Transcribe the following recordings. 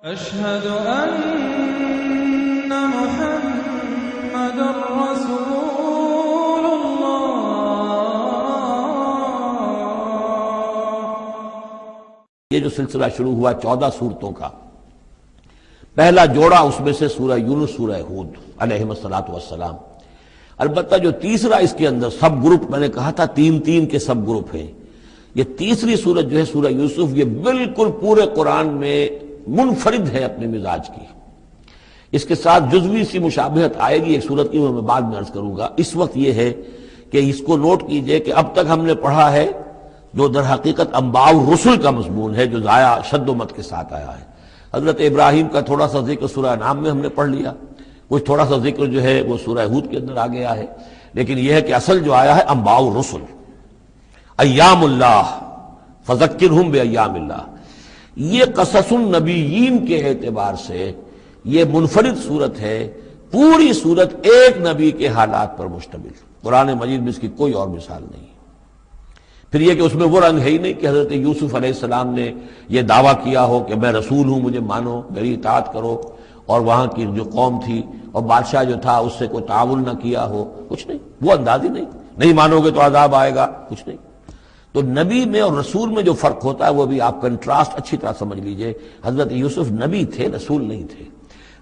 أشهد أن محمد رسول الله۔ یہ جو سلسلہ شروع ہوا 14 سورتوں کا، پہلا جوڑا اس میں سے سورہ یونس، سورہ ہود علیہم الصلاۃ والسلام۔ البتہ جو تیسرا اس کے اندر سب گروپ، میں نے کہا تھا تین کے سب گروپ ہیں، یہ تیسری سورت جو ہے سورہ یوسف، یہ بالکل پورے قرآن میں منفرد ہے اپنے مزاج کی۔ اس کے ساتھ جزوی سی مشابہت آئے گی ایک سورت کی، میں بعد میں عرض کروں گا۔ اس وقت یہ ہے کہ اس کو نوٹ کیجئے کہ اب تک ہم نے پڑھا ہے جو در حقیقت انباء الرسل کا مضمون ہے، جو ضائع شد و مت کے ساتھ آیا ہے۔ حضرت ابراہیم کا تھوڑا سا ذکر سورہ انعام میں ہم نے پڑھ لیا، کچھ تھوڑا سا ذکر جو ہے وہ سورہ ہود کے اندر آ گیا ہے، لیکن یہ ہے کہ اصل جو آیا ہے انباء الرسل، ایام اللہ فذکرہم بایام اللہ۔ یہ قصص النبیین کے اعتبار سے یہ منفرد صورت ہے، پوری صورت ایک نبی کے حالات پر مشتمل۔ قرآن مجید میں اس کی کوئی اور مثال نہیں۔ پھر یہ کہ اس میں وہ رنگ ہے ہی نہیں کہ حضرت یوسف علیہ السلام نے یہ دعویٰ کیا ہو کہ میں رسول ہوں، مجھے مانو، میری اطاعت کرو، اور وہاں کی جو قوم تھی اور بادشاہ جو تھا اس سے کوئی تعاون نہ کیا ہو، کچھ نہیں، وہ انداز ہی نہیں مانو گے تو عذاب آئے گا، کچھ نہیں۔ تو نبی میں اور رسول میں جو فرق ہوتا ہے وہ بھی آپ کنٹراسٹ اچھی طرح سمجھ لیجئے۔ حضرت یوسف نبی تھے، رسول نہیں تھے۔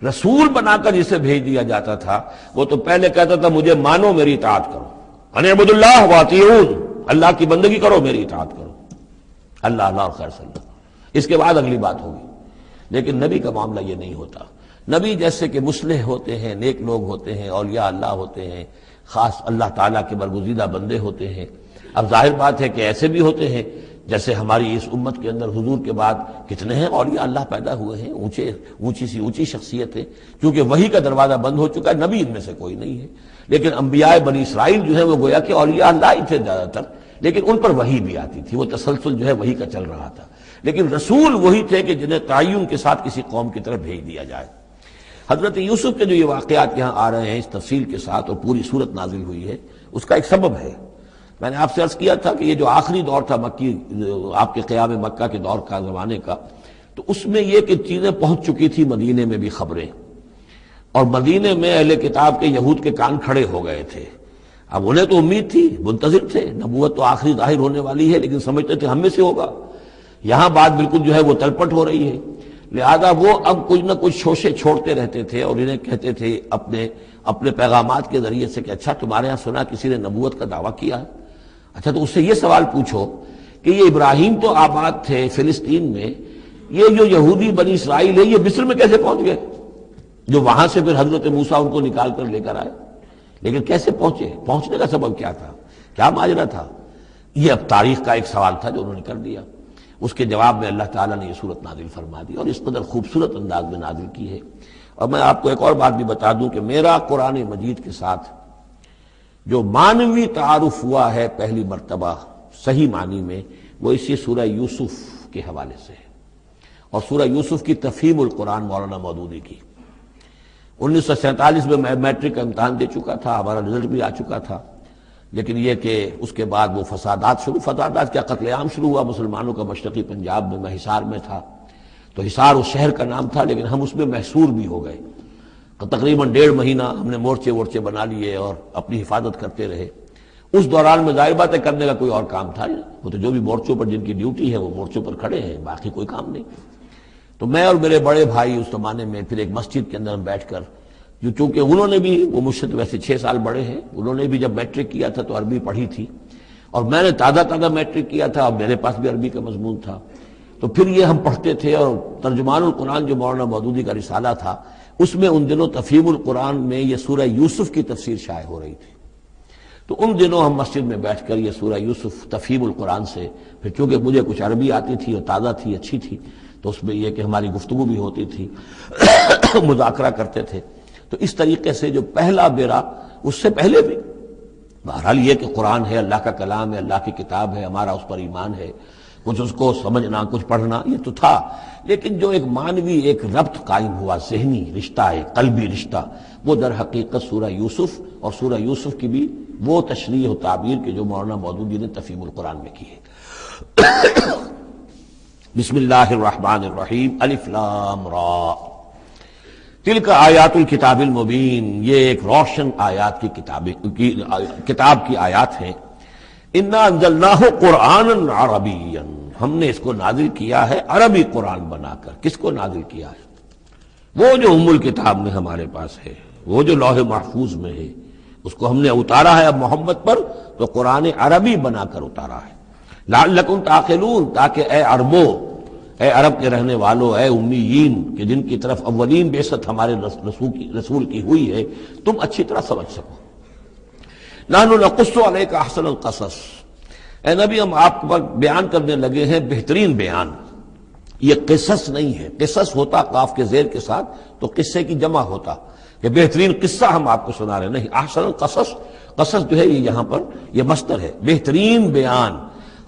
رسول بنا کر جسے بھیج دیا جاتا تھا وہ تو پہلے کہتا تھا مجھے مانو، میری اطاعت کرو، ان اعبدوا اللہ واطیعون، اللہ کی بندگی کرو، میری اطاعت کرو، اللہ اور خیر صلی اللہ، اس کے بعد اگلی بات ہوگی۔ لیکن نبی کا معاملہ یہ نہیں ہوتا۔ نبی جیسے کہ مصلح ہوتے ہیں، نیک لوگ ہوتے ہیں، اولیاء اللہ ہوتے ہیں، خاص اللہ تعالیٰ کے برگزیدہ بندے ہوتے ہیں۔ اب ظاہر بات ہے کہ ایسے بھی ہوتے ہیں جیسے ہماری اس امت کے اندر حضور کے بعد کتنے ہیں اولیاء اللہ پیدا ہوئے ہیں، اونچی شخصیت ہے، کیونکہ وحی کا دروازہ بند ہو چکا ہے، نبی ان میں سے کوئی نہیں ہے۔ لیکن انبیاء بنی اسرائیل جو ہے وہ گویا کہ اولیاء اللہ ہی تھے زیادہ تر، لیکن ان پر وحی بھی آتی تھی، وہ تسلسل جو ہے وحی کا چل رہا تھا۔ لیکن رسول وہی تھے کہ جنہیں تعین کے ساتھ کسی قوم کی طرف بھیج دیا جائے۔ حضرت یوسف کے جو یہ واقعات یہاں آ رہے ہیں اس تفصیل کے ساتھ، اور پوری صورت نازل ہوئی ہے، اس کا ایک سبب ہے۔ میں نے آپ سے عرض کیا تھا کہ یہ جو آخری دور تھا مکی، آپ کے قیام مکہ کے دور کا، زمانے کا، تو اس میں یہ کہ چیزیں پہنچ چکی تھی مدینے میں بھی خبریں، اور مدینے میں اہل کتاب کے یہود کے کان کھڑے ہو گئے تھے۔ اب انہیں تو امید تھی، منتظر تھے، نبوت تو آخری ظاہر ہونے والی ہے، لیکن سمجھتے تھے ہم میں سے ہوگا۔ یہاں بات بالکل جو ہے وہ تلپٹ ہو رہی ہے، لہذا وہ اب کچھ نہ کچھ شوشے چھوڑتے رہتے تھے اور انہیں کہتے تھے اپنے پیغامات کے ذریعے سے کہ اچھا تمہارے ہاں سنا کسی نے نبوت کا دعویٰ کیا ہے، اچھا تو اس سے یہ سوال پوچھو کہ یہ ابراہیم تو آباد تھے فلسطین میں، یہ جو یہودی بنی اسرائیل ہے یہ مصر میں کیسے پہنچ گئے، جو وہاں سے پھر حضرت موسیٰ ان کو نکال کر لے کر آئے، لیکن کیسے پہنچے، پہنچنے کا سبب کیا تھا، کیا ماجرا تھا؟ یہ اب تاریخ کا ایک سوال تھا جو انہوں نے کر دیا۔ اس کے جواب میں اللہ تعالیٰ نے یہ صورت نازل فرما دی، اور اس قدر خوبصورت انداز میں نازل کی ہے۔ اور میں آپ کو ایک اور بات بھی بتا دوں کہ میرا قرآن مجید کے ساتھ جو معنوی تعارف ہوا ہے پہلی مرتبہ صحیح معنی میں، وہ اسی سورہ یوسف کے حوالے سے ہے، اور سورہ یوسف کی تفہیم القرآن مولانا مودودی کی۔ 1947 میں میں میٹرک کا امتحان دے چکا تھا، ہمارا رزلٹ بھی آ چکا تھا، لیکن یہ کہ اس کے بعد وہ فسادات کیا قتل عام شروع ہوا مسلمانوں کا مشرقی پنجاب میں۔ میں حصار میں تھا، تو حصار اس شہر کا نام تھا، لیکن ہم اس میں محصور بھی ہو گئے۔ تقریباً 1.5 مہینہ ہم نے مورچے بنا لیے اور اپنی حفاظت کرتے رہے۔ اس دوران میں ظاہر بات ہے کرنے کا کوئی اور کام تھا نہیں، وہ تو جو بھی مورچوں پر جن کی ڈیوٹی ہے وہ مورچوں پر کھڑے ہیں، باقی کوئی کام نہیں۔ تو میں اور میرے بڑے بھائی اس زمانے میں پھر ایک مسجد کے اندر ہم بیٹھ کر، جو چونکہ انہوں نے بھی، وہ مجھ سے تو ویسے 6 سال بڑے ہیں، انہوں نے بھی جب میٹرک کیا تھا تو عربی پڑھی تھی، اور میں نے تازہ میٹرک کیا تھا، اور میرے پاس بھی عربی کا مضمون تھا، تو پھر یہ ہم پڑھتے تھے۔ اور ترجمان القرآن جو مولانا مودودی کا رسالہ تھا، اس میں ان دنوں تفہیم القرآن میں یہ سورہ یوسف کی تفسیر شائع ہو رہی تھی، تو ان دنوں ہم مسجد میں بیٹھ کر یہ سورہ یوسف تفہیم القرآن سے، پھر چونکہ مجھے کچھ عربی آتی تھی اور تازہ تھی، اچھی تھی، تو اس میں یہ کہ ہماری گفتگو بھی ہوتی تھی، مذاکرہ کرتے تھے۔ تو اس طریقے سے جو پہلا بیرا، اس سے پہلے بھی بہرحال یہ کہ قرآن ہے، اللہ کا کلام ہے، اللہ کی کتاب ہے، ہمارا اس پر ایمان ہے، کچھ اس کو سمجھنا، کچھ پڑھنا، یہ تو تھا، لیکن جو ایک معنوی ایک ربط قائم ہوا، ذہنی رشتہ ہے، قلبی رشتہ، وہ در حقیقت سورہ یوسف اور سورہ یوسف کی بھی وہ تشریح و تعبیر کے جو مولانا مودودی نے تفہیم القرآن میں کی ہے۔ بسم اللہ الرحمن الرحیم الف لام را تلک آیات الکتاب المبین، یہ ایک روشن آیات کی کتاب کی آیات ہیں. انا انزلناہ قرآنا عربیا، ہم نے اس کو نازل کیا ہے عربی قرآن بنا کر. کس کو نازل کیا ہے؟ وہ جو ام الکتاب میں ہمارے پاس ہے، وہ جو لوح محفوظ میں ہے، اس کو ہم نے اتارا ہے اب محمد پر، تو قرآن عربی بنا کر اتارا ہے. لعلکم تعقلون، تاکہ اے عربو، اے عرب کے رہنے والوں، اے امیین کہ جن کی طرف اولین بعثت ہمارے رسول کی ہوئی ہے، تم اچھی طرح سمجھ سکو. نحن نقص علیک احسن القصص، اے نبی ہم آپ پر بیان کرنے لگے ہیں بہترین بیان. یہ قصص نہیں ہے، قصص ہوتا قاف کے زیر کے ساتھ تو قصے کی جمع ہوتا کہ بہترین قصہ ہم آپ کو سنا رہے ہیں. نہیں، احسن القصص، قصص جو ہے یہ یہاں پر یہ مصدر ہے، بہترین بیان.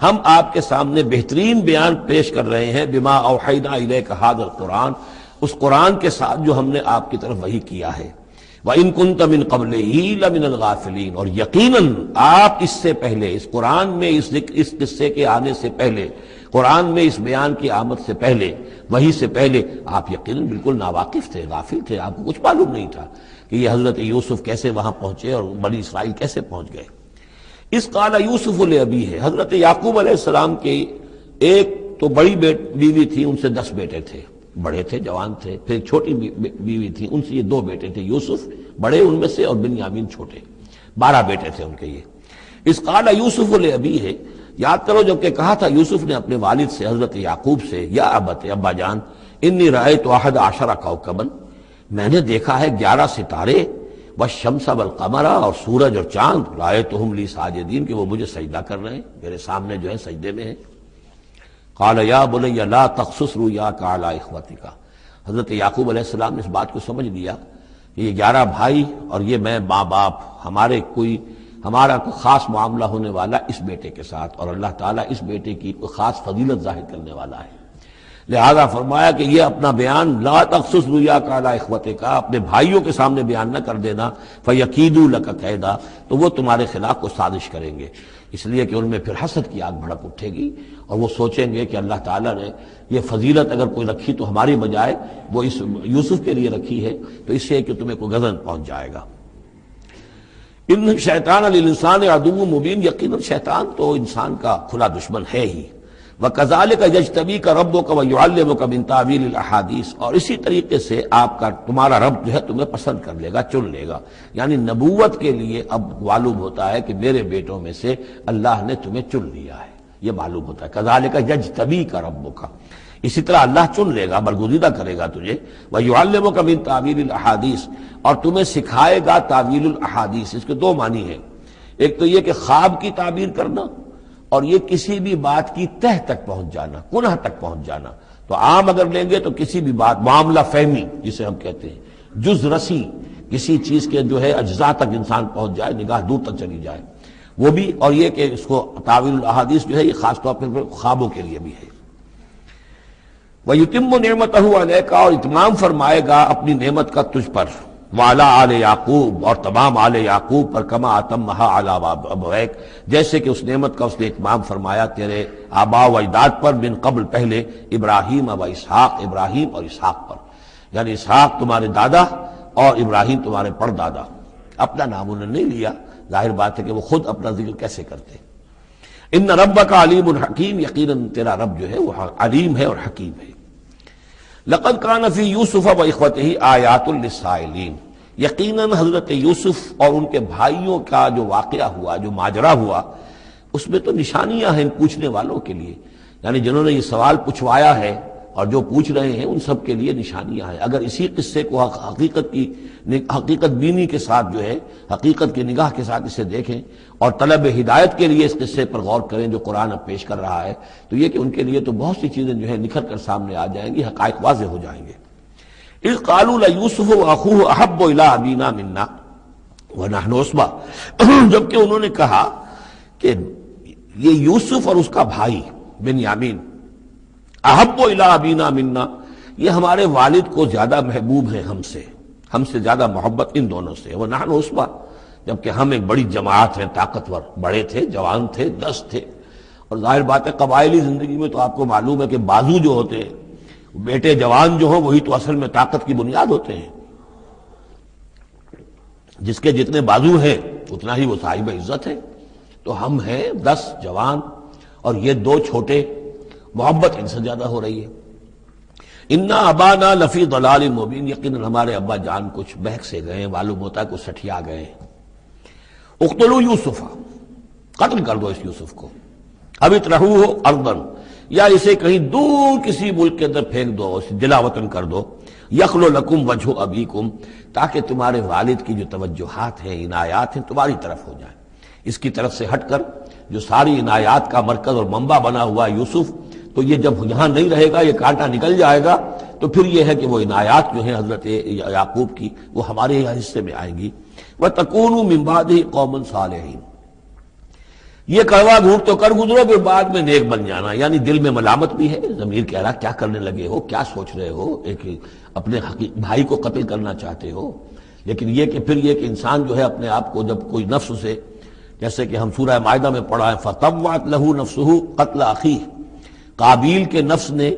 ہم آپ کے سامنے بہترین بیان پیش کر رہے ہیں بما اوحینا الیک ھذا القرآن، اس قرآن کے ساتھ جو ہم نے آپ کی طرف وحی کیا ہے. وَإِن كُنتَ مِن قَبْلِهِ لَمِنَ الْغَافِلِينَ، اور یقیناً آپ اس سے پہلے، اس قرآن میں اس قصے کے آنے سے پہلے، قرآن میں اس بیان کی آمد سے پہلے، وحی سے پہلے آپ یقیناً بالکل ناواقف تھے، غافل تھے. آپ کو کچھ معلوم نہیں تھا کہ یہ حضرت یوسف کیسے وہاں پہنچے اور بنی اسرائیل کیسے پہنچ گئے. اس قال یوسف لابیہ، حضرت یعقوب علیہ السلام کی ایک تو بڑی بیوی تھی، ان سے 10 بیٹے تھے، بڑے تھے، جوان تھے. پھر ایک چھوٹی بیوی تھی، ان سے یہ 2 بیٹے تھے، یوسف بڑے ان میں سے اور بنیامین چھوٹے. 12 بیٹے تھے ان کے. یہ اس قال یوسف لابیہ، یاد کرو جب کہ کہا تھا یوسف نے اپنے والد سے، حضرت یعقوب سے، یا ابت، ابا جان، انی رأیت 11 کوكبا، میں نے دیکھا ہے 11 ستارے، والشمس والقمر، اور سورج اور چاند، رأیتهم لی ساجدین، کہ وہ مجھے سجدہ کر رہے ہیں، میرے سامنے جو ہے سجدے میں ہیں. قال یا بنی لا تقصص رؤیاک علی اخوتک، حضرت یعقوب علیہ السلام نے اس بات کو سمجھ لیا کہ یہ 11 بھائی اور یہ میں ماں باپ، ہمارا کوئی خاص معاملہ ہونے والا اس بیٹے کے ساتھ، اور اللہ تعالیٰ اس بیٹے کی کوئی خاص فضیلت ظاہر کرنے والا ہے. لہذا فرمایا کہ یہ اپنا بیان لا تقصص رؤیاک علی اخوتک، اپنے بھائیوں کے سامنے بیان نہ کر دینا. فیکیدوا لک کیدا، تو وہ تمہارے خلاف کو سازش کریں گے، اس لیے کہ ان میں پھر حسد کی آگ بھڑک اٹھے گی اور وہ سوچیں گے کہ اللہ تعالیٰ نے یہ فضیلت اگر کوئی رکھی تو ہماری بجائے وہ اس یوسف کے لیے رکھی ہے، تو اس سے کہ تمہیں کوئی غضب پہنچ جائے گا. ان شیطان للانسان عدو مبین، یقیناً شیطان تو انسان کا کھلا دشمن ہے ہی. وَكَذَلِكَ يَجْتَبِيكَ رَبُّكَ وَيُعَلِّمُكَ مِن تَأْوِيلِ الْأَحَادِيثِ، اور اسی طریقے سے تمہارا رب جو ہے تمہیں پسند کر لے گا، چن لے گا. یعنی نبوت کے لیے اب معلوم ہوتا ہے کہ میرے بیٹوں میں سے اللہ نے تمہیں چن لیا ہے، یہ معلوم ہوتا ہے. كَذَلِكَ يَجْتَبِيكَ رَبُّكَ، اسی طرح اللہ چن لے گا، برگزیدہ کرے گا تجھے. وَيُعَلِّمُكَ مِن تَأْوِيلِ الْأَحَادِيثِ، اور تمہیں سکھائے گا تعویل الاحادیث. اس کے 2 معنی ہیں، ایک تو یہ کہ خواب کی تعبیر کرنا، اور یہ کسی بھی بات کی تہ تک پہنچ جانا، کنہ تک پہنچ جانا. تو عام اگر لیں گے تو کسی بھی بات، معاملہ فہمی جسے ہم کہتے ہیں، جز رسی، کسی چیز کے جو ہے اجزاء تک انسان پہنچ جائے، نگاہ دور تک چلی جائے، وہ بھی. اور یہ کہ اس کو تعویل الاحادیث جو ہے یہ خاص طور پر خوابوں کے لیے بھی ہے. وَيُتِمُّ نِعْمَتَهُ عَلَيْكَ، اور اتمام فرمائے گا اپنی نعمت کا تجھ پر. وعلی آل یعقوب، اور تمام آل یعقوب پر. کما اتمھا علی ابویک، جیسے کہ اس نعمت کا اس نے اتمام فرمایا تیرے آباء و اجداد پر، من قبل پہلے، ابراہیم و اسحاق، ابراہیم اور اسحاق پر. یعنی اسحاق تمہارے دادا اور ابراہیم تمہارے پردادا. اپنا نام انہوں نے نہیں لیا، ظاہر بات ہے کہ وہ خود اپنا ذکر کیسے کرتے. ان ربک علیم حکیم، یقیناً تیرا رب جو ہے وہ علیم ہے اور حکیم ہے. لقد کان فی یوسف و اخوتہ آیات للسائلین، یقیناً حضرت یوسف اور ان کے بھائیوں کا جو واقعہ ہوا، جو ماجرا ہوا، اس میں تو نشانیاں ہیں پوچھنے والوں کے لیے. یعنی جنہوں نے یہ سوال پوچھوایا ہے اور جو پوچھ رہے ہیں ان سب کے لیے نشانیاں ہیں. اگر اسی قصے کو حقیقت بینی کے ساتھ جو ہے، حقیقت کی نگاہ کے ساتھ اسے دیکھیں اور طلب ہدایت کے لیے اس قصے پر غور کریں جو قرآن اب پیش کر رہا ہے، تو یہ کہ ان کے لیے تو بہت سی چیزیں جو ہے نکھر کر سامنے آ جائیں گی، حقائق واضح ہو جائیں گے. اذ قالوا لیوسف واخوہ احب الی ابینا منا ونحن عصبہ، جبکہ انہوں نے کہا کہ یہ یوسف اور اس کا بھائی بنیامین، احب الی ابینا منا، یہ ہمارے والد کو زیادہ محبوب ہیں ہم سے زیادہ محبت ان دونوں سے. ونحن عصبہ، جبکہ ہم ایک بڑی جماعت ہیں، طاقتور، بڑے تھے، جوان تھے، 10 تھے، اور ظاہر بات ہے قبائلی زندگی میں تو آپ کو معلوم ہے کہ بازو جو ہوتے ہیں، بیٹے جوان جو ہوں وہی تو اصل میں طاقت کی بنیاد ہوتے ہیں. جس کے جتنے بازو ہیں اتنا ہی وہ صاحب عزت ہے. تو ہم ہیں 10 جوان اور یہ 2 چھوٹے، محبت ان سے زیادہ ہو رہی ہے. انا ابانا لفی ضلال مبین، یقیناً ہمارے ابا جان کچھ بہک سے گئے، معلوم ہوتا ہے کچھ سٹھیا گئے. اقتلوا یوسف، قتل کر دو اس یوسف کو، اب اترہوہ ارضاً، یا اسے کہیں دور کسی ملک کے اندر پھینک دو، اسے دلا وطن کر دو. یخلو لکم وجہ ابیکم، تاکہ تمہارے والد کی جو توجہات ہیں، عنایات ہیں، تمہاری طرف ہو جائیں. اس کی طرف سے ہٹ کر جو ساری عنایات کا مرکز اور منبع بنا ہوا ہے یوسف، تو یہ جب یہاں نہیں رہے گا، یہ کانٹا نکل جائے گا، تو پھر یہ ہے کہ وہ عنایات جو ہیں حضرت یعقوب کی وہ ہمارے حصے میں آئیں گی. وَتَكُونُوا مِن بَعْدِهِ قَوْمًا صَالِحِينَ، یہ کڑوا گھونٹ تو کر گزرو پھر بعد میں نیک بن جانا. یعنی دل میں ملامت بھی ہے، ضمیر کہہ رہا کیا کرنے لگے ہو، کیا سوچ رہے ہو، ایک اپنے بھائی کو قتل کرنا چاہتے ہو. لیکن یہ کہ پھر یہ کہ انسان جو ہے اپنے آپ کو جب کوئی نفس سے، جیسے کہ ہم سورہ مائدہ میں پڑھا ہے فَطَوَّعَتْ لَهُ نَفْسُهُ قَتْلَ أَخِيهِ، قابیل کے نفس نے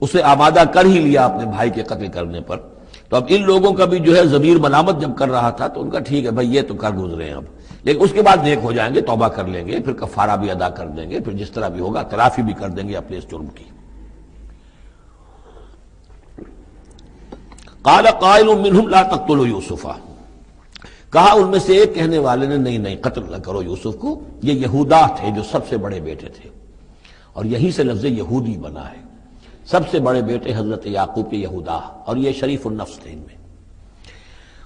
اسے آمادہ کر ہی لیا اپنے بھائی کے قتل کرنے پر. تو اب ان لوگوں کا بھی جو ہے ضمیر ملامت جب کر رہا تھا تو ان کا ٹھیک ہے بھائی یہ تو کر گزرے ہیں اب، لیکن اس کے بعد نیک ہو جائیں گے، توبہ کر لیں گے، پھر کفارہ بھی ادا کر دیں گے، پھر جس طرح بھی ہوگا تلافی بھی کر دیں گے اپنے اس جرم کی. قال قائل منهم لا تقتلوا یوسف، کہا ان میں سے ایک کہنے والے نے نہیں قتل نہ کرو یوسف کو. یہ یہودا تھے جو سب سے بڑے بیٹے تھے، اور یہی سے لفظ یہودی بنا ہے. سب سے بڑے بیٹے حضرت یعقوب کے یہودا، اور یہ شریف النفس تھے ان میں.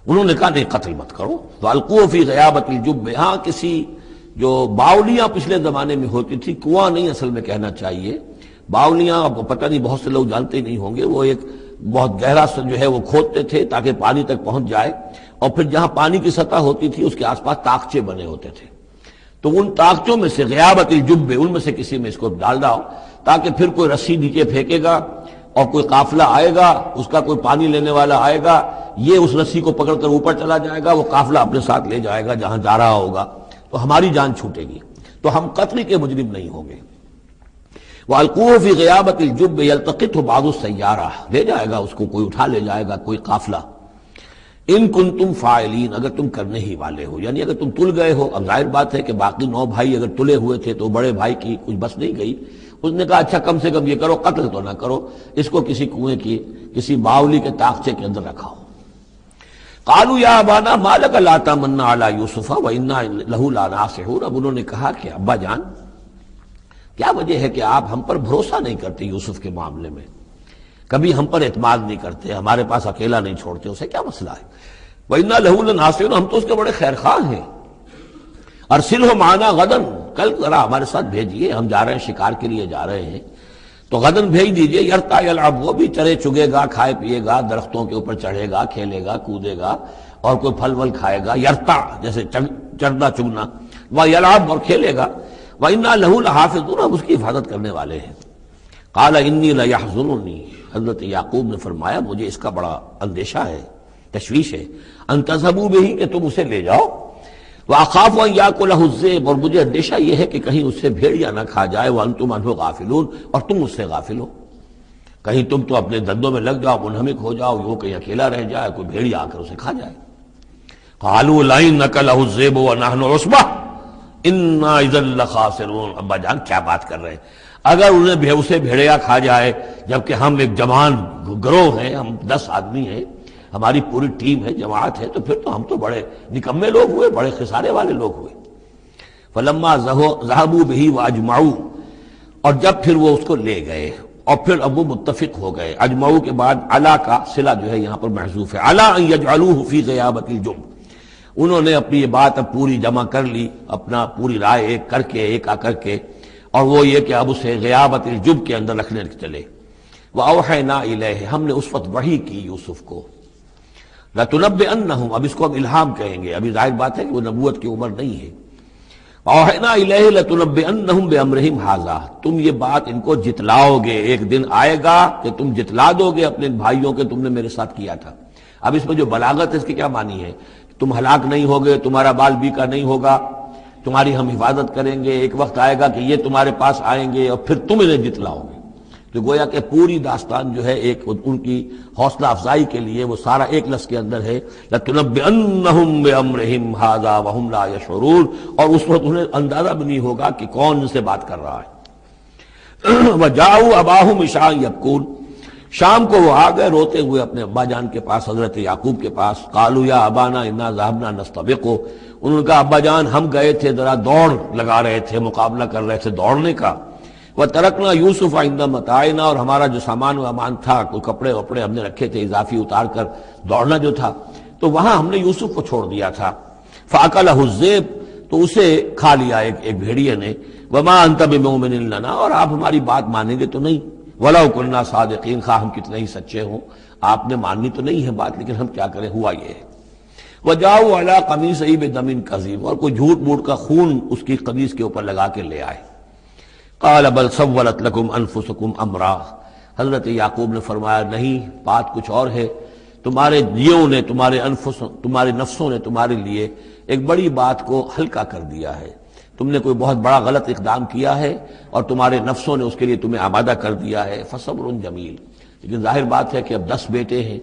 انہوں نے کہا نہیں قتل مت کرو. وَأَلْقُوهُ فِي غَيَابَةِ الْجُبِّ، ہاں کسی جو باولیاں پچھلے زمانے میں ہوتی تھی، کنواں نہیں اصل میں کہنا چاہیے، باولیاں آپ کو پتہ نہیں، بہت سے لوگ جانتے نہیں ہوں گے، وہ ایک بہت گہرا سا جو ہے وہ کھودتے تھے تاکہ پانی تک پہنچ جائے، اور پھر جہاں پانی کی سطح ہوتی تھی اس کے آس پاس طاقچے بنے ہوتے تھے. تو ان طاقچوں میں سے غیابت الجب، ان میں سے کسی میں اس کو ڈال ڈاؤ، تاکہ پھر کوئی رسی نیچے پھینکے گا اور کوئی قافلہ آئے گا، اس کا کوئی پانی لینے والا آئے گا، یہ اس رسی کو پکڑ کر اوپر چلا جائے گا، وہ قافلہ اپنے ساتھ لے جائے گا جہاں جا رہا ہوگا، تو ہماری جان چھوٹے گی، تو ہم قتل کے مجرم نہیں ہوں گے. وَأَلْقُوهُ فِي غِيَابَةِ الْجُبِّ يَلْتَقِطْهُ بَعْضُ السَّيَّارَةِ، لے جائے گا اس کو، کوئی اٹھا لے جائے گا، کوئی قافلہ. ان کنتم فاعلین، اگر تم کرنے ہی والے ہو، یعنی اگر تم تل گئے ہو. اب ظاہر بات ہے کہ باقی 9 بھائی اگر تلے ہوئے تھے تو بڑے بھائی کی کچھ بس نہیں گئی. اس نے کہا اچھا کم سے کم یہ کرو، قتل تو نہ کرو، اس کو کسی کنویں کی کسی باولی کے طاقچے کے اندر رکھاؤ. قالوا یا ابانا ما لک لا تمنا علی یوسف وانا لہ لناصحون، اب انہوں نے کہا کہ ابا جان کیا وجہ ہے کہ آپ ہم پر بھروسہ نہیں کرتے یوسف کے معاملے میں، کبھی ہم پر اعتماد نہیں کرتے، ہمارے پاس اکیلا نہیں چھوڑتے، اسے کیا مسئلہ ہے؟ وَإِنَّا لَهُ لَنَاصِحُونَ، ہم تو اس کے بڑے خیر خواہ ہیں. أَرْسِلْهُ مَعَنَا غَدًا، کل ذرا ہمارے ساتھ بھیجیے، ہم جا رہے ہیں شکار کے لیے جا رہے ہیں، تو غدن بھیج دیجیے. یرتع یلعب، وہ بھی چرے چگے گا، کھائے پیے گا، درختوں کے اوپر چڑھے گا، کھیلے گا، کودے گا، اور کوئی پھل ول کھائے گا. یرتع جیسے چڑھنا چگنا، ویلعب اور کھیلے گا. وَإِنَّا لَهُ لَحَافِظُونَ، ہم اس کی حفاظت کرنے والے ہیں. قَالَ إِنِّي لَيَحْزُنُنِي، حضرت یعقوب نے فرمایا مجھے اس کا بڑا اندیشہ ہے، تشویش ہے، ان تذهبوا به، کہ تم اسے لے جاؤ. وَأَخَافُ أَن يَأْكُلَهُ الذِّئْبُ، اور مجھے اندیشہ یہ ہے کہ کہیں اس سے بھیڑیا نہ کھا جائے. وَأَنتُمْ عَنْهُ غَافِلُونَ، اور تم اس سے غافل ہو، کہیں تم تو اپنے دندوں میں لگ جاؤ، منہمک ہو جاؤ، وہ کہیں اکیلا رہ جائے، کوئی بھیڑیا آ کر اسے کھا جائے. قَالُوا لَئِن أَكَلَهُ الذِّئْبُ وَنَحْنُ عُصْبَةٌ إِنَّا إِذًا لَخَاسِرُونَ. ابا جان کیا بات کر رہے ہیں، اگر انہیں اسے بھیڑیا کھا جائے جبکہ ہم ایک جوان گروہ ہیں، ہم 10 آدمی ہیں، ہماری پوری ٹیم ہے، جماعت ہے، تو پھر تو ہم تو بڑے نکمے لوگ ہوئے، بڑے خسارے والے لوگ ہوئے. فلما ذهبوا به واجمعوا، اور جب پھر وہ اس کو لے گئے اور پھر اب وہ متفق ہو گئے. اجمعوا کے بعد علا کا صلہ جو ہے یہاں پر محذوف ہے. علا ان يجعلوه في غيابة الجب، انہوں نے اپنی یہ بات اب پوری جمع کر لی، اپنا پوری رائے ایک کر کے، ایک آ کر کے، اور وہ یہ کہ اب اسے غیابت الجب کے اندر رکھنے چلے. وَأَوْحَيْنَا إِلَيْهِ، ہم نے اس وقت وحی کی یوسف کو. لَتُنَبِّئَنَّهُمْ، اب اس کو ہم الہام کہیں گے، ابھی ظاہر بات ہے کہ وہ نبوت کی عمر نہیں ہے. وَأَوْحَيْنَا إِلَيْهِ لَتُنَبِّئَنَّهُمْ بِأَمْرِهِمْ هَٰذَا، تم یہ بات ان کو جتلاؤ گے، ایک دن آئے گا کہ تم جتلا دو گے اپنے بھائیوں کے تم نے میرے ساتھ کیا تھا. اب اس میں جو بلاغت ہے اس کی کیا معنی ہے؟ تم ہلاک نہیں ہوگے، تمہارا بال بیکا نہیں ہوگا، تمہاری ہم حفاظت کریں گے، ایک وقت آئے گا کہ یہ تمہارے پاس آئیں گے اور پھر تم انہیں جتلاؤ گے۔ تو گویا کہ پوری داستان جو ہے ایک ان کی حوصلہ افزائی کے لیے وہ سارا ایک لفظ کے اندر ہے لَتُنَبِّئَنَّهُم بِأَمْرِهِمْ هَٰذَا وَهُمْ لَا يَشْعُرُونَ، اور اس وقت انہیں اندازہ بھی نہیں ہوگا کہ کون ان سے بات کر رہا ہے۔ وَجَاءُوا أَبَاهُمْ عِشَاءً يَبْكُونَ، شام کو وہ آ گئے روتے ہوئے اپنے ابا جان کے پاس، حضرت یعقوب کے پاس۔ قَالُوا يَا أَبَانَا إِنَّا ذَهَبْنَا نَسْتَبِقُ، انہوں نے کہا ابا جان ہم گئے تھے ذرا دوڑ لگا رہے تھے، مقابلہ کر رہے تھے دوڑنے کا۔ وَتَرَكْنَا يُوسُفَ عِندَ مَتَاعِنَا، اور ہمارا جو سامان و امان تھا، کوئی کپڑے وپڑے ہم نے رکھے تھے اضافی اتار کر دوڑنا جو تھا، تو وہاں ہم نے یوسف کو چھوڑ دیا تھا۔ فَأَكَلَهُ الذِّئْبُ، تو اسے کھا لیا ایک بھیڑیے نے۔ وَمَا أَنْتَ بِمُؤْمِنٍ لَنَا، اور آپ ہماری بات مانیں گے تو نہیں۔ وَلَوْ كُنَّا صَادِقِينَ، خواہ ہم کتنے ہی سچے ہوں، آپ نے ماننی تو نہیں ہے بات، لیکن ہم کیا کریں، ہوا یہ ہے۔ وَجَاءُوا عَلَىٰ قَمِيصِهِ بِدَمٍ كَذِيبٍ، اور کوئی جھوٹ موٹ کا خون اس کی قمیص کے اوپر لگا کے لے آئے۔ قَالَ بَلْ سَوَّلَتْ لَكُمْ أَنفُسُكُمْ أَمْرًا، حضرت یعقوب نے فرمایا نہیں، بات کچھ اور ہے، تمہارے جیوں نے، تمہارے نفسوں نے تمہارے لیے ایک بڑی بات کو ہلکا کر دیا ہے۔ تم نے کوئی بہت بڑا غلط اقدام کیا ہے اور تمہارے نفسوں نے اس کے لیے تمہیں آمادہ کر دیا ہے۔ فصبر جمیل، لیکن ظاہر بات ہے کہ اب 10 بیٹے ہیں،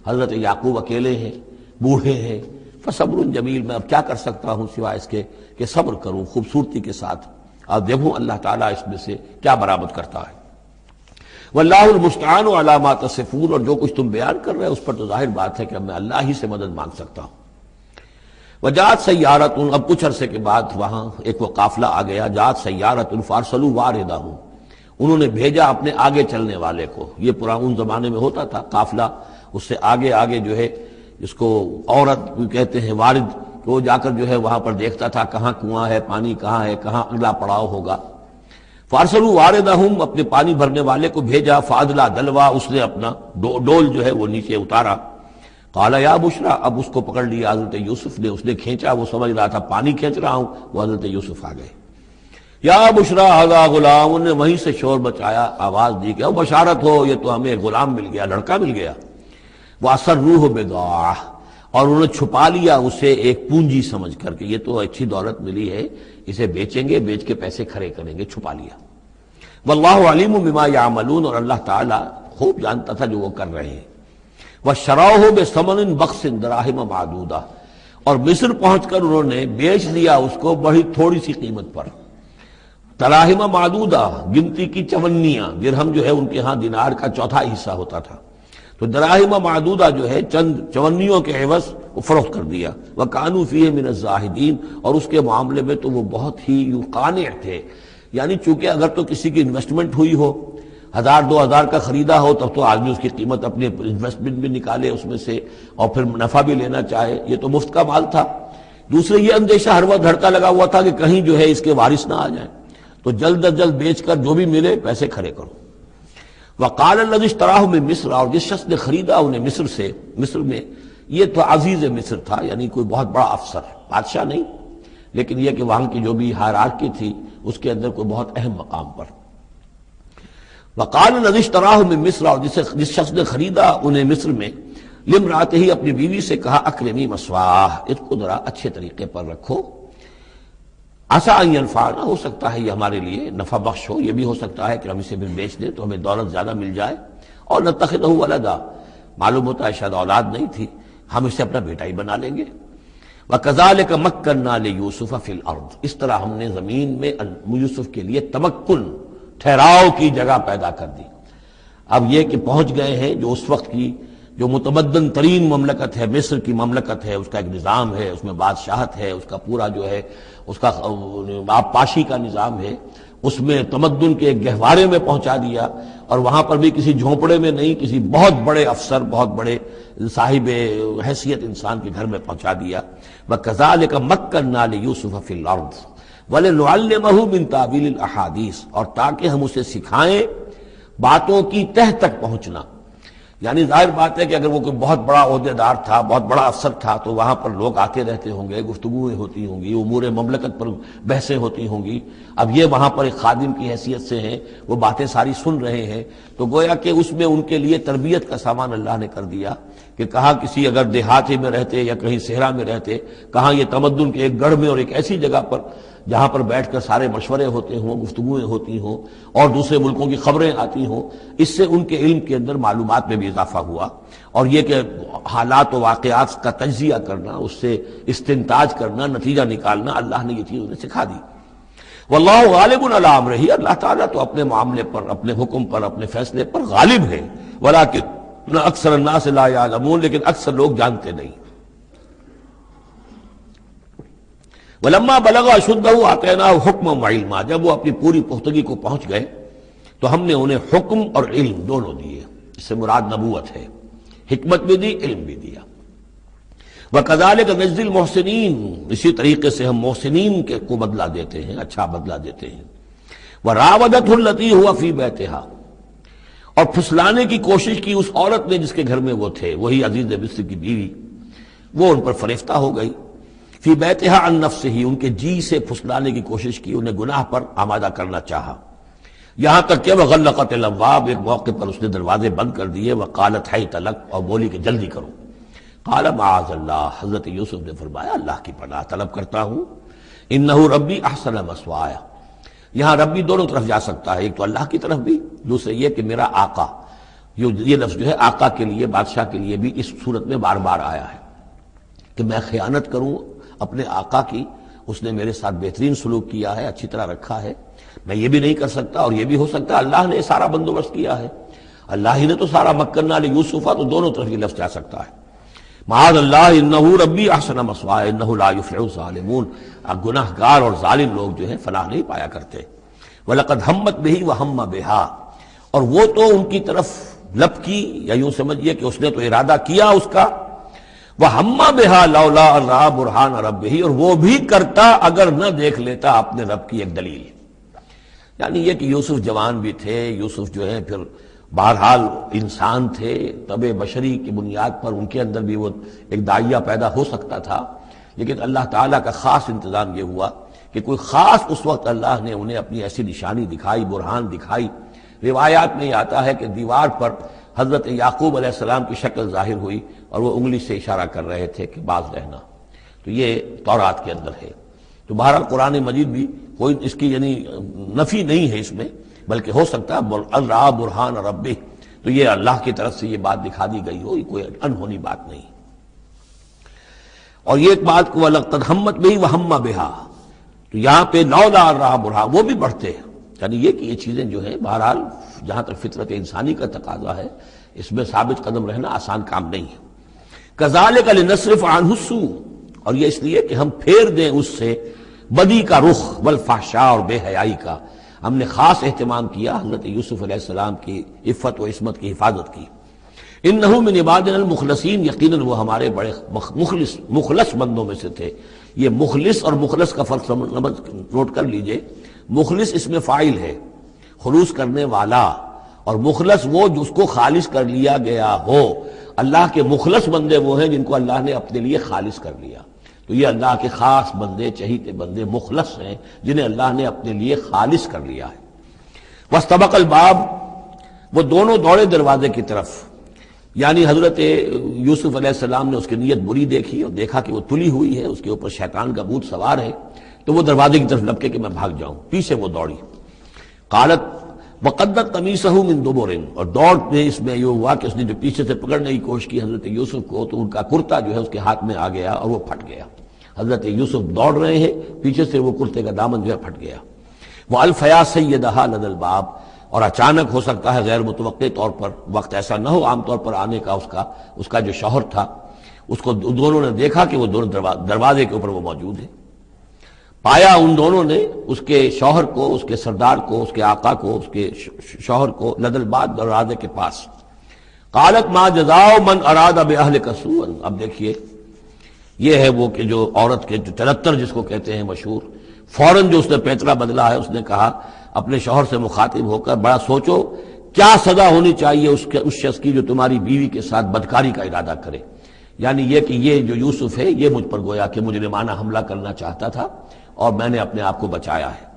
حضرت یعقوب اکیلے ہیں، بوڑھے ہیں۔ فصبر جمیل، میں اب کیا کر سکتا ہوں سوائے اس کے کہ صبر کروں خوبصورتی کے ساتھ، اور دیکھوں اللہ تعالیٰ اس میں سے کیا برآمد کرتا ہے۔ واللہ المستعان علی ما تصفون، اور جو کچھ تم بیان کر رہے ہیں اس پر تو ظاہر بات ہے کہ اب میں اللہ ہی سے مدد مانگ سکتا ہوں۔ وجاءت سیارۃ، اب کچھ عرصے کے بعد وہاں ایک وہ قافلہ آ گیا۔ جاءت سیارۃ فارسلوا واردہم، انہوں نے بھیجا اپنے آگے چلنے والے کو۔ یہ پرانے زمانے میں ہوتا تھا قافلہ، اس سے آگے آگے جو ہے جس کو عورت کہتے ہیں وارد، وہ جا کر جو ہے وہاں پر دیکھتا تھا کہاں کنواں ہے، پانی کہاں ہے، کہاں اگلا پڑاؤ ہوگا۔ فارسلوا واردہم، اپنے پانی بھرنے والے کو بھیجا۔ فادلا دلوا، اس نے اپنا ڈول جو ہے وہ نیچے اتارا۔ قال یا بشرا، اب اس کو پکڑ لیا حضرت یوسف نے، اس نے کھینچا، وہ سمجھ رہا تھا پانی کھینچ رہا ہوں، وہ حضرت یوسف آ گئے۔ یا بشرا ھذا غلام، انہوں نے وہیں سے شور بچایا، آواز دی کہ بشارت ہو، یہ تو ہمیں غلام مل گیا، لڑکا مل گیا۔ وَأَسَرُّوهُ بِضَاعَةً، اور انہوں نے چھپا لیا اسے ایک پونجی سمجھ کر کہ یہ تو اچھی دولت ملی ہے، اسے بیچیں گے، بیچ کے پیسے کھڑے کریں گے، چھپا لیا۔ واللہ علیم بما یعملون، اور اللہ تعالیٰ خوب جانتا تھا جو وہ کر رہے ہیں۔ وَشَرَوْهُ بِثَمَنٍ بَخْسٍ دَرَاهِمَ مَعْدُودَةٍ، اور مصر پہنچ کر انہوں نے بیچ دیا اس کو بڑی تھوڑی سی قیمت پر۔ دراہم معدودہ، گنتی کی چونیاں، درہم جو ہے ان کے ہاں دینار کا چوتھا حصہ ہوتا تھا، تو دراہم معدودہ جو ہے چند چونیوں کے عوض وہ فروخت کر دیا۔ وَكَانُوا فِيهِ مِنَ الزَّاهِدِينَ، اور اس کے معاملے میں تو وہ بہت ہی قانع تھے، یعنی چونکہ اگر تو کسی کی انویسٹمنٹ ہوئی ہو، 1000-2000 کا خریدا ہو، تب تو آدمی اس کی قیمت اپنے انویسٹمنٹ بھی نکالے اس میں سے اور پھر منافع بھی لینا چاہے، یہ تو مفت کا مال تھا۔ دوسرے یہ اندیشہ ہر وقت دھڑکا لگا ہوا تھا کہ کہیں جو ہے اس کے وارث نہ آ جائیں، تو جلد از جلد بیچ کر جو بھی ملے پیسے کھڑے کرو۔ وقال الذي اشتراه من مصر، اور جس شخص نے خریدا انہیں مصر سے، مصر میں یہ تو عزیز مصر تھا، یعنی کوئی بہت بڑا افسر، بادشاہ نہیں، لیکن یہ کہ وہاں کی جو بھی ہائرارکی تھی اس کے اندر کوئی بہت اہم مقام پر۔ وقال الذي اشتراه من مصر، اور جس شخص نے خریدا انہیں مصر میں، لامرأته، اپنی بیوی سے کہا اکرمی مثواہ، اس کو ذرا اچھے طریقے پر رکھو، عسیٰ ان ینفعنا، ہو سکتا ہے یہ ہمارے لیے نفع بخش ہو، یہ بھی ہو سکتا ہے کہ ہم اسے پھر بیچ دیں تو ہمیں دولت زیادہ مل جائے، اور نتخذہ ولدا، معلوم ہوتا ہے شاید اولاد نہیں تھی، ہم اسے اپنا بیٹا ہی بنا لیں گے۔ وَكَذَلِكَ مَكَّنَّا لِيُوسُفَ فِي الْأَرْضِ، اس طرح ہم نے زمین میں یوسف کے لیے تمکن، ٹھہراؤ کی جگہ پیدا کر دی۔ اب یہ کہ پہنچ گئے ہیں جو اس وقت کی جو متمدن ترین مملکت ہے، مصر کی مملکت ہے، اس کا ایک نظام ہے، اس میں بادشاہت ہے، اس کا پورا جو ہے اس کا آبپاشی کا نظام ہے، اس میں تمدن کے ایک گہوارے میں پہنچا دیا، اور وہاں پر بھی کسی جھونپڑے میں نہیں، کسی بہت بڑے افسر، بہت بڑے صاحب حیثیت انسان کے گھر میں پہنچا دیا۔ وَكَذَلِكَ مَكَّنَّا لِيُوسُفَ فِي الْأَرْضِ وَلِنُعَلِّمَهُ مِن تَأْوِيلِ الْأَحَادِيثِ، اور تاکہ ہم اسے سکھائیں باتوں کی تہ تک پہنچنا، یعنی ظاہر بات ہے کہ اگر وہ کوئی بہت بڑا عہدے دار تھا، بہت بڑا افسر تھا، تو وہاں پر لوگ آتے رہتے ہوں گے، گفتگویں ہوتی ہوں گی، امور مملکت پر بحثیں ہوتی ہوں گی۔ اب یہ وہاں پر ایک خادم کی حیثیت سے ہیں، وہ باتیں ساری سن رہے ہیں، تو گویا کہ اس میں ان کے لیے تربیت کا سامان اللہ نے کر دیا کہ کہاں کسی اگر دیہاتی میں رہتے یا کہیں صحرا میں رہتے، کہاں یہ تمدن کے ایک گڑھ میں اور ایک ایسی جگہ پر جہاں پر بیٹھ کر سارے مشورے ہوتے ہوں، گفتگویں ہوتی ہوں اور دوسرے ملکوں کی خبریں آتی ہوں، اس سے ان کے علم کے اندر معلومات میں بھی اضافہ ہوا، اور یہ کہ حالات و واقعات کا تجزیہ کرنا، اس سے استنتاج کرنا، نتیجہ نکالنا، اللہ نے یہ چیز انہیں سکھا دی۔ واللہ غالب علی امرہ، اللہ تعالیٰ تو اپنے معاملے پر، اپنے حکم پر، اپنے فیصلے پر غالب ہے، ولکن اکثر الناس لا یعلمون، لیکن اکثر لوگ جانتے نہیں۔ ولما بلغ اشدہ آتیناہ حکما وعلما، جب وہ اپنی پوری پختگی کو پہنچ گئے تو ہم نے انہیں حکم اور علم دونوں دیے، اس سے مراد نبوت ہے، حکمت بھی دی، علم بھی دیا۔ وَكَذَلِكَ نَجْزِي الْمُحْسِنِينَ، اسی طریقے سے ہم محسنین کو بدلہ دیتے ہیں، اچھا بدلہ دیتے ہیں۔ وَرَاوَدَتْهُ الَّتِي هُوَ فِي بَيْتِهَا، اور پھسلانے کی کوشش کی اس عورت نے جس کے گھر میں وہ تھے، وہی عزیز مصر کی بیوی، وہ ان پر فریفتہ ہو گئی۔ فی بیتہا عن نفسہ، ان کے جی سے پھسلانے کی کوشش کی، انہیں گناہ پر آمادہ کرنا چاہا، یہاں تک کہ وغلقت الابواب، ایک موقع پر اس نے دروازے بند کر دیے، وقالت حیت لک، اور بولی کہ جلدی کرو۔ قال معاذ اللہ، حضرت یوسف نے فرمایا اللہ کی پناہ طلب کرتا ہوں، انہ ربی احسن مثوایا، یہاں ربی دونوں طرف جا سکتا ہے، ایک تو اللہ کی طرف بھی، دوسرے یہ کہ میرا آقا، یہ لفظ جو ہے آقا کے لیے، بادشاہ کے لیے بھی اس صورت میں بار بار آیا ہے کہ میں خیانت کروں اپنے آقا کی، اس نے میرے ساتھ بہترین سلوک کیا ہے، اچھی طرح رکھا ہے، میں یہ بھی نہیں کر سکتا، اور یہ بھی ہو سکتا ہے اللہ نے سارا بندوبست کیا ہے، اللہ ہی نے تو سارا مکننا لیوسف، تو دونوں طرف یہ لفظ جا سکتا ہے۔ معاذ اللہ انہ ربی احسن مثوایا انہ لا یفلح الظالمون، گناہ گار اور ظالم لوگ جو ہیں فلاح نہیں پایا کرتے۔ وَلَقَدْ ہمت بِهِ وَهَمَّ بِهَا، اور وہ تو ان کی طرف لپکی، یا یوں سمجھیے کہ اس نے تو ارادہ کیا اس کا، وَهَمَّ بِهَا لَوْلَا أَن رَأَىٰ بُرْهَانَ رَبِّهِ، اور وہ بھی کرتا اگر نہ دیکھ لیتا اپنے رب کی ایک دلیل، یعنی یہ کہ یوسف جوان بھی تھے، یوسف جو ہے پھر بہرحال انسان تھے، طبع بشری کی بنیاد پر ان کے اندر بھی وہ ایک داعیہ پیدا ہو سکتا تھا، لیکن اللہ تعالیٰ کا خاص انتظام یہ ہوا کہ کوئی خاص اس وقت اللہ نے انہیں اپنی ایسی نشانی دکھائی، برہان دکھائی۔ روایات میں یہ آتا ہے کہ دیوار پر حضرت یعقوب علیہ السلام کی شکل ظاہر ہوئی اور وہ انگلی سے اشارہ کر رہے تھے کہ باز رہنا، تو یہ تورات کے اندر ہے۔ تو بہرحال قرآن مجید بھی کوئی اس کی یعنی نفی نہیں ہے اس میں، بلکہ ہو سکتا ہے الرا برہان ربہ، تو یہ اللہ کی طرف سے یہ بات دکھا دی گئی ہو، یہ کوئی انہونی بات نہیں۔ اور یہ ایک بات کو وَلَقَدْ ہَمَّتْ بِهِ وَهَمَّ بِهَا، تو یہاں پہ لولا الرا برہان، وہ بھی بڑھتے ہیں، یعنی یہ کہ یہ چیزیں جو ہیں بہرحال جہاں تک فطرت انسانی کا تقاضا ہے اس میں ثابت قدم رہنا آسان کام نہیں ہے۔ كَذَلِكَ لِنَصْرِفَ عَنْهُ السُّوءَ، اور یہ اس لیے کہ ہم پھیر دیں اس سے بدی کا رخ، والفحشاء، اور بے حیائی کا، ہم نے خاص اہتمام کیا حضرت یوسف علیہ السلام کی عفت و عصمت کی حفاظت کی۔ انہ من عبادنا المخلصین، یقیناً وہ ہمارے بڑے مخلص بندوں میں سے تھے۔ یہ مخلص اور مخلص کا فرق نوٹ کر لیجئے، مخلص اس میں فاعل ہے، خلوص کرنے والا، اور مخلص وہ جس کو خالص کر لیا گیا ہو۔ اللہ کے مخلص بندے وہ ہیں جن کو اللہ نے اپنے لیے خالص کر لیا، تو یہ اللہ کے خاص بندے، چہیتے بندے مخلص ہیں جنہیں اللہ نے اپنے لیے خالص کر لیا ہے۔ واستبق الباب، وہ دونوں دوڑے دروازے کی طرف، یعنی حضرت یوسف علیہ السلام نے اس کی نیت بری دیکھی اور دیکھا کہ وہ تلی ہوئی ہے، اس کے اوپر شیطان کا بھوت سوار ہے، تو وہ دروازے کی طرف لپکے کہ میں بھاگ جاؤں، پیچھے وہ دوڑی۔ قالت وقدت قمیصہ من دبر، اور دوڑ میں اس میں یہ ہوا کہ اس نے جو پیچھے سے پکڑنے کی کوشش کی حضرت یوسف کو، تو ان کا کرتا جو ہے اس کے ہاتھ میں آ گیا اور وہ پھٹ گیا۔ حضرت یوسف دوڑ رہے ہیں، پیچھے سے وہ کرتے کا دامن جو ہے پھٹ گیا۔ وَأَلْفَيَا سَيِّدَهَا لَدَى الْبَابِ، اور اچانک ہو سکتا ہے غیر متوقع طور پر، وقت ایسا نہ ہو عام طور پر آنے کا، اس کا جو شوہر تھا، اس کو دونوں نے دیکھا کہ وہ دونوں دروازے کے اوپر وہ موجود ہے۔ پایا ان دونوں نے اس کے شوہر کو، اس کے سردار کو، اس کے آقا کو، اس کے شوہر کو لدى الباب، دروازے کے پاس۔ قالت ما جزاء من اراد باهلك سوءا، اب دیکھیے یہ ہے وہ کہ جو عورت کے جو تلتر جس کو کہتے ہیں مشہور، فوراً جو اس نے پیترا بدلا ہے، اس نے کہا اپنے شوہر سے مخاطب ہو کر، بڑا سوچو کیا سزا ہونی چاہیے اس شخص کی جو تمہاری بیوی کے ساتھ بدکاری کا ارادہ کرے، یعنی یہ کہ یہ جو یوسف ہے یہ مجھ پر گویا کہ مجرمانہ حملہ کرنا چاہتا تھا اور میں نے اپنے آپ کو بچایا ہے۔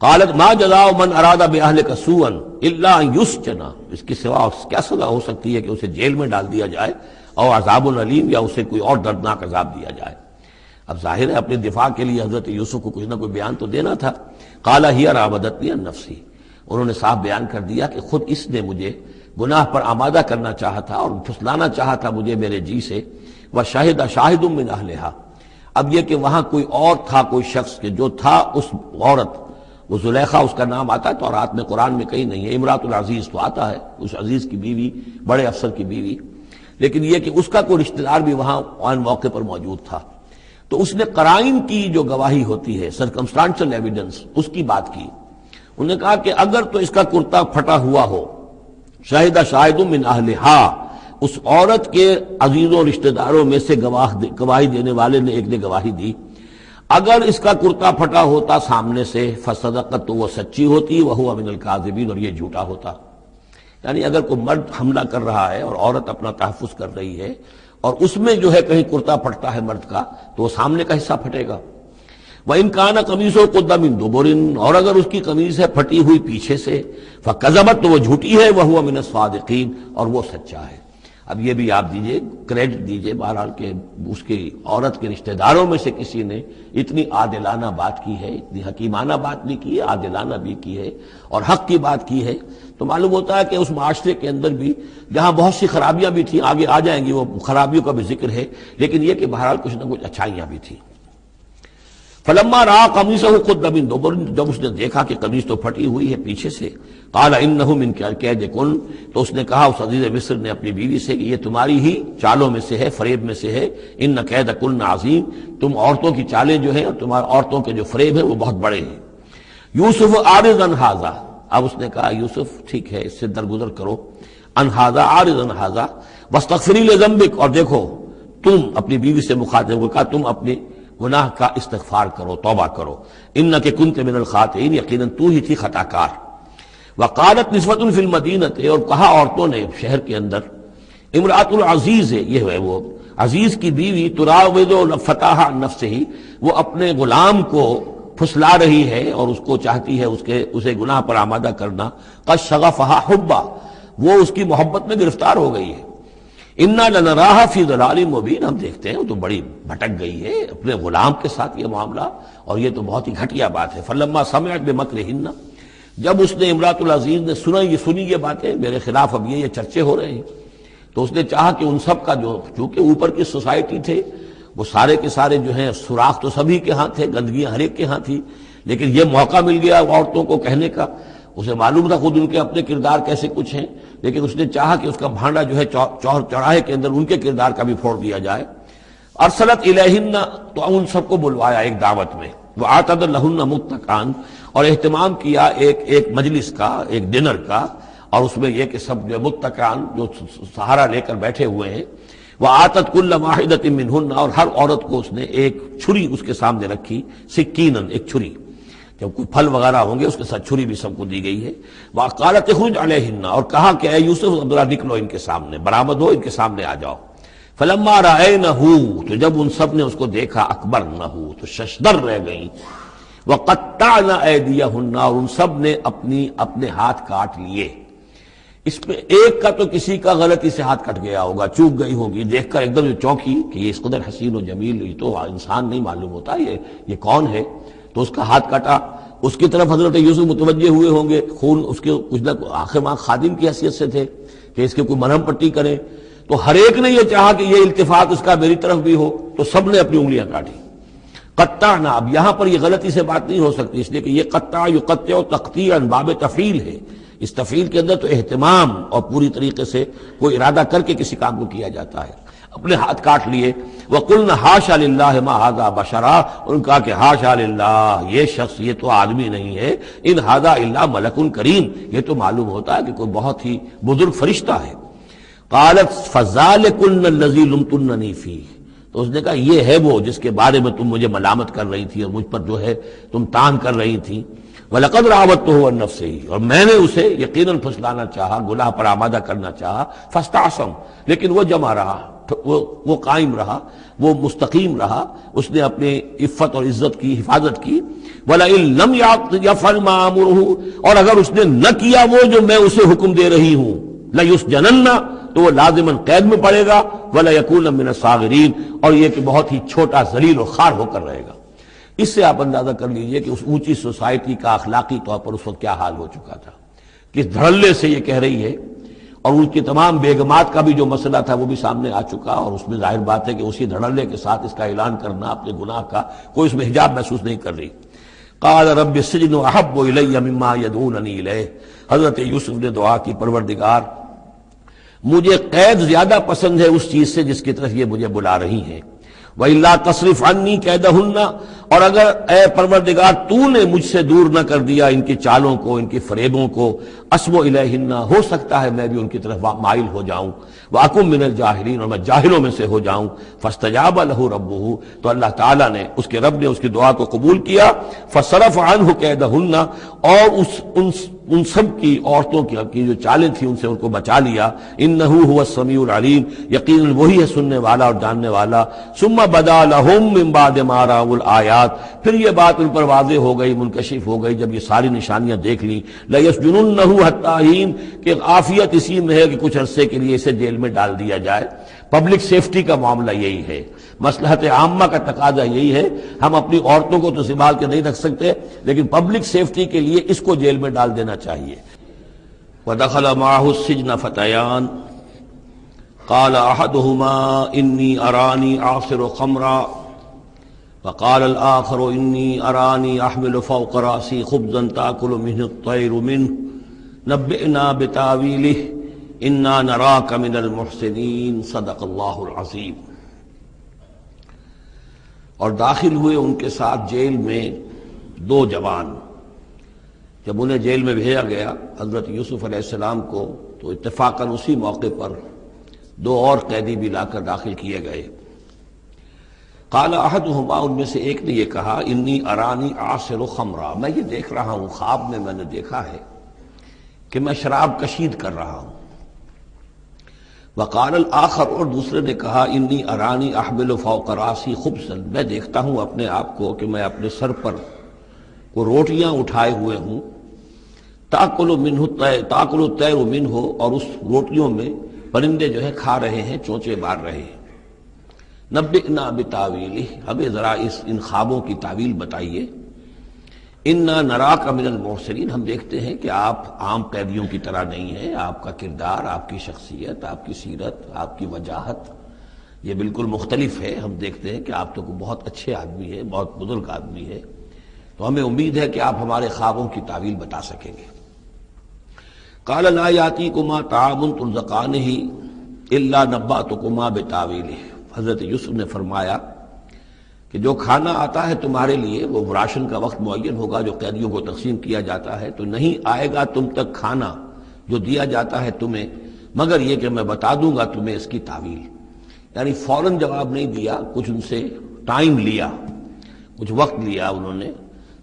قالت ما جزاء من اراد باهلك سوءا الا ان يسجن، اس کے سوا کیا سزا ہو سکتی ہے کہ اسے جیل میں ڈال دیا جائے اور عذاب العلیم، یا اسے کوئی اور دردناک عذاب دیا جائے۔ اب ظاہر ہے اپنے دفاع کے لیے حضرت یوسف کو کچھ نہ کوئی بیان تو دینا تھا۔ قال هي راودتني عن نفسي، انہوں نے صاف بیان کر دیا کہ خود اس نے مجھے گناہ پر آمادہ کرنا چاہا تھا اور پھسلانا چاہا تھا مجھے میرے جی سے۔ وشهد شاهد من اهلها، اب یہ کہ وہاں کوئی اور تھا، کوئی شخص کہ جو تھا اس عورت، وہ زلیخا اس کا نام آتا ہے تورات میں، قرآن میں کہیں نہیں ہے۔ امرات العزیز تو آتا ہے، اس عزیز کی بیوی، بڑے افسر کی بیوی، لیکن یہ کہ اس کا کوئی رشتہ دار بھی وہاں آن موقع پر موجود تھا، تو اس نے قرائن کی جو گواہی ہوتی ہے، سرکمسٹانشل ایویڈنس، اس کی بات کی۔ انہوں نے کہا کہ اگر تو اس کا کرتا پھٹا ہوا ہو، شاہد شاہد من اہلہا، اس عورت کے عزیزوں رشتہ داروں میں سے گواہی دینے والے نے ایک نے گواہی دی، اگر اس کا کرتا پھٹا ہوتا سامنے سے فصدقت، تو وہ سچی ہوتی، وہو من الکاذبین، اور یہ جھوٹا ہوتا۔ یعنی اگر کوئی مرد حملہ کر رہا ہے اور عورت اپنا تحفظ کر رہی ہے اور اس میں جو ہے کہیں کرتا پھٹتا ہے مرد کا، تو وہ سامنے کا حصہ پھٹے گا۔ وَإِنْ كَانَ قَمِيصُهُ قُدَّ مِنْ دُبُرٍ، اور اگر اس کی قمیص ہے پھٹی ہوئی پیچھے سے، فَكَذَبَتْ، تو وہ جھوٹی ہے، وَهُوَ مِنَ الصَّادِقِينَ، اور وہ سچا ہے۔ اب یہ بھی آپ دیجئے، کریڈٹ دیجئے بہرحال کہ اس کی عورت کے رشتہ داروں میں سے کسی نے اتنی عادلانہ بات کی ہے، اتنی حکیمانہ بات بھی کی ہے، عادلانہ بھی کی ہے اور حق کی بات کی ہے، تو معلوم ہوتا ہے کہ اس معاشرے کے اندر بھی جہاں بہت سی خرابیاں بھی تھیں، آگے آ جائیں گی وہ خرابیوں کا بھی ذکر ہے، لیکن یہ کہ بہرحال کچھ نہ کچھ اچھائیاں بھی تھیں۔ فلما رأى قميصه قد من دبر، جب اس نے دیکھا کہ قمیص تو پھٹی ہوئی ہے پیچھے سے، قال انه من کیدکن، تو اس نے کہا اس عزیز مصر نے اپنی بیوی سے کہ یہ تمہاری ہی چالوں میں سے ہے، فریب میں سے ہے۔ ان کیدکن عظیم، تم عورتوں کی چالیں جو ہیں اور تمہارے عورتوں کے جو فریب ہیں وہ بہت بڑے ہیں۔ یوسف اعرض عن ھذا، اب اس نے کہا یوسف ٹھیک ہے، اس سے درگزر کرو، عن ھذا، اعرض عن ھذا واستغفری لذنبک، اور دیکھو تم اپنی بیوی سے مخاطب ہو کہا تم اپنے گناہ کا استغفار کرو، توبہ کرو، انک کنت من الخاطئین، یقیناً تو ہی تھی خطا کار۔ وقالت نسوۃ فی المدینہ، اور کہا عورتوں نے شہر کے اندر، امرأۃ العزیز ہے، یہ ہے وہ عزیز کی بیوی، تراود فتاح عن نفسہ، وہ اپنے غلام کو پھسلا رہی ہے اور اس کو چاہتی ہے اسے گناہ پر آمادہ کرنا، قد شغفہا حبا، وہ اس کی محبت میں گرفتار ہو گئی ہے۔ انا لنراہا فی ضلال مبین، ہم دیکھتے ہیں وہ تو بڑی بھٹک گئی ہے اپنے غلام کے ساتھ یہ معاملہ، اور یہ تو بہت ہی گھٹیا بات ہے۔ فلما سمعت بمکرہن، جب اس نے امرأۃ العزیز نے سنی یہ باتیں، میرے خلاف اب یہ چرچے ہو رہے ہیں، تو اس نے چاہا کہ ان سب کا جو چونکہ اوپر کی سوسائٹی تھے وہ سارے کے سارے جو ہیں سوراخ تو سبھی کے ہاں تھے، گندگیاں ہر ایک کے ہاں تھی، لیکن یہ موقع مل گیا عورتوں کو کہنے کا، اسے معلوم تھا خود ان کے اپنے کردار کیسے کچھ ہیں، لیکن اس نے چاہا کہ اس کا بھانڈا جو ہے چوراہے کے اندر ان کے کردار کا بھی پھوڑ دیا جائے۔ ارسلت الیہن، تو ان سب کو بلوایا ایک دعوت میں، وآتت لہن متکئا، اور اہتمام کیا ایک مجلس کا، ایک ڈنر کا، اور اس میں یہ کہ سب جو متکئا جو سہارا لے کر بیٹھے ہوئے ہیں، وآتت کل واحدۃ منہن، اور ہر عورت کو اس نے ایک چھری اس کے سامنے رکھی، سکینن، ایک چھری، جب کوئی پھل وغیرہ ہوں گے اس کے ساتھ چھری بھی سب کو دی گئی ہے۔ وقالت اخرج علیہن، اور کہا کہ اے یوسف ذرا نکلو ان کے سامنے، برآمد ہو، ان کے سامنے آ جاؤ۔ فلما رأینہ، تو جب ان سب نے اس کو دیکھا، اکبرنہ، تو ششدر رہ گئیں، وقطعن ایدیہن، اور ان سب نے اپنے ہاتھ کاٹ لیے۔ اس میں ایک کا تو کسی کا غلطی سے ہاتھ کٹ گیا ہوگا، چوک گئی ہوگی، دیکھ کر ایک دم چونکی کہ یہ اس قدر حسین و جمیل، یہ تو انسان نہیں معلوم ہوتا یہ کون ہے، تو اس کا ہاتھ کاٹا۔ اس کی طرف حضرت یوسف متوجہ ہوئے ہوں گے، خون اس کے کچھ نہ آخر ماں خادم کی حیثیت سے تھے کہ اس کے کوئی مرہم پٹی کریں، تو ہر ایک نے یہ چاہا کہ یہ التفات اس کا میری طرف بھی ہو، تو سب نے اپنی انگلیاں کاٹی۔ قطعنا، اب یہاں پر یہ غلطی سے بات نہیں ہو سکتی، اس لیے کہ یہ قطع یقطع تقطیعا باب تفعیل ہے، اس تفعیل کے اندر تو اہتمام اور پوری طریقے سے کوئی ارادہ کر کے کسی کام کو کیا جاتا ہے۔ اپنے ہاتھ کاٹ لیے۔ وقلنا حاشا للہ ما ھذا بشرا، ان کہا کہ حاشا للہ، یہ شخص یہ تو آدمی نہیں ہے، ان ھذا الا ملک کریم، یہ تو معلوم ہوتا ہے کہ کوئی بہت ہی بزرگ فرشتہ ہے۔ قالت فذلکن الذی لمتننی فیہ، تو اس نے کہا یہ ہے وہ جس کے بارے میں تم مجھے ملامت کر رہی تھی اور مجھ پر جو ہے تم تان کر رہی تھی. وَلَقَدْ رَاوَدتُّهُ عَن نَفْسِهِ، اور میں نے اسے یقیناً پھسلانا چاہا، گناہ پر آمادہ کرنا چاہا. فَاسْتَعْصَمَ، لیکن وہ جمع رہا، وہ قائم رہا، وہ مستقیم رہا، اس نے اپنے عفت اور عزت کی حفاظت کی. وَلَئِن لَّمْ يَفْعَلْ مَا آمُرُهُ، اور اگر اس نے نہ کیا وہ جو میں اسے حکم دے رہی ہوں، لَيُسْجَنَنَّ، تو وہ لازماً قید میں پڑے گا. وَلَيَكُونَ مِنَ الصَّاغِرِينَ، اور یہ کہ بہت ہی چھوٹا ذلیل و خوار ہو کر رہے گا. اس سے آپ اندازہ کر لیجئے کہ اس اونچی سوسائٹی کا اخلاقی طور پر اس وقت کیا حال ہو چکا تھا. کس دھڑلے سے یہ کہہ رہی ہے، اور ان کی تمام بیگمات کا بھی جو مسئلہ تھا وہ بھی سامنے آ چکا، اور اس میں ظاہر بات ہے کہ اسی دھڑلے کے ساتھ اس کا اعلان کرنا اپنے گناہ کا، کوئی اس میں حجاب محسوس نہیں کر رہی. قال رب السجن احب الی مما یدعوننی الیہ، حضرت یوسف نے دعا کی، پروردگار مجھے قید زیادہ پسند ہے اس چیز سے جس کی طرف یہ مجھے بلا رہی ہیں. وَإِلَّا تَصْرِفْ عَنِّي كَيْدَهُنَّ، اور اگر اے پروردگار تو نے مجھ سے دور نہ کر دیا ان کی چالوں کو، ان کی فریبوں کو، أَصْبُ إِلَيْهِنَّ، ہو سکتا ہے میں بھی ان کی طرف مائل ہو جاؤں. وَأَكُن مِّنَ الْجَاهِلِينَ، اور میں جاہلوں میں سے ہو جاؤں. فَاسْتَجَابَ لَهُ رَبُّهُ، تو اللہ تعالیٰ نے، اس کے رب نے اس کی دعا کو قبول کیا. فَصَرَفَ عَنْهُ كَيْدَهُنَّ، اور ان سب کی عورتوں کی جو چالیں تھیں ان سے ان کو بچا لیا. انه هو السمیع العلیم، یقیناً وہی ہے سننے والا اور جاننے والا. ثم بدا لهم من بعد ما رأوا الآیات، پھر یہ بات ان پر واضح ہو گئی، منکشف ہو گئی جب یہ ساری نشانیاں دیکھ لی. لَيَسْجُنُنَّهُ حَتَّىٰ حِينٍ، کہ عافیت اسی میں ہے کہ کچھ عرصے کے لیے اسے جیل میں ڈال دیا جائے. پبلک سیفٹی کا معاملہ یہی ہے، مصلحت عامہ کا تقاضا یہی ہے. ہم اپنی عورتوں کو تو سنبھال کے نہیں رکھ سکتے، لیکن پبلک سیفٹی کے لیے اس کو جیل میں ڈال دینا چاہیے. وَدَخَلَ مَعَهُ السِّجْنَ فَتَيَانِ قَالَ أَحَدُهُمَا إِنِّي أَرَانِي أَعْصِرُ خَمْرًا وَقَالَ الْآخَرُ إِنِّي أَرَانِي أَحْمِلُ فَوْقَ رَأْسِي خُبْزًا تَأْكُلُ مِنْهُ الطَّيْرُ مِنْهُ نَبِّئْنَا بِتَأْوِيلِهِ إِنَّا نَرَاكَ مِنَ الْمُحْسِنِينَ صدق اللہ العظیم. اور داخل ہوئے ان کے ساتھ جیل میں دو جوان. جب انہیں جیل میں بھیجا گیا حضرت یوسف علیہ السلام کو، تو اتفاقاً اسی موقع پر دو اور قیدی بھی لا کر داخل کیے گئے. قال احدہما، ان میں سے ایک نے یہ کہا، انی ارانی اعصر خمرا، میں یہ دیکھ رہا ہوں، خواب میں نے دیکھا ہے کہ میں شراب کشید کر رہا ہوں. وقال الآخر، اور دوسرے نے کہا، انی ارانی احمل فوق راسی خبزا، میں دیکھتا ہوں اپنے آپ کو کہ میں اپنے سر پر وہ روٹیاں اٹھائے ہوئے ہوں. تاکل الطیر منہ، اور اس روٹیوں میں پرندے جو ہے کھا رہے ہیں، چونچے مار رہے ہیں. نبئنا بتاویلہ، ہمیں ذرا ان خوابوں کی تعویل بتائیے. انا نراک من المحسنین، ہم دیکھتے ہیں کہ آپ عام قیدیوں کی طرح نہیں ہیں. آپ کا کردار، آپ کی شخصیت، آپ کی سیرت، آپ کی وجاہت یہ بالکل مختلف ہے. ہم دیکھتے ہیں کہ آپ تو بہت اچھے آدمی ہیں، بہت بزرگ آدمی ہے. تو ہمیں امید ہے کہ آپ ہمارے خوابوں کی تعویل بتا سکیں گے. قال لا یاتیکما طعام ترزقانہ الا نبأتکما بتاویلہ، حضرت یوسف نے فرمایا کہ جو کھانا آتا ہے تمہارے لیے، وہ راشن کا وقت معین ہوگا جو قیدیوں کو تقسیم کیا جاتا ہے، تو نہیں آئے گا تم تک کھانا جو دیا جاتا ہے تمہیں، مگر یہ کہ میں بتا دوں گا تمہیں اس کی تعویل. یعنی فوراً جواب نہیں دیا، کچھ ان سے ٹائم لیا، کچھ وقت لیا انہوں نے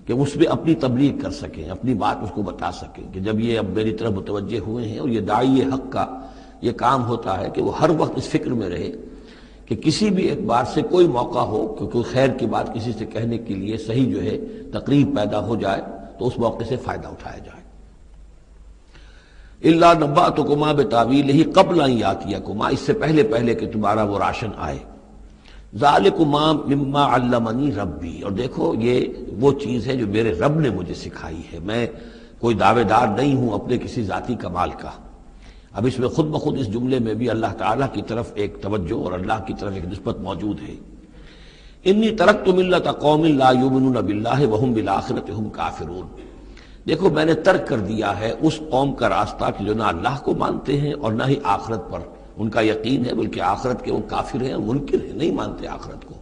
کہ اس میں اپنی تبلیغ کر سکیں، اپنی بات اس کو بتا سکیں کہ جب یہ اب میری طرف متوجہ ہوئے ہیں. اور یہ داعی حق کا یہ کام ہوتا ہے کہ وہ ہر وقت اس فکر میں رہے کہ کسی بھی اعتبار سے کوئی موقع ہو کہ کوئی خیر کی بات کسی سے کہنے کے لیے صحیح جو ہے تقریب پیدا ہو جائے تو اس موقع سے فائدہ اٹھایا جائے. الا نبأتکما بتاویلہ قبل ان یاتیکما، اس سے پہلے کہ تمہارا وہ راشن آئے. ذالکما مما علمنی ربی، اور دیکھو یہ وہ چیز ہے جو میرے رب نے مجھے سکھائی ہے. میں کوئی دعوے دار نہیں ہوں اپنے کسی ذاتی کمال کا. اب اس میں خود بخود اس جملے میں بھی اللہ تعالیٰ کی طرف ایک توجہ اور اللہ کی طرف ایک نسبت موجود ہے. انی ترکت ملت قوم لا یؤمنون باللہ وہم بالآخرۃ ہم کافرون، دیکھو میں نے ترک کر دیا ہے اس قوم کا راستہ کہ جو نہ اللہ کو مانتے ہیں اور نہ ہی آخرت پر ان کا یقین ہے، بلکہ آخرت کے وہ کافر ہیں، منکر ہیں، نہیں مانتے آخرت کو.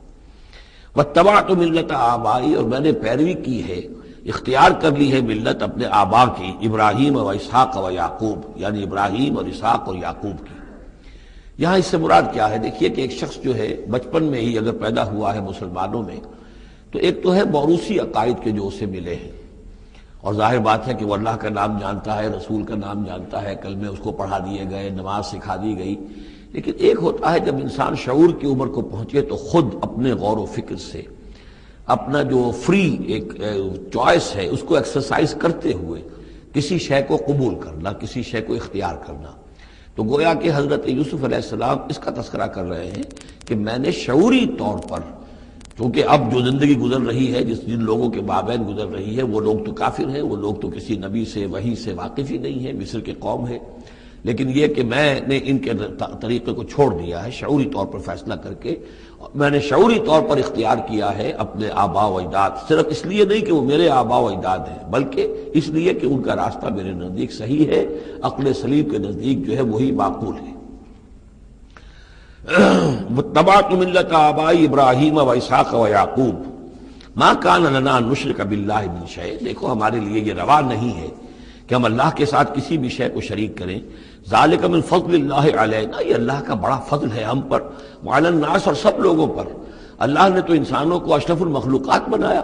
واتبعت ملت آبائی، اور میں نے پیروی کی ہے، اختیار کر لی ہے ملت اپنے آبا کی، ابراہیم و اسحاق و یعقوب، یعنی ابراہیم اور اسحاق اور یعقوب کی. یہاں اس سے مراد کیا ہے؟ دیکھیے کہ ایک شخص جو ہے بچپن میں ہی اگر پیدا ہوا ہے مسلمانوں میں، تو ایک تو ہے موروثی عقائد کے جو اسے ملے ہیں، اور ظاہر بات ہے کہ وہ اللہ کا نام جانتا ہے، رسول کا نام جانتا ہے، کلمے اس کو پڑھا دیے گئے، نماز سکھا دی گئی. لیکن ایک ہوتا ہے جب انسان شعور کی عمر کو پہنچے تو خود اپنے غور و فکر سے اپنا جو فری ایک چوائس ہے اس کو ایکسرسائز کرتے ہوئے کسی شے کو قبول کرنا، کسی شے کو اختیار کرنا. تو گویا کہ حضرت یوسف علیہ السلام اس کا تذکرہ کر رہے ہیں کہ میں نے شعوری طور پر، کیونکہ اب جو زندگی گزر رہی ہے، جن لوگوں کے مابین گزر رہی ہے، وہ لوگ تو کافر ہیں، وہ لوگ تو کسی نبی سے وحی سے واقف ہی نہیں ہیں، مصر کے قوم ہے. لیکن یہ کہ میں نے ان کے طریقے کو چھوڑ دیا ہے شعوری طور پر فیصلہ کر کے. میں نے شعوری طور پر اختیار کیا ہے اپنے آباء و اجداد، صرف اس لیے نہیں کہ وہ میرے آباء و اجداد ہیں، بلکہ اس لیے کہ ان کا راستہ میرے نزدیک صحیح ہے، عقل سلیم کے نزدیک جو ہے وہی معقول ہے. واتبعت ملت آبائی ابراہیم و اسحاق و یعقوب ما کان لنا ان نشرک باللہ من شیء. دیکھو ہمارے لیے یہ روا نہیں ہے کہ ہم اللہ کے ساتھ کسی بھی شے کو شریک کریں. ذالک من فضل اللہ علینا، یہ اللہ کا بڑا فضل ہے ہم پر، وعلی الناس، اور سب لوگوں پر. اللہ نے تو انسانوں کو اشرف المخلوقات بنایا،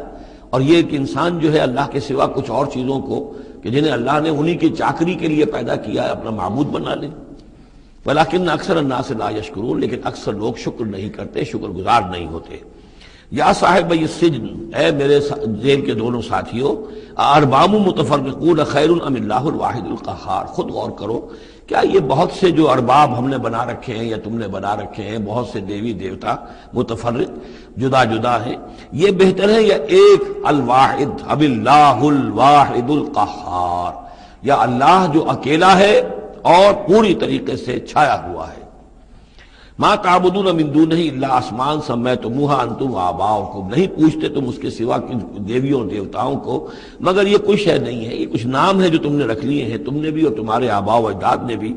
اور یہ کہ انسان جو ہے اللہ کے سوا کچھ اور چیزوں کو کہ جنہیں اللہ نے انہی کی چاکری کے لیے پیدا کیا ہے اپنا معبود بنا لے. ولیکن اکثر الناس لا یشکرون، لیکن اکثر لوگ شکر نہیں کرتے، شکر گزار نہیں ہوتے. یا صاحب السجن، اے میرے جیل کے دونوں ساتھیوں، ارباب متفرقون خیر ام اللہ الواحد القہار. خود غور کرو، کیا یہ بہت سے جو ارباب ہم نے بنا رکھے ہیں یا تم نے بنا رکھے ہیں، بہت سے دیوی دیوتا متفرق جدا جدا ہیں، یہ بہتر ہے یا ایک الواحد اب اللہ الواحد القہار، یا اللہ جو اکیلا ہے اور پوری طریقے سے چھایا ہوا ہے. ما تعبدون من دونہ الا اسماء سمیتموها انتم وآباؤکم، نہیں پوچھتے تم اس کے سوا دیویوں اور دیوتاؤں کو مگر یہ کوئی شے نہیں ہے، یہ کچھ نام ہے جو تم نے رکھ لیے ہیں، تم نے بھی اور تمہارے آباء و اجداد نے بھی.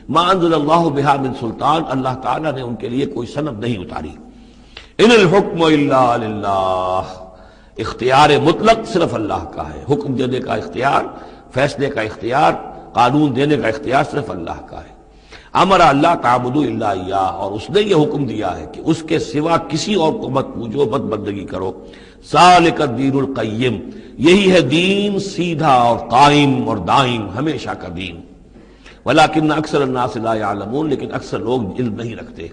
ما انزل اللہ بہا من سلطان، اللہ تعالیٰ نے ان کے لیے کوئی سند نہیں اتاری. ان الحکم الا للہ، اختیار مطلق صرف اللہ کا ہے. حکم دینے کا اختیار، فیصلے کا اختیار، قانون دینے کا اختیار صرف اللہ کا ہے. امر اللہ تعبدوا الا اياه، اور اس نے یہ حکم دیا ہے کہ اس کے سوا کسی اور کو مت پوجو، مت بندگی کرو. ذالک الدین القیم، یہی ہے دین سیدھا اور قائم اور دائم، ہمیشہ کا دین. ولکن اکثر الناس لا يعلمون، لیکن اکثر لوگ علم نہیں رکھتے.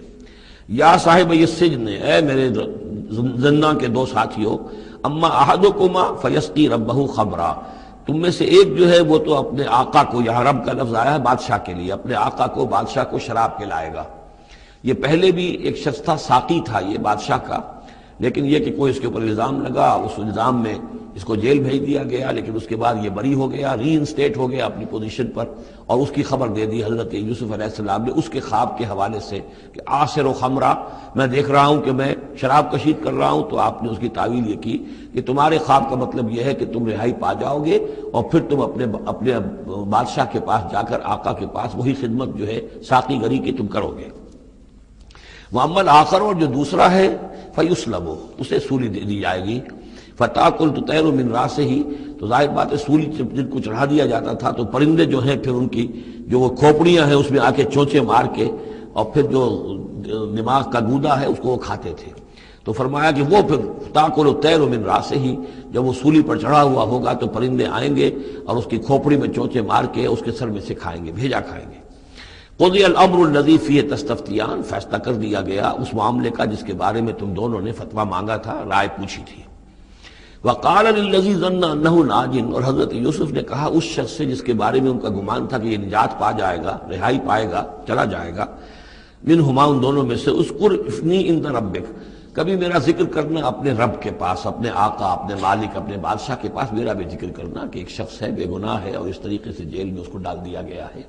یا صاحب السجن، اے میرے زنداں کے دو ساتھیوں، اما احدکما فیسقی ربہ خمرا، تم میں سے ایک جو ہے وہ تو اپنے آقا کو، یہاں رب کا لفظ آیا ہے بادشاہ کے لیے، اپنے آقا کو، بادشاہ کو شراب پلائے گا. یہ پہلے بھی ایک شخص تھا، ساقی تھا یہ بادشاہ کا، لیکن یہ کہ کوئی اس کے اوپر الزام لگا، اس الزام میں اس کو جیل بھیج دیا گیا، لیکن اس کے بعد یہ بری ہو گیا، ری انسٹیٹ ہو گیا اپنی پوزیشن پر، اور اس کی خبر دے دی حضرت یوسف علیہ السلام نے اس کے خواب کے حوالے سے کہ آصر و خمرہ، میں دیکھ رہا ہوں کہ میں شراب کشید کر رہا ہوں. تو آپ نے اس کی تعویل یہ کی کہ تمہارے خواب کا مطلب یہ ہے کہ تم رہائی پا جاؤ گے، اور پھر تم اپنے بادشاہ کے پاس جا کر، آقا کے پاس وہی خدمت جو ہے ساقی گری کی تم کرو گے. محمد آخر، اور جو دوسرا ہے فیسلب، اسے سولی دے دی جائے گی. فتاکل تطیر من راسہ، تو ظاہر بات ہے سولی جن کو چڑھا دیا جاتا تھا تو پرندے جو ہیں پھر ان کی جو وہ کھوپڑیاں ہیں اس میں آ کے چونچے مار کے، اور پھر جو دماغ کا گودا ہے اس کو وہ کھاتے تھے. تو فرمایا کہ وہ پھر تاکل الطیر من راسہ، جب وہ سولی پر چڑھا ہوا ہوگا تو پرندے آئیں گے اور اس کی کھوپڑی میں چونچے مار کے اس کے سر میں سے کھائیں گے، بھیجا کھائیں گے. قضی الامر الذی فیہ تستفتیان، فیصلہ کر دیا گیا اس معاملے کا جس کے بارے میں تم دونوں نے فتویٰ مانگا تھا، رائے پوچھی تھی. وقال للذی ظن انہ ناج، اور حضرت یوسف نے کہا اس شخص سے جس کے بارے میں ان کا گمان تھا کہ یہ نجات پا جائے گا، رہائی پائے گا، چلا جائے گا، منہما، ان دونوں میں سے، اذکر افنی عند ربک، کبھی میرا ذکر کرنا اپنے رب کے پاس، اپنے آقا، اپنے مالک، اپنے بادشاہ کے پاس میرا بھی ذکر کرنا کہ ایک شخص ہے، بے گناہ ہے، اور اس طریقے سے جیل میں اس کو ڈال دیا گیا ہے.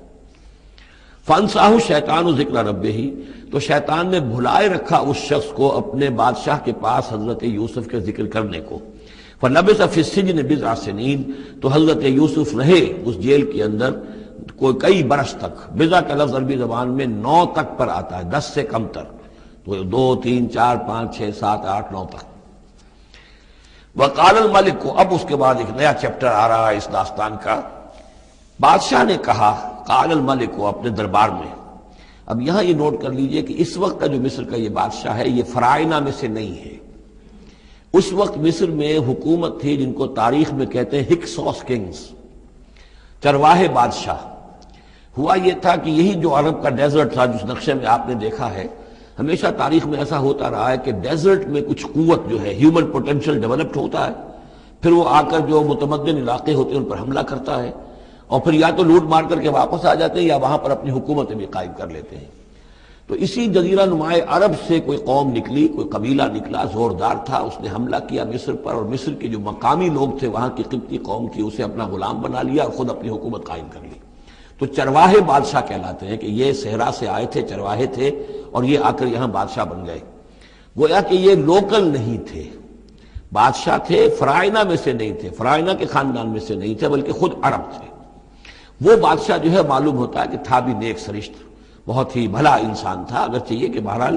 فانساہ شیطان ذکر ربہ، تو شیطان نے بھلائے رکھا اس شخص کو اپنے بادشاہ کے پاس حضرت یوسف کے ذکر کرنے کو. فلبث فی السجن بضع سنین، تو حضرت یوسف رہے اس جیل کے اندر کوئی کئی برس تک. بضع کا لفظ عربی زبان میں 9 تک پر آتا ہے، 10 سے کم تر، تو 2 3 4 5 6 7 8 9 تک. وقال الملک کو، اب اس کے بعد ایک نیا چیپٹر آ رہا ہے اس داستان کا. بادشاہ نے کہا، قال الملک کو اپنے دربار میں، اب یہاں یہ نوٹ کر لیجئے کہ اس وقت کا جو مصر کا یہ بادشاہ ہے یہ فرائنہ میں سے نہیں ہے. اس وقت مصر میں حکومت تھی جن کو تاریخ میں کہتے ہیں ہکسوس کنگز، چرواہے بادشاہ. ہوا یہ تھا کہ یہی جو عرب کا ڈیزرٹ تھا جس نقشے میں آپ نے دیکھا ہے، ہمیشہ تاریخ میں ایسا ہوتا رہا ہے کہ ڈیزرٹ میں کچھ قوت جو ہے ہیومن پوٹینشیل ڈیولپڈ ہوتا ہے، پھر وہ آ کر جو متمدن علاقے ہوتے ہیں ان پر حملہ کرتا ہے، اور پھر یا تو لوٹ مار کر کے واپس آ جاتے ہیں یا وہاں پر اپنی حکومتیں بھی قائم کر لیتے ہیں. تو اسی جزیرہ نماء عرب سے کوئی قوم نکلی، کوئی قبیلہ نکلا، زوردار تھا، اس نے حملہ کیا مصر پر، اور مصر کے جو مقامی لوگ تھے وہاں کی قبطی قوم کی، اسے اپنا غلام بنا لیا اور خود اپنی حکومت قائم کر لی. تو چرواہے بادشاہ کہلاتے ہیں کہ یہ صحرا سے آئے تھے، چرواہے تھے، اور یہ آ کر یہاں بادشاہ بن گئے. گویا کہ یہ لوکل نہیں تھے، بادشاہ تھے، فرائنہ میں سے نہیں تھے، فرائنہ کے خاندان میں سے نہیں تھے، بلکہ خود عرب تھے. وہ بادشاہ جو ہے معلوم ہوتا ہے کہ تھا بھی نیک سرشت، بہت ہی بھلا انسان تھا، اگرچہ یہ کہ بہرحال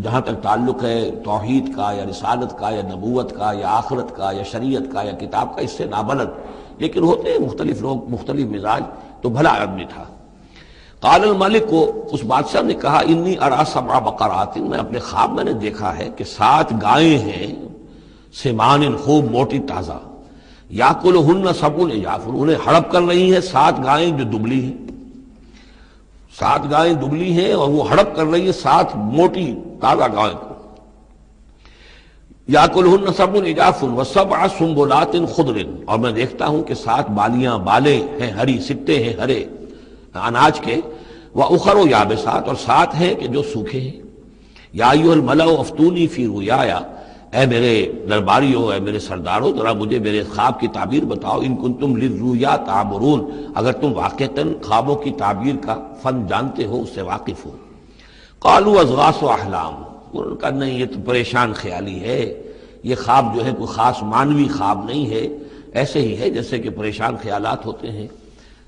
جہاں تک تعلق ہے توحید کا یا رسالت کا یا نبوت کا یا آخرت کا یا شریعت کا یا کتاب کا، اس سے نابلد، لیکن ہوتے ہیں مختلف لوگ، مختلف مزاج، تو بھلا آدمی تھا. قال الملک کو اس بادشاہ نے کہا انی ارا سبع بقرات، میں اپنے خواب میں نے دیکھا ہے کہ 7 گائیں ہیں، سمان خوب موٹی تازہ، یاکلہن سبع عجاف، انہیں ہڑپ کر رہی ہیں 7 گائیں جو دبلی ہیں، 7 گائیں دبلی ہیں اور وہ ہڑپ کر رہی ہیں 7 موٹی تازہ گائیں کو. یاکلہن سبع عجاف وسبع سنبلات خضر، اور میں دیکھتا ہوں کہ 7 بالیاں، بالیں ہیں ہری، سٹے ہیں ہرے اناج کے، وَأُخَرُ یابسات، اور 7 ہیں کہ جو سوکھے ہیں. یا ایھا الملأ افتونی فی رؤیایا، اے میرے درباریوں، اے میرے سرداروں، ذرا مجھے میرے خواب کی تعبیر بتاؤ. ان کنتم للرؤیا تعبرون، اگر تم واقعتاً خوابوں کی تعبیر کا فن جانتے ہو، اس سے واقف ہو. قالوا اضغاث احلام، انہوں نے کہا نہیں یہ تو پریشان خیالی ہے، یہ خواب جو ہے کوئی خاص مانوی خواب نہیں ہے، ایسے ہی ہے جیسے کہ پریشان خیالات ہوتے ہیں.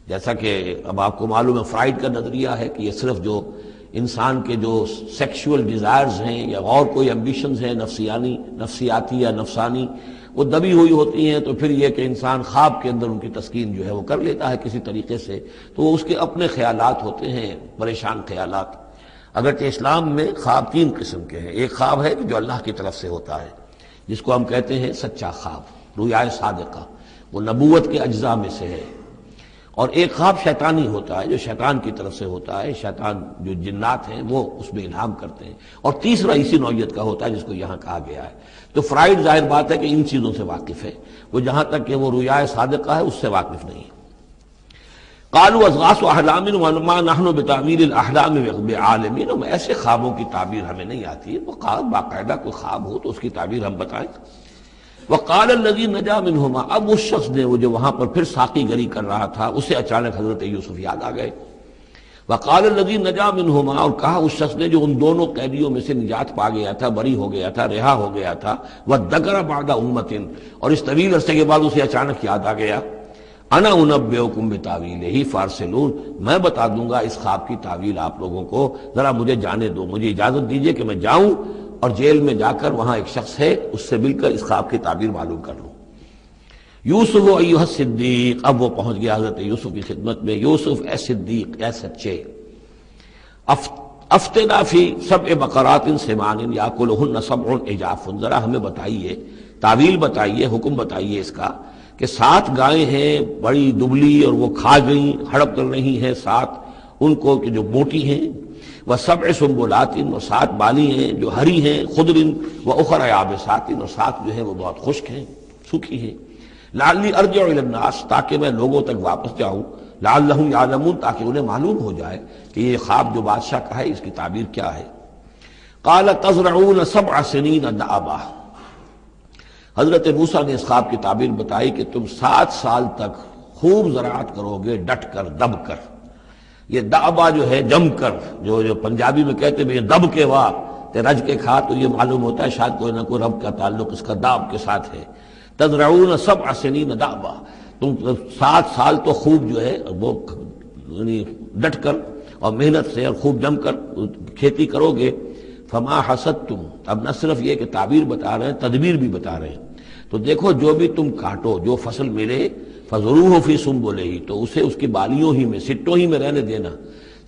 جیسا کہ اب آپ کو معلوم ہے فرائڈ کا نظریہ ہے کہ یہ صرف جو انسان کے جو سیکشول ڈیزائرز ہیں یا اور کوئی ایمبیشنز ہیں نفسیاتی یا نفسانی، وہ دبی ہوئی ہوتی ہیں، تو پھر یہ کہ انسان خواب کے اندر ان کی تسکین جو ہے وہ کر لیتا ہے کسی طریقے سے، تو وہ اس کے اپنے خیالات ہوتے ہیں، پریشان خیالات. اگرچہ اسلام میں خواب 3 قسم کے ہیں. ایک خواب ہے جو اللہ کی طرف سے ہوتا ہے، جس کو ہم کہتے ہیں سچا خواب، رؤیا صادقہ، وہ نبوت کے اجزاء میں سے ہے. اور ایک خواب شیطانی ہوتا ہے جو شیطان کی طرف سے ہوتا ہے، شیطان جو جنات ہیں وہ اس میں الہام کرتے ہیں. اور تیسرا اسی نوعیت کا ہوتا ہے جس کو یہاں کہا گیا ہے. تو فرائڈ ظاہر بات ہے کہ ان چیزوں سے واقف ہے، وہ جہاں تک کہ وہ رؤیا صادقہ ہے اس سے واقف نہیں ہے. قالوا اضغاث احلام وما نحن بتاویل الاحلام بعالمین، ایسے خوابوں کی تعبیر ہمیں نہیں آتی ہے. وہ باقاعدہ کوئی خواب ہو تو اس کی تعبیر ہم بتائیں. وقال الذی نجا منہما، اب اس شخص نے، وہ جو وہاں پر پھر ساقی گری کر رہا تھا، اسے اچانک حضرت یوسف یاد آ گئے. وقال الذی نجا منہما، اور کہا اس شخص نے جو ان دونوں قیدیوں میں سے نجات پا گیا تھا، بری ہو گیا تھا، رہا ہو گیا تھا، وذکر بعد امۃ، اور اس طویل عرصے کے بعد اسے اچانک یاد آ گیا، انا انبئکم بتاویلہ فارسلون، میں بتا دوں گا اس خواب کی تعویل آپ لوگوں کو، ذرا مجھے جانے دو، مجھے اجازت دیجئے کہ میں جاؤں اور جیل میں جا کر وہاں ایک شخص ہے اس سے مل کر اس خواب کی تعبیر معلوم کر لوں. یوسف ایھا الصدیق، اب وہ پہنچ گیا حضرت یوسف کی خدمت میں. یوسف اے صدیق، اے سچے، افتنا فی 7 بقرات سمان یاکلہن 7 عجاف، ذرا ہمیں بتائیے، تعویل بتائیے، حکم بتائیے اس کا کہ 7 گائیں ہیں بڑی دبلی اور وہ کھا گئیں، ہڑپ کر رہی ہیں 7 ان کو کہ جو موٹی ہیں، وسبع سنبلات، اور 7 بالی ہیں جو ہری ہیں، خضر واخر یابسات، اور 7 جو ہیں وہ بہت خشک ہیں، سوکھی ہیں. لعلی ارجع الی الناس، تاکہ میں لوگوں تک واپس جاؤں، لعلہم یعلمون، تاکہ انہیں معلوم ہو جائے کہ یہ خواب جو بادشاہ کا ہے اس کی تعبیر کیا ہے. قال تزرعون 7 سنین دأبا، حضرت موسیٰ نے اس خواب کی تعبیر بتائی کہ تم 7 سال تک خوب زراعت کرو گے، ڈٹ کر، دب کر. یہ دأبا جو ہے جم کر، جو پنجابی میں کہتے ہیں دب کے واہ تے رج کے کھا، تو یہ معلوم ہوتا ہے شاید کوئی نہ کوئی رب کا تعلق اس کا داب کے ساتھ ہے. تزرعون 7 سنین دأبا، تم 7 سال تو خوب جو ہے وہ یعنی ڈٹ کر اور محنت سے اور خوب جم کر کھیتی کرو گے. فما حصدتم، اب نہ صرف یہ کہ تعبیر بتا رہے ہیں، تدبیر بھی بتا رہے ہیں. تو دیکھو جو بھی تم کاٹو، جو فصل ملے، فضروہ فی سنبلہ، تو اسے اس کی بالیوں ہی میں، سٹوں ہی میں رہنے دینا.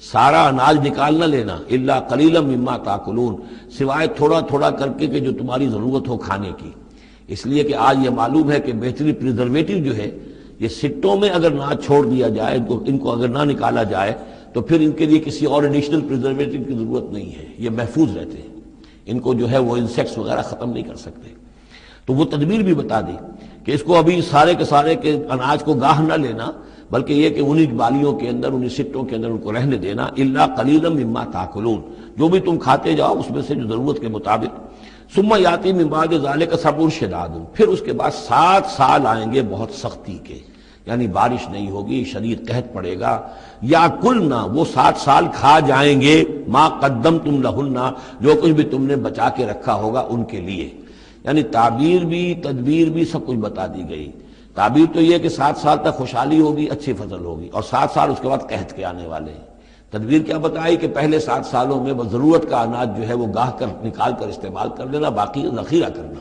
سارا اناج نکال نہ لینا، الا قلیلا مما تاکلون، سوائے تھوڑا تھوڑا کر کے کہ جو تمہاری ضرورت ہو کھانے کی۔ اس لیے کہ آج یہ معلوم ہے کہ بہترین پریزرویٹو جو ہے یہ سٹوں میں اگر نہ چھوڑ دیا جائے، ان کو اگر نہ نکالا جائے تو پھر ان کے لیے کسی اور ایڈیشنل پریزرویٹو کی ضرورت نہیں ہے، یہ محفوظ رہتے ہیں، ان کو جو ہے وہ انسیکٹس وغیرہ ختم نہیں کر سکتے۔ تو وہ تدبیر بھی بتا دی کہ اس کو ابھی سارے کے سارے کے اناج کو گاہ نہ لینا، بلکہ یہ کہ انہی بالیوں کے اندر، انہی سٹوں کے اندر ان کو رہنے دینا، الا قلیلا مما تاکلون، جو بھی تم کھاتے جاؤ اس میں سے جو ضرورت کے مطابق۔ ثم یاتی من بعد ذلک صبر شداد، پھر اس کے بعد 7 سال آئیں گے بہت سختی کے، یعنی بارش نہیں ہوگی، شدید قحط پڑے گا۔ یا کلنا، وہ 7 سال کھا جائیں گے، ما قدمتم لہن، جو کچھ بھی تم نے بچا کے رکھا ہوگا ان کے لیے، یعنی تعبیر بھی تدبیر بھی سب کچھ بتا دی گئی۔ تعبیر تو یہ کہ 7 سال تک خوشحالی ہوگی، اچھی فصل ہوگی، اور 7 سال اس کے بعد قحط کے آنے والے ہیں۔ تدبیر کیا بتائی کہ پہلے 7 سالوں میں بس ضرورت کا اناج جو ہے وہ گاہ کر نکال کر استعمال کر لینا، باقی ذخیرہ کرنا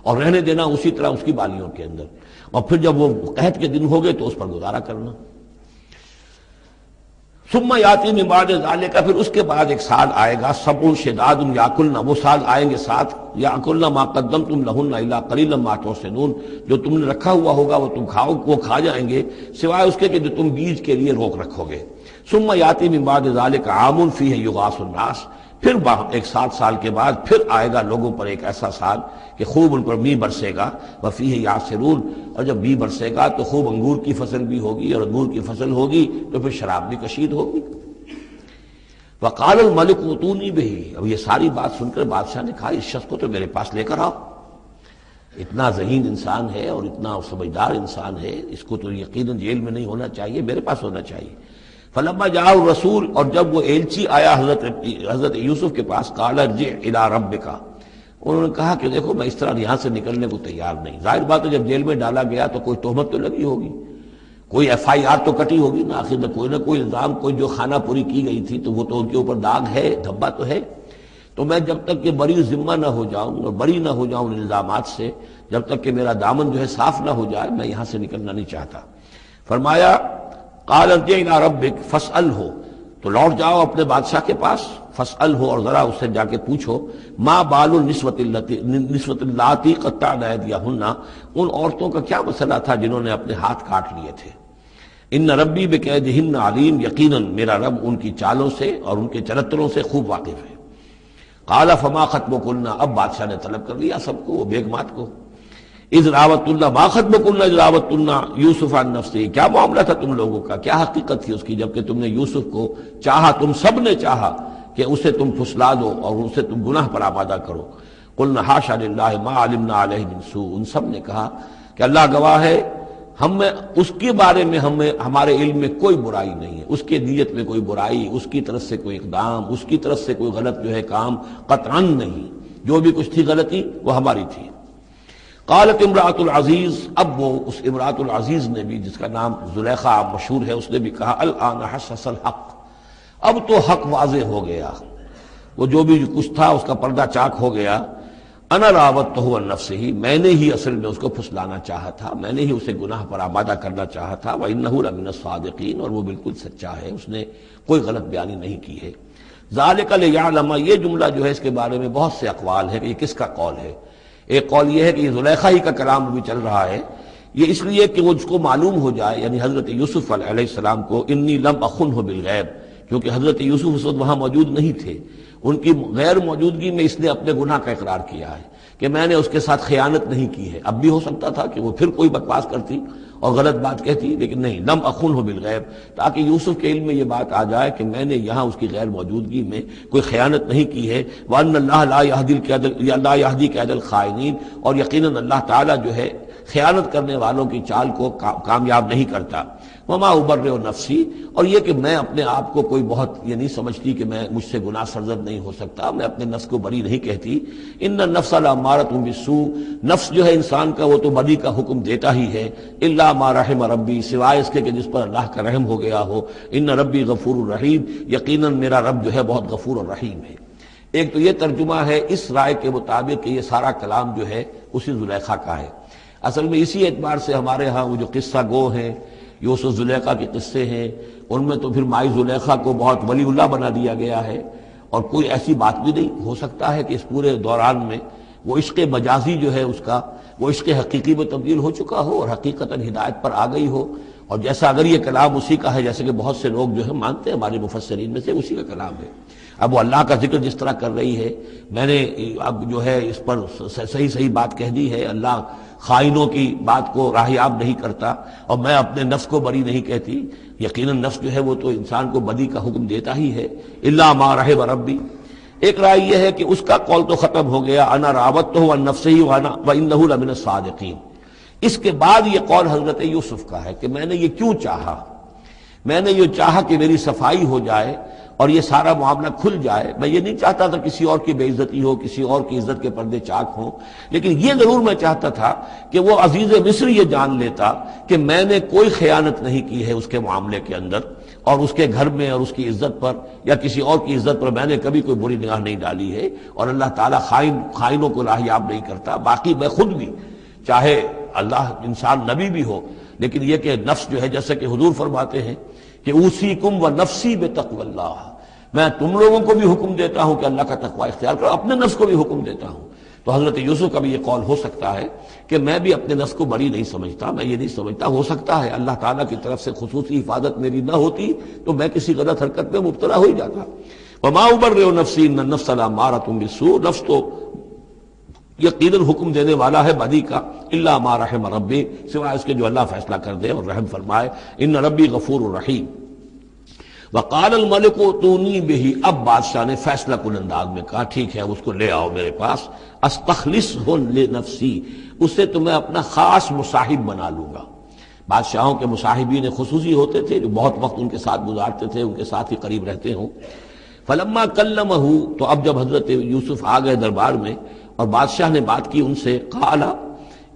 اور رہنے دینا اسی طرح اس کی بالیوں کے اندر، اور پھر جب وہ قحط کے دن ہو گئے تو اس پر گزارا کرنا۔ ثم یاتی من بعد ذلک، پھر اس کے بعد ایک سال آئے گا، صبر شداد یاکلنا، وہ سال آئیں گے 7، یاکلنا ما قدمتم لہن الا قلیلا ما تحسنون، جو تم نے رکھا ہوا ہوگا وہ تم کھاؤ، وہ کھا جائیں گے سوائے اس کے کہ جو تم بیج کے لیے روک رکھو گے۔ ثم یاتی من بعد ذلک عام فیہ یغاث الناس، پھر ایک 7 سال کے بعد پھر آئے گا لوگوں پر ایک ایسا سال کہ خوب ان پر می برسے گا، وفیہ یعصرون، اور جب می برسے گا تو خوب انگور کی فصل بھی ہوگی، اور انگور کی فصل ہوگی تو پھر شراب بھی کشید ہوگی۔ وقال الملک اوتونی بہ، اب یہ ساری بات سن کر بادشاہ نے کہا اس شخص کو تو میرے پاس لے کر آؤ، اتنا ذہین انسان ہے اور اتنا سمجھدار انسان ہے، اس کو تو یقیناً جیل میں نہیں ہونا چاہیے، میرے پاس ہونا چاہیے۔ فلما جاء الرسول، اور جب وہ ایلچی آیا حضرت یوسف کے پاس، قال ارجع الی ربک، انہوں نے کہا کہ دیکھو میں اس طرح یہاں سے نکلنے کو تیار نہیں۔ ظاہر بات ہے جب جیل میں ڈالا گیا تو کوئی تہمت تو لگی ہوگی، کوئی FIR تو کٹی ہوگی نا، آخر میں کوئی نہ کوئی الزام، کوئی جو خانہ پوری کی گئی تھی تو وہ تو ان کے اوپر داغ ہے، دھبا تو ہے۔ تو میں جب تک کہ بری ذمہ نہ ہو جاؤں اور بری نہ ہو جاؤں ان الزامات سے، جب تک کہ میرا دامن جو ہے صاف نہ ہو جائے، میں یہاں سے نکلنا نہیں چاہتا۔ فرمایا قال ارجع الی ربک فاسألہ، تو لوٹ جاؤ اپنے بادشاہ کے پاس، فاسألہ، اور ذرا اس سے جا کے پوچھو، ما بال النسوۃ اللاتی قطعن ایدیہن، ان عورتوں کا کیا مسئلہ تھا جنہوں نے اپنے ہاتھ کاٹ لیے تھے۔ ان ربی بکیدہن علیم، یقیناً میرا رب ان کی چالوں سے اور ان کے چرتروں سے خوب واقف ہے۔ قال فما خطبکن، اب بادشاہ نے طلب کر لیا سب کو، وہ بیگمات کو، اذ راوتن، ما خطبکن اذ راوتن یوسف عن نفسہ، کیا معاملہ تھا تم لوگوں کا، کیا حقیقت تھی اس کی جبکہ تم نے یوسف کو چاہا، تم سب نے چاہا کہ اسے تم پھسلا دو اور اسے تم گناہ پر آمادہ کرو۔ قلنا حاشا للہ ما علمنا علیہ من سوء، ان سب نے کہا کہ اللہ گواہ ہے ہم میں اس کے بارے میں ہمارے علم میں کوئی برائی نہیں ہے، اس کے نیت میں کوئی برائی، اس کی طرف سے کوئی اقدام، اس کی طرف سے کوئی غلط جو ہے کام قطعاً نہیں، جو بھی کچھ تھی غلطی وہ ہماری تھی۔ قالت امرأۃ العزیز، اب وہ اس امرأۃ العزیز نے بھی، جس کا نام زلیخا مشہور ہے، اس نے بھی کہا الآن حسس الحق، اب تو حق واضح ہو گیا، وہ جو بھی کچھ تھا اس کا پردہ چاک ہو گیا۔ انا راودتہ عن نفسہ، میں نے ہی اصل میں اس کو پھسلانا چاہا تھا، میں نے ہی اسے گناہ پر آمادہ کرنا چاہا تھا، وانہ لمن الصادقین، اور وہ بالکل سچا ہے، اس نے کوئی غلط بیانی نہیں کی ہے۔ ذالک لیعلم، یہ جملہ جو ہے اس کے بارے میں بہت سے اقوال ہے کہ یہ کس کا قول ہے۔ ایک قول یہ ہے کہ یہ زلیخا ہی کا کلام بھی چل رہا ہے، یہ اس لیے کہ وہ اس کو معلوم ہو جائے، یعنی حضرت یوسف علیہ السلام کو، انی لم اخنہ بالغیب، کیونکہ حضرت یوسف اس وقت وہاں موجود نہیں تھے، ان کی غیر موجودگی میں اس نے اپنے گناہ کا اقرار کیا ہے کہ میں نے اس کے ساتھ خیانت نہیں کی ہے۔ اب بھی ہو سکتا تھا کہ وہ پھر کوئی بکواس کرتی اور غلط بات کہتی، لیکن نہیں، لم اخنہ بالغیب، تاکہ یوسف کے علم میں یہ بات آ جائے کہ میں نے یہاں اس کی غیر موجودگی میں کوئی خیانت نہیں کی ہے۔ وَأَنَّ اللَّهَ لَا يَهْدِي كَيْدَ الْخَائِنِينَ، اور یقیناً اللہ تعالیٰ جو ہے خیانت کرنے والوں کی چال کو کامیاب نہیں کرتا۔ وما ابرئ نفسی، اور یہ کہ میں اپنے آپ کو کوئی بہت یہ نہیں سمجھتی کہ میں مجھ سے گناہ سرزد نہیں ہو سکتا، میں اپنے نفس کو بری نہیں کہتی۔ ان النفس لامارۃ بالسوء، نفس جو ہے انسان کا وہ تو بدی کا حکم دیتا ہی ہے، الا ما رحم ربی، سوائے اس کے کہ جس پر اللہ کا رحم ہو گیا ہو۔ ان ربی غفور الرحیم، یقیناً میرا رب جو ہے بہت غفور اور رحیم ہے۔ ایک تو یہ ترجمہ ہے اس رائے کے مطابق کہ یہ سارا کلام جو ہے اسی زلیخا کا ہے۔ اصل میں اسی اعتبار سے ہمارے ہاں وہ جو قصہ گو ہیں یوسف زلیخا کے قصے ہیں، ان میں تو پھر مائی زلیخا کو بہت ولی اللہ بنا دیا گیا ہے، اور کوئی ایسی بات بھی نہیں ہو سکتا ہے کہ اس پورے دوران میں وہ عشق مجازی جو ہے اس کا وہ عشق حقیقی میں تبدیل ہو چکا ہو اور حقیقتاً ہدایت پر آ گئی ہو، اور جیسا اگر یہ کلام اسی کا ہے جیسے کہ بہت سے لوگ جو ہے مانتے ہیں ہمارے مفسرین میں سے، اسی کا کلام ہے۔ اب وہ اللہ کا ذکر جس طرح کر رہی ہے، میں نے اب جو ہے اس پر صحیح بات کہہ دی ہے، اللہ خائنوں کی بات کو راہیاب نہیں کرتا، اور میں اپنے نفس کو بری نہیں کہتی، یقیناً نفس جو ہے وہ تو انسان کو بدی کا حکم دیتا ہی ہے، الا ما رحم ربی۔ ایک رائے یہ ہے کہ اس کا قول تو ختم ہو گیا، انا راودتہ عن نفسہ وانہ لمن الصادقین۔ اس کے بعد یہ قول حضرت یوسف کا ہے کہ میں نے یہ کیوں چاہا، میں نے یہ چاہا کہ میری صفائی ہو جائے اور یہ سارا معاملہ کھل جائے۔ میں یہ نہیں چاہتا تھا کسی اور کی بے عزتی ہو، کسی اور کی عزت کے پردے چاک ہوں، لیکن یہ ضرور میں چاہتا تھا کہ وہ عزیز مصر یہ جان لیتا کہ میں نے کوئی خیانت نہیں کی ہے اس کے معاملے کے اندر، اور اس کے گھر میں اور اس کی عزت پر یا کسی اور کی عزت پر میں نے کبھی کوئی بری نگاہ نہیں ڈالی ہے، اور اللہ تعالیٰ خائنوں کو راہیاب نہیں کرتا۔ باقی میں خود بھی، چاہے اللہ انسان نبی بھی ہو، لیکن یہ کہ نفس جو ہے جیسے کہ حضور فرماتے ہیں کہ اوصیکم و نفسی بتقوی اللہ، میں تم لوگوں کو بھی حکم دیتا ہوں کہ اللہ کا تقوی اختیار کرو، اپنے نفس کو بھی حکم دیتا ہوں۔ تو حضرت یوسف کا بھی یہ قول ہو سکتا ہے کہ میں بھی اپنے نفس کو بری نہیں سمجھتا، میں یہ نہیں سمجھتا، ہو سکتا ہے اللہ تعالیٰ کی طرف سے خصوصی حفاظت میری نہ ہوتی تو میں کسی غلط حرکت میں مبتلا ہو ہی جاتا۔ وما ابرئ نفسی ان النفس لامارۃ بالسوء، نفس تو یقیناً حکم دینے والا ہے بدی کا، الا ما رحم ربی، سوائے اس کے جو اللہ فیصلہ کر دے اور رحم فرمائے، ان ربی غفور الرحیم۔ وقال الملک اتونی بہ، اب بادشاہ نے فیصلہ کن انداز میں کہا ٹھیک ہے اس کو لے آؤ میرے پاس، استخلصہ لنفسی، اسے تو میں اپنا خاص مصاحب بنا لوں گا۔ بادشاہوں کے مصاحبین خصوصی ہوتے تھے جو بہت وقت ان کے ساتھ گزارتے تھے، ان کے ساتھ ہی قریب رہتے ہوں۔ فلما کلمہ، تو اب جب حضرت یوسف آ گئے دربار میں اور بادشاہ نے بات کی ان سے، قال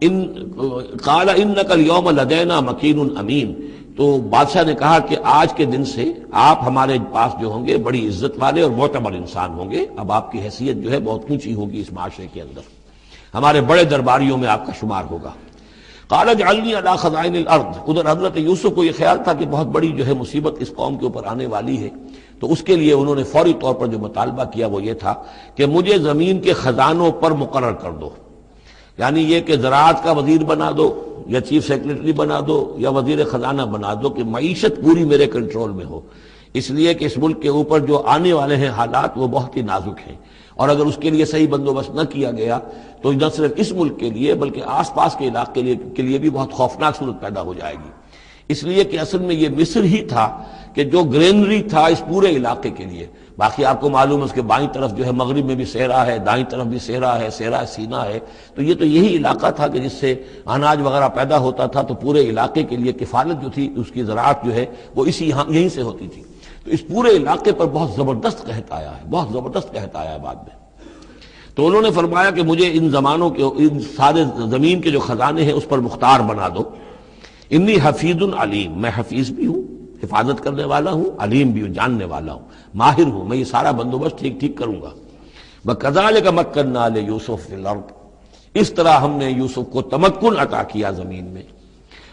انک اليوم لدینا مکین امین، تو بادشاہ نے کہا کہ آج کے دن سے آپ ہمارے پاس جو ہوں گے بڑی عزت والے اور معتبر انسان ہوں گے، اب آپ کی حیثیت جو ہے بہت اونچی ہوگی اس معاشرے کے اندر، ہمارے بڑے درباریوں میں آپ کا شمار ہوگا۔ قال اجعلنی علی خزائن الارض، ادھر حضرت یوسف کو یہ خیال تھا کہ بہت بڑی جو ہے مصیبت اس قوم کے اوپر آنے والی ہے، تو اس کے لیے انہوں نے فوری طور پر جو مطالبہ کیا وہ یہ تھا کہ مجھے زمین کے خزانوں پر مقرر کر دو، یعنی یہ کہ زراعت کا وزیر بنا دو یا چیف سیکرٹری بنا دو یا وزیر خزانہ بنا دو، کہ معیشت پوری میرے کنٹرول میں ہو، اس لیے کہ اس ملک کے اوپر جو آنے والے ہیں حالات وہ بہت ہی نازک ہیں، اور اگر اس کے لیے صحیح بندوبست نہ کیا گیا تو نہ صرف اس ملک کے لیے بلکہ آس پاس کے علاقے کے لیے بھی بہت خوفناک صورت پیدا ہو جائے گی۔ اس لیے کہ اصل میں یہ مصر ہی تھا کہ جو گرینری تھا اس پورے علاقے کے لیے، باقی آپ کو معلوم ہے اس کے بائیں طرف جو ہے مغرب میں بھی صحرا ہے، دائیں طرف بھی صحرا ہے، صحرا سینا ہے، تو یہ تو یہی علاقہ تھا کہ جس سے اناج وغیرہ پیدا ہوتا تھا، تو پورے علاقے کے لیے کفالت جو تھی اس کی زراعت جو ہے وہ یہیں سے ہوتی تھی، تو اس پورے علاقے پر بہت زبردست قحط آیا ہے، بہت زبردست قحط آیا ہے بعد میں۔ تو انہوں نے فرمایا کہ مجھے ان زمانوں کے ان سارے زمین کے جو خزانے ہیں اس پر مختار بنا دو، انی حفیظ علیم، میں حفیظ بھی ہوں، حفاظت کرنے والا ہوں، علیم بھی ہوں، جاننے والا ہوں، ماہر ہوں، میں یہ سارا بندوبست ٹھیک کروں گا۔ وَكَذَلِكَ مَكَّنَّا لِيُوسُفَ فِي الْأَرْضِ، اس طرح ہم نے یوسف کو تمکن عطا کیا زمین میں،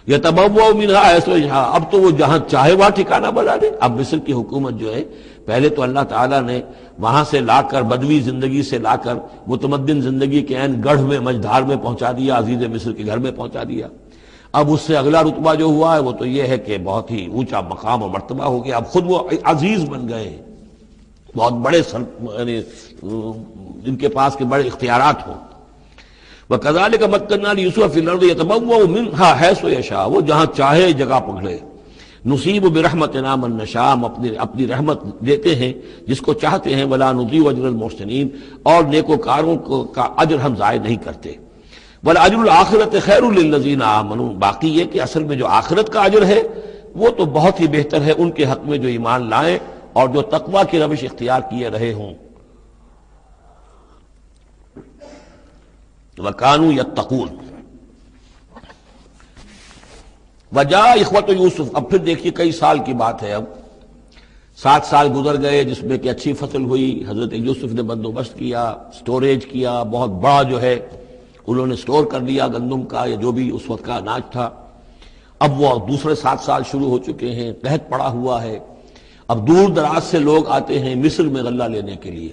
يَتَبَوَّأُ مِنْهَا حَيْثُ يَشَاءُ، اب تو وہ جہاں چاہے وہاں ٹھکانہ بنا دے۔ اب مصر کی حکومت جو ہے پہلے تو اللہ تعالیٰ نے وہاں سے لا کر بدوی زندگی سے لا کر متمدن زندگی کے عین گڑھ میں مجدھار میں پہنچا دیا، عزیز مصر کے گھر میں پہنچا دیا۔ اب اس سے اگلا رتبہ جو ہوا ہے وہ تو یہ ہے کہ بہت ہی اونچا مقام اور مرتبہ ہو گیا، اب خود وہ عزیز بن گئے ہیں، بہت بڑے یعنی ان کے پاس کے بڑے اختیارات ہوں۔ وَكَذَلِكَ مَكَّنَّا لِيُوسُفَ فِي الْأَرْضِ يَتَبَوَّأُ مِنْهَا حَيْثُ يَشَاءُ، وہ جہاں چاہے جگہ پکڑے۔ نصیب برحمتنا من نشاء، ہم اپنی رحمت دیتے ہیں جس کو چاہتے ہیں، ولا نضيع اجر المحسنین، اور نیکوکاروں کا اجر ہم ضائع نہیں کرتے۔ وَالْأَجْرُ الْآخِرَةِ خَيْرٌ لِلَّذِينَ آمَنُوا، باقی یہ کہ اصل میں جو آخرت کا اجر ہے وہ تو بہت ہی بہتر ہے ان کے حق میں جو ایمان لائیں اور جو تقوی کی روش اختیار کیے رہے ہوں۔ وَكَانُوا يَتَّقُونَ۔ وجاء اخوت یوسف، اب پھر دیکھیے کئی سال کی بات ہے، اب 7 سال گزر گئے جس میں کہ اچھی فصل ہوئی، حضرت یوسف نے بندوبست کیا، سٹوریج کیا، بہت بڑا جو ہے انہوں نے سٹور کر لیا گندم کا یا جو بھی اس وقت کا اناج تھا۔ اب وہ دوسرے 7 سال شروع ہو چکے ہیں، قحط پڑا ہوا ہے، اب دور دراز سے لوگ آتے ہیں مصر میں غلہ لینے کے لیے،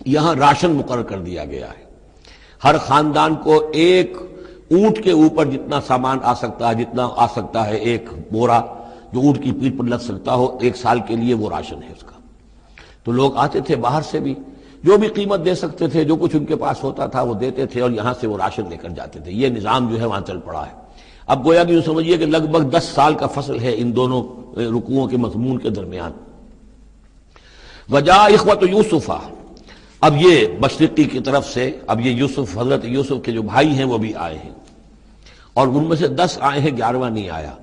یہاں راشن مقرر کر دیا گیا ہے، ہر خاندان کو ایک اونٹ کے اوپر جتنا سامان آ سکتا ہے، جتنا آ سکتا ہے ایک بورا جو اونٹ کی پیٹھ پر لگ سکتا ہو، 1 سال کے لیے وہ راشن ہے اس کا۔ تو لوگ آتے تھے باہر سے بھی، جو بھی قیمت دے سکتے تھے، جو کچھ ان کے پاس ہوتا تھا وہ دیتے تھے اور یہاں سے وہ راشن لے کر جاتے تھے۔ یہ نظام جو ہے وہاں چل پڑا ہے۔ اب گویا کہ یوں سمجھیے کہ لگ بھگ 10 سال کا فصل ہے ان دونوں رکوعوں کے مضمون کے درمیان۔ وجاء اخوۃ یوسف، اب یہ مشرقی کی طرف سے اب یہ یوسف، حضرت یوسف کے جو بھائی ہیں وہ بھی آئے ہیں، اور ان میں سے 10 آئے ہیں، 11واں نہیں آیا۔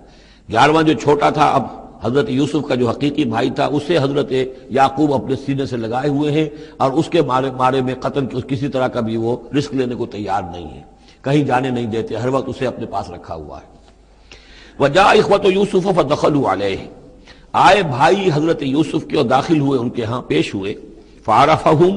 11واں جو چھوٹا تھا، اب حضرت یوسف کا جو حقیقی بھائی تھا اسے حضرت یعقوب اپنے سینے سے لگائے ہوئے ہیں، اور اس کے مارے میں قتل کسی طرح کا بھی وہ رسک لینے کو تیار نہیں ہے، کہیں جانے نہیں دیتے، ہر وقت اسے اپنے پاس رکھا ہوا ہے۔ وجاء اخوۃ یوسف فدخلوا علیہ، آئے بھائی حضرت یوسف کے اور داخل ہوئے ان کے ہاں، پیش ہوئے۔ فعرفہم،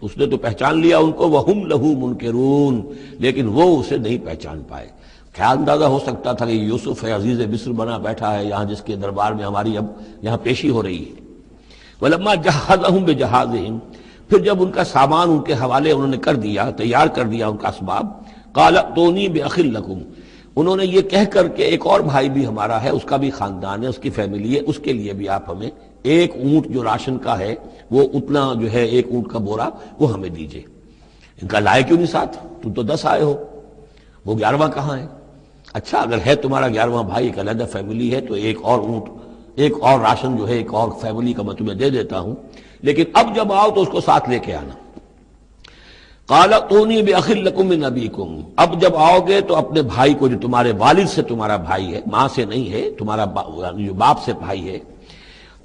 اس نے تو پہچان لیا ان کو، وہم لہ منکرون، لیکن وہ اسے نہیں پہچان پائے۔ کیا اندازہ ہو سکتا تھا کہ یوسف ہے، عزیز مصر بنا بیٹھا ہے یہاں، جس کے دربار میں ہماری اب یہاں پیشی ہو رہی ہے۔ ولما جہزہم بجہازہم، پھر جب ان کا سامان ان کے حوالے انہوں نے کر دیا، تیار کر دیا ان کا اسباب، قال ائتونی باخ لکم، انہوں نے یہ کہہ کر کہ ایک اور بھائی بھی ہمارا ہے، اس کا بھی خاندان ہے، اس کی فیملی ہے، اس کے لیے بھی آپ ہمیں ایک اونٹ جو راشن کا ہے وہ اتنا جو ہے ایک اونٹ کا بورا وہ ہمیں دیجئے۔ ان کا لائے کیوں نہیں ساتھ؟ تم تو 10 آئے ہو، وہ 11واں کہاں ہے؟ اچھا اگر ہے تمہارا 11واں بھائی، ایک علیحدہ فیملی ہے، تو ایک اور اونٹ، ایک اور راشن جو ہے ایک اور فیملی کا میں تمہیں دے دیتا ہوں، لیکن اب جب آؤ تو اس کو ساتھ لے کے آنا۔ قال ائتونی باخ لکم من ابیکم، اب جب آؤ گے تو اپنے بھائی کو جو تمہارے والد سے تمہارا بھائی ہے، ماں سے نہیں ہے، تمہارا جو باپ سے بھائی ہے،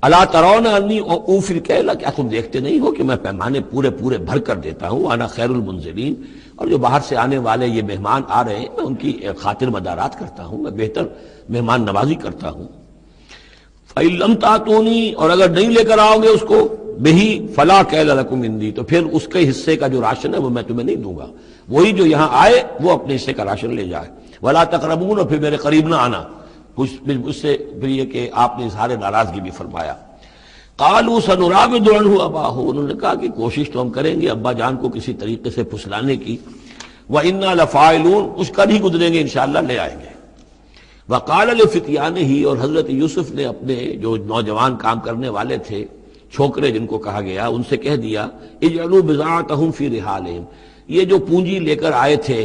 الا ترون انی اوفی الکیل، کیا تم دیکھتے نہیں ہو کہ میں پیمانے پورے بھر کر دیتا ہوں، انا خیر المنزلین، اور جو باہر سے آنے والے یہ مہمان آ رہے ہیں میں ان کی خاطر مدارات کرتا ہوں، میں بہتر مہمان نوازی کرتا ہوں۔ فإن لم تأتونی، اور اگر نہیں لے کر آؤ گے اس کو، بہی فلا کیل لکم عندی، تو پھر اس کے حصے کا جو راشن ہے وہ میں تمہیں نہیں دوں گا، وہی جو یہاں آئے وہ اپنے حصے کا راشن لے جائے۔ ولا تقربون، اور پھر میرے قریب نہ آنا، اس سے پھر یہ کہ آپ نے اظہار ناراضگی بھی فرمایا۔ قالوا سنراود عنہ اباہ، انہوں نے کہا کہ کوشش تو ہم کریں گے ابا جان کو کسی طریقے سے پھسلانے کی، وَإِنَّا لَفَاعِلُونَ، کچھ کر ہی گزریں گے انشاءاللہ، لے آئیں گے۔ وَقَالَ لِفِتْيَانِهِ، اور حضرت یوسف نے اپنے جو نوجوان کام کرنے والے تھے، چھوکرے جن کو کہا گیا، ان سے کہہ دیا، اجعلوا بضاعتهم فی رحالہم، یہ جو پونجی لے کر آئے تھے،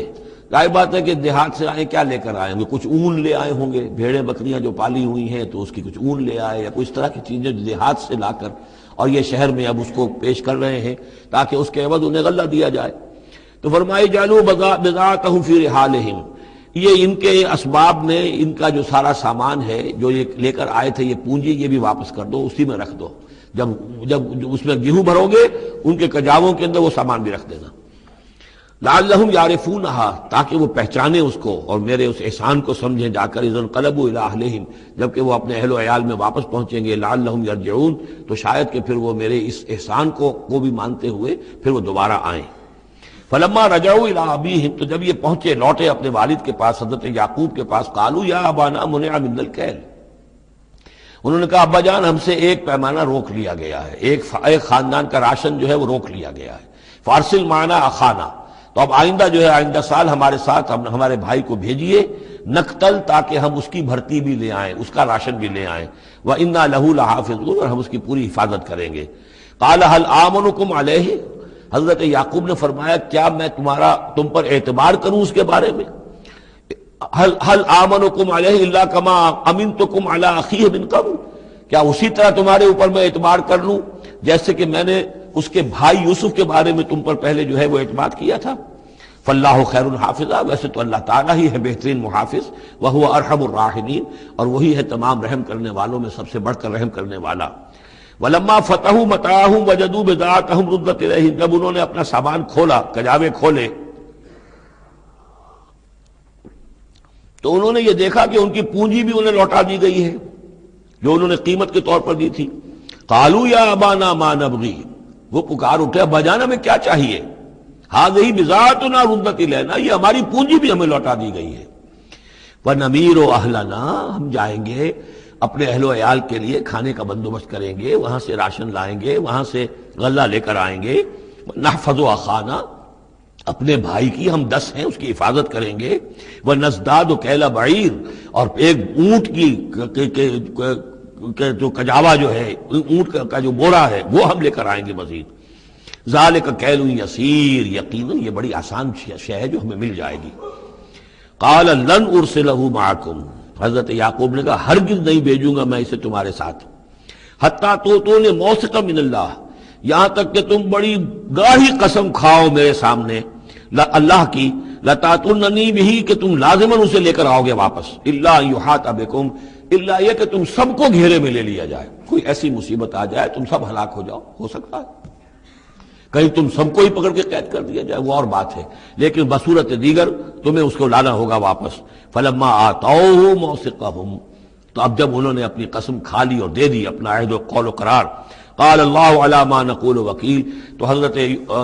ظاہر بات ہے کہ دیہات سے آئے، کیا لے کر آئے ہوں گے؟ کچھ اون لے آئے ہوں گے، بھیڑیں بکریاں جو پالی ہوئی ہیں تو اس کی کچھ اون لے آئے، یا کچھ طرح کی چیزیں جو دیہات سے لا کر، اور یہ شہر میں اب اس کو پیش کر رہے ہیں تاکہ اس کے عوض انہیں غلہ دیا جائے۔ تو فرمائی جعلوا بضاعتهم فی رحالہم، یہ ان کے اسباب نے، ان کا جو سارا سامان ہے جو یہ لے کر آئے تھے، یہ پونجی، یہ بھی واپس کر دو، اسی میں رکھ دو، جب اس میں گیہوں بھرو گے ان کے کجاووں کے اندر وہ سامان بھی رکھ دینا۔ لعلہم یعرفونہا، تاکہ وہ پہچانے اس کو اور میرے اس احسان کو سمجھیں، جا کر اذا انقلبوا الی اہلہم، جبکہ وہ اپنے اہل و عیال میں واپس پہنچیں گے، لعلہم یرجعون، تو شاید کہ پھر وہ میرے اس احسان کو بھی مانتے ہوئے پھر وہ دوبارہ آئیں۔ فلما رجعوا الی ابیہم، تو جب یہ پہنچے، لوٹے اپنے والد کے پاس، حضرت یعقوب کے پاس، قالوا یا ابانا منع منا الکیل، انہوں نے کہا ابا جان ہم سے ایک پیمانہ روک لیا گیا ہے، ایک خاندان کا راشن جو ہے وہ روک لیا گیا ہے، فارسل معنا اخانا، تو اب آئندہ جو ہے آئندہ سال ہمارے ساتھ ہمارے بھائی کو بھیجیے، نقتل، تاکہ ہم اس کی بھرتی بھی لے آئیں، اس کا راشن بھی لے آئیں، وَإِنَّا لَهُ لَحَافِظُونَ، اور ہم اس کی پوری حفاظت کریں گے۔ قَالَ هَلْ آمَنُكُمْ عَلَيْهِ، حضرت یعقوب نے فرمایا کیا میں تم پر اعتبار کروں اس کے بارے میں؟ هَلْ آمَنُكُمْ عَلَيْهِ إِلَّا كَمَا أَمِنْتُكُمْ عَلَىٰ أَخِيهِ مِنْ قَبْلُ، کیا اسی طرح تمہارے اوپر میں اعتبار کر لوں جیسے کہ میں نے اس کے بھائی یوسف کے بارے میں تم پر پہلے جو ہے وہ اعتماد کیا تھا؟ فاللہ خیر حافظہ، ویسے تو اللہ تعالیٰ ہی ہے بہترین محافظ، وہو ارحم الراحمین، اور وہی ہے تمام رحم کرنے والوں میں سب سے بڑھ کر رحم کرنے والا۔ ولما فتحوا متاعهم وجدوا بضاعتهم ردت الیہم، جب انہوں نے اپنا سامان کھولا، کجاوے کھولے، تو انہوں نے یہ دیکھا کہ ان کی پونجی بھی انہیں لوٹا دی گئی ہے جو انہوں نے قیمت کے طور پر دی تھی۔ قالوا یا ابانا ما نبغی، وہ پکار اٹھے ابا جان ہمیں کیا چاہیے؟ هذه بضاعتنا ردت الینا، یہ ہماری پونجی بھی ہمیں لوٹا دی گئی ہے۔ وَنَمِيرُ أَهْلَنَا، ہم جائیں گے اپنے اہل و عیال کے لیے کھانے کا بندوبست کریں گے، وہاں سے راشن لائیں گے، وہاں سے غلہ لے کر آئیں گے، نحفظ أَخَانَا، اپنے بھائی کی ہم 10 ہیں اس کی حفاظت کریں گے، وَنَزْدَادُ كَيْلَ بَعِيرٍ، اور ایک اونٹ کی جو کجاوا جو ہے، اونٹ کا جو بورا ہے وہ ہم لے کر آئیں گے مزید۔ ذَلِكَ كَيْلٌ يَسِيرٌ، یقیناً یہ بڑی آسان شے ہے جو ہمیں مل جائے گی۔ قال لن ارسلہ معکم، حضرت یعقوب نے کہا ہرگز نہیں بھیجوں گا میں اسے تمہارے ساتھ، حتیٰ تو نے موثقا من اللہ، یہاں تک کہ تم بڑی گاڑی قسم کھاؤ میرے سامنے اللہ کی، لتاتوننی بہ، کہ تم لازماً اسے لے کر آؤ گے واپس، الا ان یحاط بکم، الا یہ کہ تم سب کو گھیرے میں لے لیا جائے، کوئی ایسی مصیبت آ جائے تم سب ہلاک ہو جاؤ، ہو سکتا ہے کہیں تم سب کو ہی پکڑ کے قید کر دیا جائے، وہ اور بات ہے، لیکن بصورت دیگر تمہیں اس کو لانا ہوگا واپس۔ فلما آتوہ موثقہم، تو اب جب انہوں نے اپنی قسم کھا لی اور دے دی اپنا عہد و قول و قرار، قال اللہ علی ما نقول وکیل، تو حضرت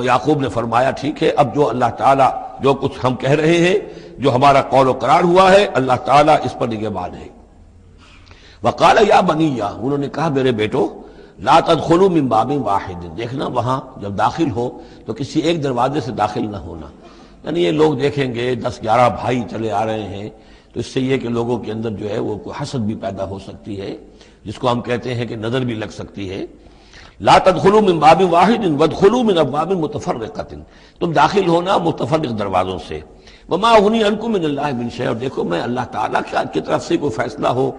یعقوب نے فرمایا ٹھیک ہے، اب جو اللہ تعالیٰ جو کچھ ہم کہہ رہے ہیں، جو ہمارا قول و قرار ہوا ہے، اللہ تعالیٰ اس پر نگہبان ہے۔ وقال یا بنیہ، انہوں نے کہا میرے بیٹو، لا تدخلوا من باب واحد، دیکھنا وہاں جب داخل ہو تو کسی ایک دروازے سے داخل نہ ہونا، یعنی یہ لوگ دیکھیں گے 10-11 بھائی چلے آ رہے ہیں تو اس سے یہ کہ لوگوں کے اندر جو ہے وہ کوئی حسد بھی پیدا ہو سکتی ہے، جس کو ہم کہتے ہیں کہ نظر بھی لگ سکتی ہے۔ لا تدخلوا من باب واحد وادخلوا من ابواب متفرقۃ، تم داخل ہونا متفرق دروازوں سے۔ وما اغنی عنکم من اللہ من شیء، اور دیکھو میں اللہ تعالیٰ کی طرف سے کوئی فیصلہ ہو،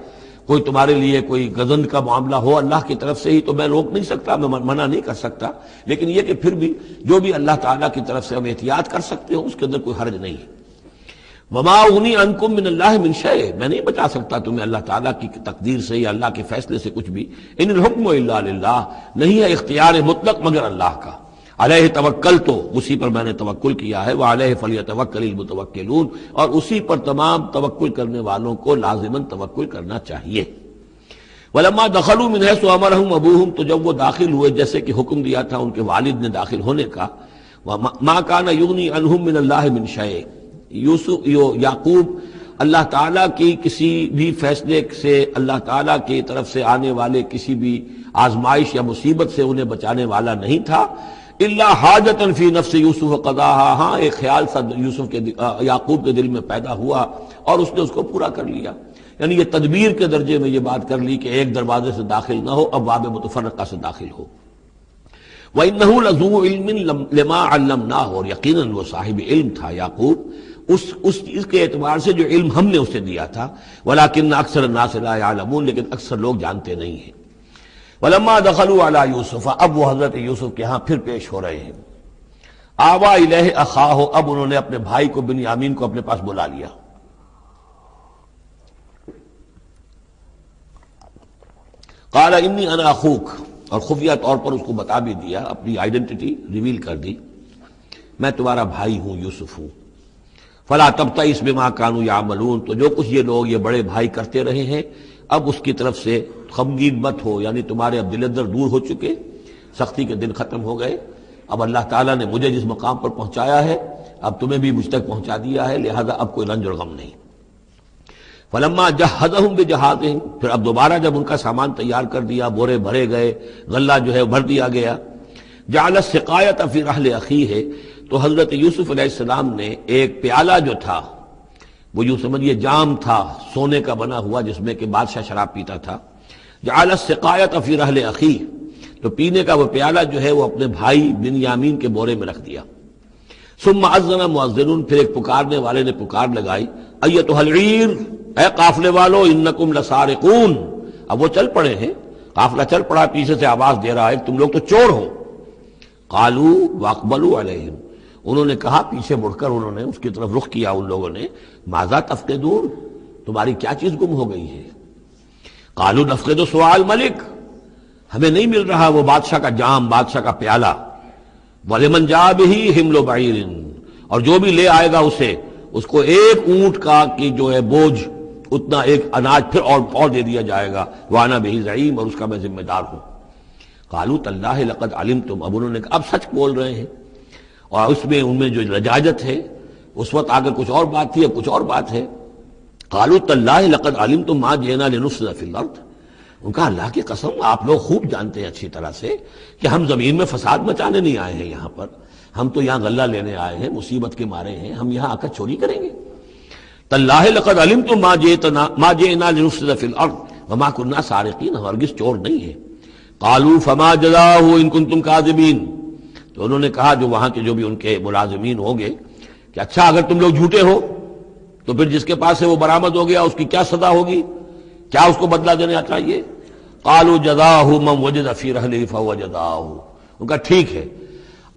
کوئی تمہارے لیے کوئی غضب کا معاملہ ہو اللہ کی طرف سے ہی، تو میں روک نہیں سکتا، میں منع نہیں کر سکتا، لیکن یہ کہ پھر بھی جو بھی اللہ تعالیٰ کی طرف سے ہم احتیاط کر سکتے ہوں اس کے اندر کوئی حرج نہیں ہے۔ وما اغنی عنکم من اللہ من شیء، میں نہیں بچا سکتا تمہیں اللہ تعالیٰ کی تقدیر سے یا اللہ کے فیصلے سے کچھ بھی۔ ان الحکم الا للہ، نہیں ہے اختیار مطلق مگر اللہ کا۔ علیہ توکلت، اسی پر میں نے توکل کیا ہے، وعلیہ فلیتوکل المتوکلون، اور اسی پر تمام توکل کرنے والوں کو لازماً توکل کرنا چاہیے۔ ولما دخلوا من حيث امرهم ابوهم، تو جب وہ داخل ہوئے جیسے کہ حکم دیا تھا ان کے والد نے داخل ہونے کا، ما كان يغني عنهم من الله من شيء، یعقوب اللہ تعالیٰ کی کسی بھی فیصلے سے، اللہ تعالیٰ کی طرف سے آنے والے کسی بھی آزمائش یا مصیبت سے انہیں بچانے والا نہیں تھا، الا حاجۃ فی نفس یوسف قضاها، ہاں ایک خیال سا یوسف کے یعقوب کے دل میں پیدا ہوا اور اس نے اس کو پورا کر لیا، یعنی یہ تدبیر کے درجے میں یہ بات کر لی کہ ایک دروازے سے داخل نہ ہو، اب باب متفرقہ سے داخل ہو۔ وَإِنَّهُ لَذُو عِلْمٍ لِمَا عَلَّمْنَاهُ، اور یقیناً وہ صاحب علم تھا یعقوب اس چیز کے اعتبار سے جو علم ہم نے اسے دیا تھا، وَلَكِنَّ أَكْثَرَ النَّاسِ لَا يَعْلَمُونَ، لیکن اکثر لوگ جانتے نہیں ہیں۔ وَلَمَّا دَخَلُوا عَلَى يُوسُفَ، اب وہ حضرت یوسف کے ہاں پھر پیش ہو رہے ہیں۔ آوَى إِلَيْهِ أَخَاهُ، اب انہوں نے اپنے بھائی کو بنیامین کو اپنے پاس بلا لیا۔ قال انی انا اخوک، اور خفیہ طور پر اس کو بتا بھی دیا، اپنی آئیڈینٹی ریویل کر دی، میں تمہارا بھائی ہوں، یوسف ہوں۔ فلا تبتئس بما كانوا يعملون، تو جو کچھ یہ لوگ یہ بڑے بھائی کرتے رہے ہیں اب اس کی طرف سے غمگین مت ہو، یعنی تمہارے اب دل اندر دور ہو چکے، سختی کے دن ختم ہو گئے، اب اللہ تعالیٰ نے مجھے جس مقام پر پہنچایا ہے اب تمہیں بھی مجھ تک پہنچا دیا ہے، لہذا اب کوئی رنج اور غم نہیں۔ فلما جہزہم بجہازہم، پھر اب دوبارہ جب ان کا سامان تیار کر دیا، بورے بھرے گئے، غلہ جو ہے بھر دیا گیا، جعل السقایۃ فی رحل اخیہ، تو حضرت یوسف علیہ السلام نے ایک پیالہ جو تھا، وہ یوں سمجھیے جام تھا سونے کا بنا ہوا جس میں کہ بادشاہ شراب پیتا تھا، جعل السقایۃ فی رحل اخیہ، تو پینے کا وہ پیالہ جو ہے وہ اپنے بھائی بنیامین کے بورے میں رکھ دیا۔ ثم اذن مؤذن، پھر ایک پکارنے والے نے پکار لگائی، ایتھا العیر، اے قافلے والو، انکم لسارقون، اب وہ چل پڑے ہیں، قافلہ چل پڑا، پیچھے سے آواز دے رہا ہے تم لوگ تو چور ہو۔ قالوا واقبلوا علیہم، انہوں نے کہا، پیچھے مڑ کر انہوں نے اس کی طرف رخ کیا ان لوگوں نے، ماذا تفقدون، تمہاری کیا چیز گم ہو گئی ہے؟ قالوا نفقد سؤال ملک، ہمیں نہیں مل رہا وہ بادشاہ کا جام، بادشاہ کا پیالہ، وَلِمَنْ جَاءَ بِهِ حِمْلُ بَعِيرٍ، اور جو بھی لے آئے گا اسے، اس کو ایک اونٹ کا کی جو ہے بوجھ، اتنا ایک اناج پھر اور دے دیا جائے گا، وَأَنَا بِهِ زَعِيمٌ، اور اس کا میں ذمہ دار ہوں۔ قَالُوا تَاللَّهِ لَقَدْ عَلِمْتُمْ، اب انہوں نے کہا اب سچ بول رہے ہیں، اور اس میں ان میں جو لجاجت ہے، اس وقت اگر کچھ اور بات تھی اب کچھ اور بات ہے۔ قالوا تاللہ لقد علمتم ما جئنا لنفسد فی الارض، ان کا اللہ کی قسم آپ لوگ خوب جانتے ہیں اچھی طرح سے کہ ہم زمین میں فساد مچانے نہیں آئے ہیں، یہاں پر ہم تو یہاں غلہ لینے آئے ہیں، مصیبت کے مارے ہیں، ہم یہاں آ کر چوری کریں گے؟ تاللہ لقد علمتم ما جئنا لنفسد فی الارض وما كنا سارقین، ہم ہرگز چور نہیں ہیں۔ قالوا فما جزاؤہ ان کنتم کاذبین، تو انہوں نے کہا جو وہاں کے جو بھی ان کے ملازمین ہوں گے کہ اچھا اگر تم لوگ جھوٹے ہو تو پھر جس کے پاس سے وہ برآمد ہو گیا اس کی کیا سزا ہوگی، کیا اس کو بدلہ دینا چاہیے؟ قالوا جزاؤہ من وجد فی رحلہ فہو جزاؤہ، ان کا ٹھیک ہے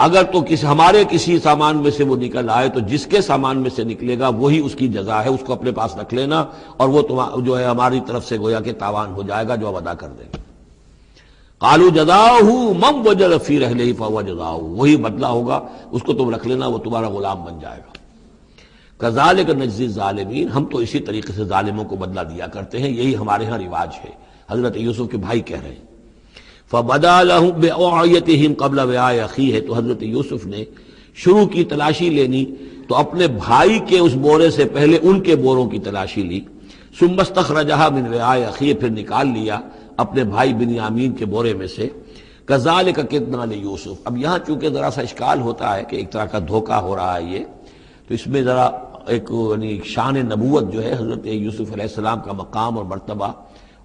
اگر تو ہمارے کسی سامان میں سے وہ نکل آئے تو جس کے سامان میں سے نکلے گا وہی اس کی جزا ہے، اس کو اپنے پاس رکھ لینا اور وہ جو ہے ہماری طرف سے گویا کہ تاوان ہو جائے گا جو اب ادا کر دیں گے۔ قالوا جزاؤہ من وجد فی رحلہ فہو جزاؤہ، وہی بدلہ ہوگا، اس کو تم رکھ لینا، وہ تمہارا غلام بن جائے گا۔ کذالک نجزی الظالمین، ہم تو اسی طریقے سے ظالموں کو بدلہ دیا کرتے ہیں، یہی ہمارے ہاں رواج ہے۔ حضرت یوسف کے بھائی کہہ رہے ہیں فبدا لهم بأوعیتهم قبل وعاء اخیہ، تو حضرت یوسف نے شروع کی تلاشی لینی تو اپنے بھائی کے اس بورے سے پہلے ان کے بوروں کی تلاشی لی، ثم استخرجها من وعاء اخیہ، پھر نکال لیا اپنے بھائی بنیامین کے بورے میں سے۔ کذالک کدنا لیوسف، اب یہاں چونکہ ذرا سا اشکال ہوتا ہے کہ ایک طرح کا دھوکہ ہو رہا ہے یہ، تو اس میں ذرا ایک یعنی شان نبوت جو ہے حضرت یوسف علیہ السلام کا مقام اور مرتبہ،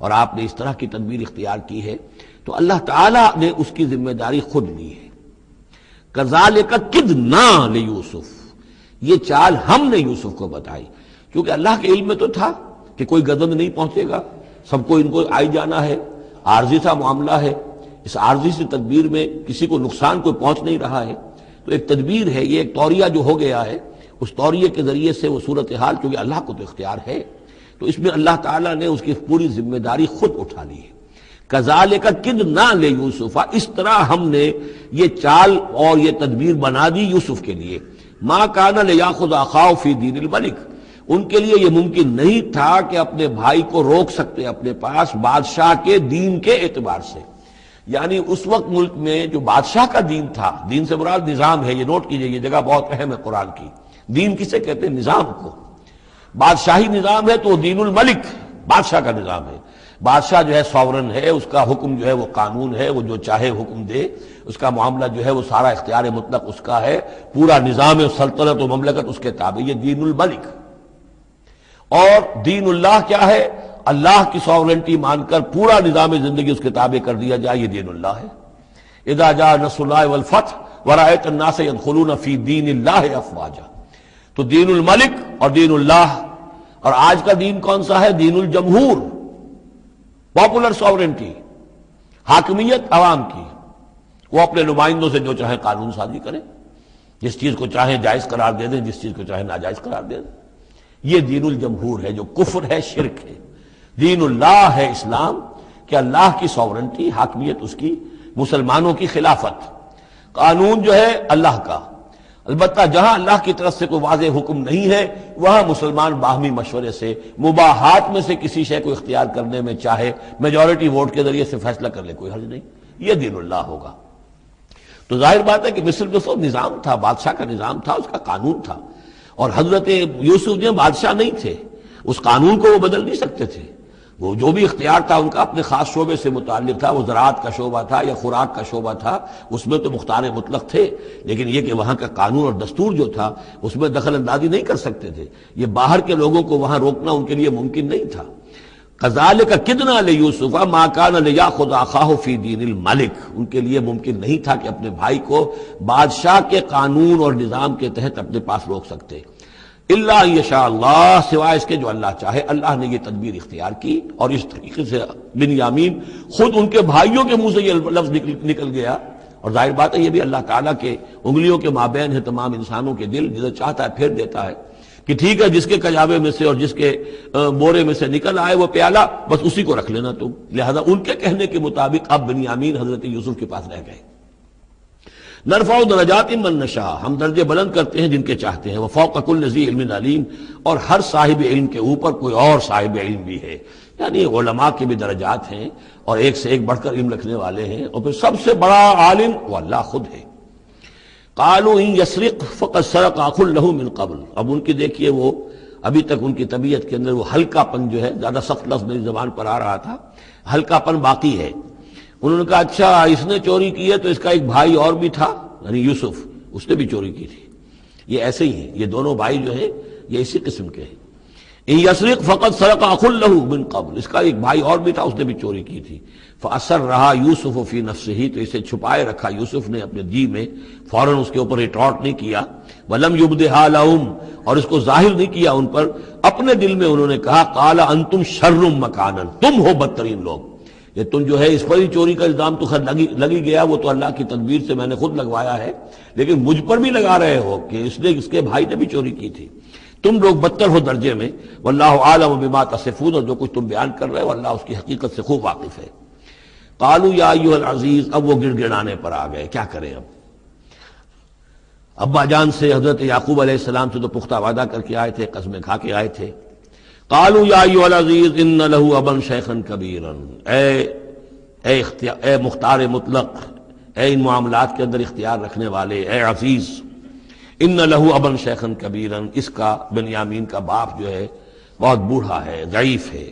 اور آپ نے اس طرح کی تدبیر اختیار کی ہے تو اللہ تعالیٰ نے اس کی ذمہ داری خود لی ہے۔ کذالک کدنا لیوسف، یہ چال ہم نے یوسف کو بتائی، کیونکہ اللہ کے علم میں تو تھا کہ کوئی گزند نہیں پہنچے گا، سب کو ان کو آئی جانا ہے، عارضی سا معاملہ ہے، اس عارضی سی تدبیر میں کسی کو نقصان کوئی پہنچ نہیں رہا ہے، تو ایک تدبیر ہے، یہ ایک توریہ جو ہو گیا ہے، اس توریہ کے ذریعے سے وہ صورتحال، کیونکہ اللہ کو تو اختیار ہے، تو اس میں اللہ تعالیٰ نے اس کی پوری ذمہ داری خود اٹھا لی ہے۔ کذالک کدنا لیوسف، اس طرح ہم نے یہ چال اور یہ تدبیر بنا دی یوسف کے لیے۔ ما کان لیاخذ اخاہ فی دین الملک، ان کے لیے یہ ممکن نہیں تھا کہ اپنے بھائی کو روک سکتے اپنے پاس بادشاہ کے دین کے اعتبار سے، یعنی اس وقت ملک میں جو بادشاہ کا دین تھا، دین سے مراد نظام ہے، یہ نوٹ کیجئے، یہ جگہ بہت اہم ہے قرآن کی۔ دین کسے کہتے ہیں؟ نظام کو۔ بادشاہی نظام ہے تو وہ دین الملک، بادشاہ کا نظام ہے۔ بادشاہ جو ہے ساورن ہے، اس کا حکم جو ہے وہ قانون ہے، وہ جو چاہے حکم دے، اس کا معاملہ جو ہے وہ سارا اختیار مطلق اس کا ہے، پورا نظام سلطنت و مملکت اس کے تابع، یہ دین الملک۔ اور دین اللہ کیا ہے؟ اللہ کی ساورنٹی مان کر پورا نظام زندگی اس کے تابع کر دیا جائے، یہ دین اللہ ہے۔ اذا جاء نصر اللہ والفتح ورأیت الناس يدخلون فی دین اللہ افواجا، تو دین الملک اور دین اللہ۔ اور آج کا دین کون سا ہے؟ دین الجمہور، پاپولر ساورنٹی، حاکمیت عوام کی، وہ اپنے نمائندوں سے جو چاہیں قانون سازی کریں، جس چیز کو چاہیں جائز قرار دے دیں، جس چیز کو چاہیں ناجائز قرار دے دیں۔ یہ دین الجمہور ہے جو کفر ہے، شرک ہے۔ دین اللہ ہے اسلام، کہ اللہ کی ساورنٹی، حاکمیت اس کی، مسلمانوں کی خلافت، قانون جو ہے اللہ کا۔ البتہ جہاں اللہ کی طرف سے کوئی واضح حکم نہیں ہے وہاں مسلمان باہمی مشورے سے مباحات میں سے کسی شے کو اختیار کرنے میں چاہے میجورٹی ووٹ کے ذریعے سے فیصلہ کر لے، کوئی حرج نہیں، یہ دین اللہ ہوگا۔ تو ظاہر بات ہے کہ مصر جو سو نظام تھا، بادشاہ کا نظام تھا، اس کا قانون تھا، اور حضرت یوسف جو بادشاہ نہیں تھے، اس قانون کو وہ بدل نہیں سکتے تھے۔ وہ جو بھی اختیار تھا ان کا اپنے خاص شعبے سے متعلق تھا، وہ زراعت کا شعبہ تھا یا خوراک کا شعبہ تھا، اس میں تو مختار مطلق تھے، لیکن یہ کہ وہاں کا قانون اور دستور جو تھا اس میں دخل اندازی نہیں کر سکتے تھے، یہ باہر کے لوگوں کو وہاں روکنا ان کے لیے ممکن نہیں تھا۔ کذالک کدنا لیوسف ما کان لیاخذ اخاہ فی دین الملک، ان کے لیے ممکن نہیں تھا کہ اپنے بھائی کو بادشاہ کے قانون اور نظام کے تحت اپنے پاس روک سکتے، الا ان یشاء اللہ، سوائے اس کے جو اللہ چاہے۔ اللہ نے یہ تدبیر اختیار کی اور اس طریقے سے بنیامین خود ان کے بھائیوں کے منہ سے یہ لفظ نکل گیا، اور ظاہر بات ہے یہ بھی اللہ تعالیٰ کے انگلیوں کے مابین ہے تمام انسانوں کے دل، جسے چاہتا ہے پھیر دیتا ہے کہ ٹھیک ہے جس کے کجاوے میں سے اور جس کے بورے میں سے نکل آئے وہ پیالہ، بس اسی کو رکھ لینا تم۔ لہذا ان کے کہنے کے مطابق اب بنیامین حضرت یوسف کے پاس رہ گئے۔ نرفع درجات من نشاء، ہم درجے بلند کرتے ہیں جن کے چاہتے ہیں، وفوق کل ذی علم علیم، اور ہر صاحب علم کے اوپر کوئی اور صاحب علم بھی ہے، یعنی علماء کے بھی درجات ہیں اور ایک سے ایک بڑھ کر علم رکھنے والے ہیں، اور پھر سب سے بڑا عالم وہ اللہ خود ہے۔ قالوا ان یسرق فقد سرق اخ له من قبل، اب ان کی دیکھیے وہ ابھی تک ان کی طبیعت کے اندر وہ ہلکا پن جو ہے، زیادہ سخت لفظ میری زبان پر آ رہا تھا، ہلکا پن باقی ہے۔ انہوں نے کہا اچھا اس نے چوری کی ہے تو اس کا ایک بھائی اور بھی تھا، یعنی یوسف، اس نے بھی چوری کی تھی۔ یہ ایسے ہی ہیں، یہ دونوں بھائی جو ہیں یہ اسی قسم کے ہیں۔ ان یسرق فقط سرق اخ له من قبل، اس کا ایک بھائی اور بھی تھا، اس نے بھی چوری کی تھی۔ فاصرها یوسف فی نفسہ، تو اسے چھپائے رکھا یوسف نے اپنے جی میں، فوراً اس کے اوپر ریٹارٹ نہیں کیا۔ ولم یبدھا لهم، اور اس کو ظاہر نہیں کیا ان پر، اپنے دل میں انہوں نے کہا قال انتم شر مکانا، تم ہو بدترین لوگ، یہ تم جو ہے اس پر ہی چوری کا الزام تو خیر لگی گیا، وہ تو اللہ کی تدبیر سے میں نے خود لگوایا ہے، لیکن مجھ پر بھی لگا رہے ہو کہ اس کے بھائی نے بھی چوری کی تھی، تم لوگ بدتر ہو درجے میں۔ واللہ عالم بما تصفون، اور جو کچھ تم بیان کر رہے ہو اللہ اس کی حقیقت سے خوب واقف ہے۔ قالوا یا ایھا العزیز، اب وہ گڑ گڑانے پر آ گئے، کیا کریں اب؟ ابا جان سے حضرت یعقوب علیہ السلام سے تو پختہ وعدہ کر کے آئے تھے، قسمیں کھا کے آئے تھے۔ قالوا یا ایھا العزیز ان له ابا شیخا کبیرا، اے مختار مطلق، اے ان معاملات کے اندر اختیار رکھنے والے، اے عزیز، ان له ابا شیخا کبیرا، اس کا بنیامین کا باپ جو ہے بہت بوڑھا ہے، ضعیف ہے۔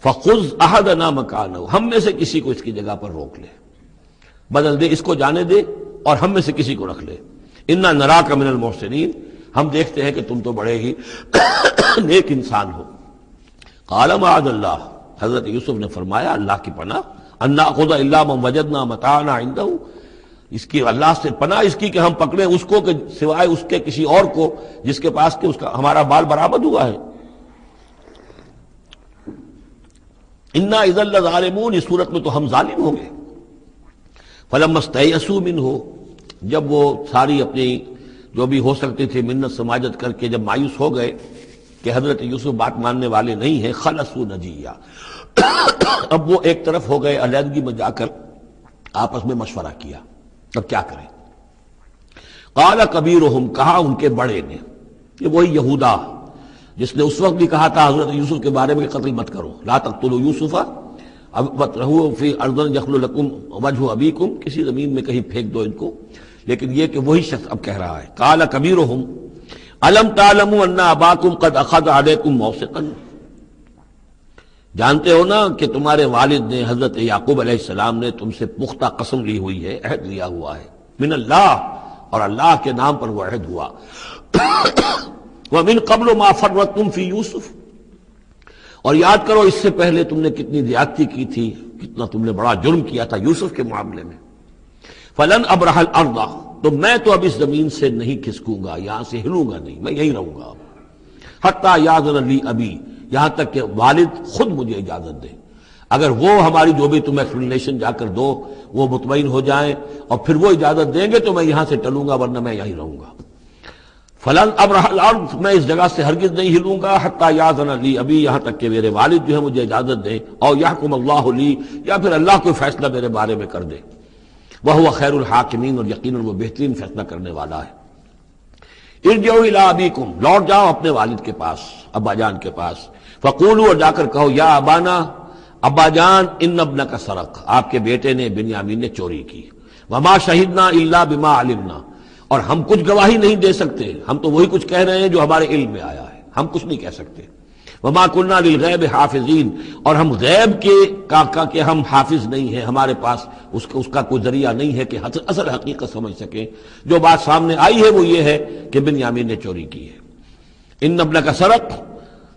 فخذ احدنا مکانہ، ہم میں سے کسی کو اس کی جگہ پر روک لے، بدل دے، اس کو جانے دے اور ہم میں سے کسی کو رکھ لے۔ انا نراک من المحسنین، ہم دیکھتے ہیں کہ تم تو بڑے ہی نیک انسان ہو۔ قال معاذ اللہ، حضرت یوسف نے فرمایا اللہ کی پناہ، ان ناخذ الا من وجدنا متاعنا عنده، اس کی اللہ سے پناہ اس کی کہ ہم پکڑیں اس کو کہ سوائے اس کے کسی اور کو جس کے پاس کہ اس کا ہمارا مال برآمد ہوا ہے۔ انا اذا لظالمون، اس صورت میں تو ہم ظالم ہوں گے۔ فلما استيئسوا منه، جب وہ ساری اپنی جو بھی ہو سکتی تھی منت سماجت کر کے جب مایوس ہو گئے کہ حضرت یوسف بات ماننے والے نہیں ہیں، خلصوا نجیہ، اب وہ ایک طرف ہو گئے، علیحدگی میں جا کر آپس میں مشورہ کیا اب کیا کریں۔ قال کبیرہم، کہا ان کے بڑے نے، یہ وہی یہودا جس نے اس وقت بھی کہا تھا حضرت یوسف کے بارے میں کہ قتل مت کرو، لا تقتلوا یوسف وَاطْرَحُوهُ فِي أَرْضٍ يَخْلُ لَكُمْ وَجْهُ أَبِيكُمْ، کسی زمین میں کہیں پھینک دو ان کو، لیکن یہ کہ وہی شخص اب کہہ رہا ہے قال کبیرہم أَلَمْ تَعْلَمُوا أَنَّ أَبَاكُمْ قَدْ أَخَذَ عَلَيْكُمْ مَوْثِقًا، جانتے ہو نا کہ تمہارے والد نے حضرت یعقوب علیہ السلام نے تم سے پختہ قسم لی ہوئی ہے، عہد لیا ہوا ہے، من اللہ، اور اللہ کے نام پر وہ عہد ہوا۔ وَمِن قَبْلُ مَا فَرَّطْتُمْ فِي يُوسُف، اور یاد کرو اس سے پہلے تم نے کتنی زیادتی کی تھی، کتنا تم نے بڑا جرم کیا تھا یوسف کے معاملے میں۔ فلن ابرح الارض، تو میں تو اب اس زمین سے نہیں کھسکوں گا، یہاں سے ہلوں گا نہیں، میں یہیں رہوں گا حتی یاذن لی ابی، یہاں تک کہ والد خود مجھے اجازت دے، اگر وہ ہماری جو بھی تم ایکسپلینیشن جا کر دو وہ مطمئن ہو جائیں اور پھر وہ اجازت دیں گے تو میں یہاں سے ٹلوں گا، ورنہ میں یہیں رہوں گا۔ فلن ابرح الارض، میں اس جگہ سے ہرگز نہیں ہلوں گا، حتی یاذن لی ابی، یہاں تک کہ میرے والد جو ہے مجھے اجازت دیں، اور یحکم اللہ لی، یا پھر اللہ کوئی فیصلہ میرے بارے میں کر دے، وہو خیر الحاکمین، اور یقیناً وہ بہترین فیصلہ کرنے والا ہے۔ ارجعوا الی ابیکم، لوٹ جاؤ اپنے والد کے پاس، ابا جان کے پاس، فقولوا، اور جا کر کہو، یا ابانا، ابا جان، ان ابنک سرق، آپ کے بیٹے نے بنیامین نے چوری کی، وما شہدنا الا بما علمنا، اور ہم کچھ گواہی نہیں دے سکتے، ہم تو وہی کچھ کہہ رہے ہیں جو ہمارے علم میں آیا ہے، ہم کچھ نہیں کہہ سکتے۔ وما كنا للغیب حافظین، اور ہم غیب کے ہم حافظ نہیں ہیں، ہمارے پاس اس کا کوئی ذریعہ نہیں ہے کہ اصل حقیقت سمجھ سکیں، جو بات سامنے آئی ہے وہ یہ ہے کہ بنیامین نے چوری کی ہے۔ ان ابنک سرق،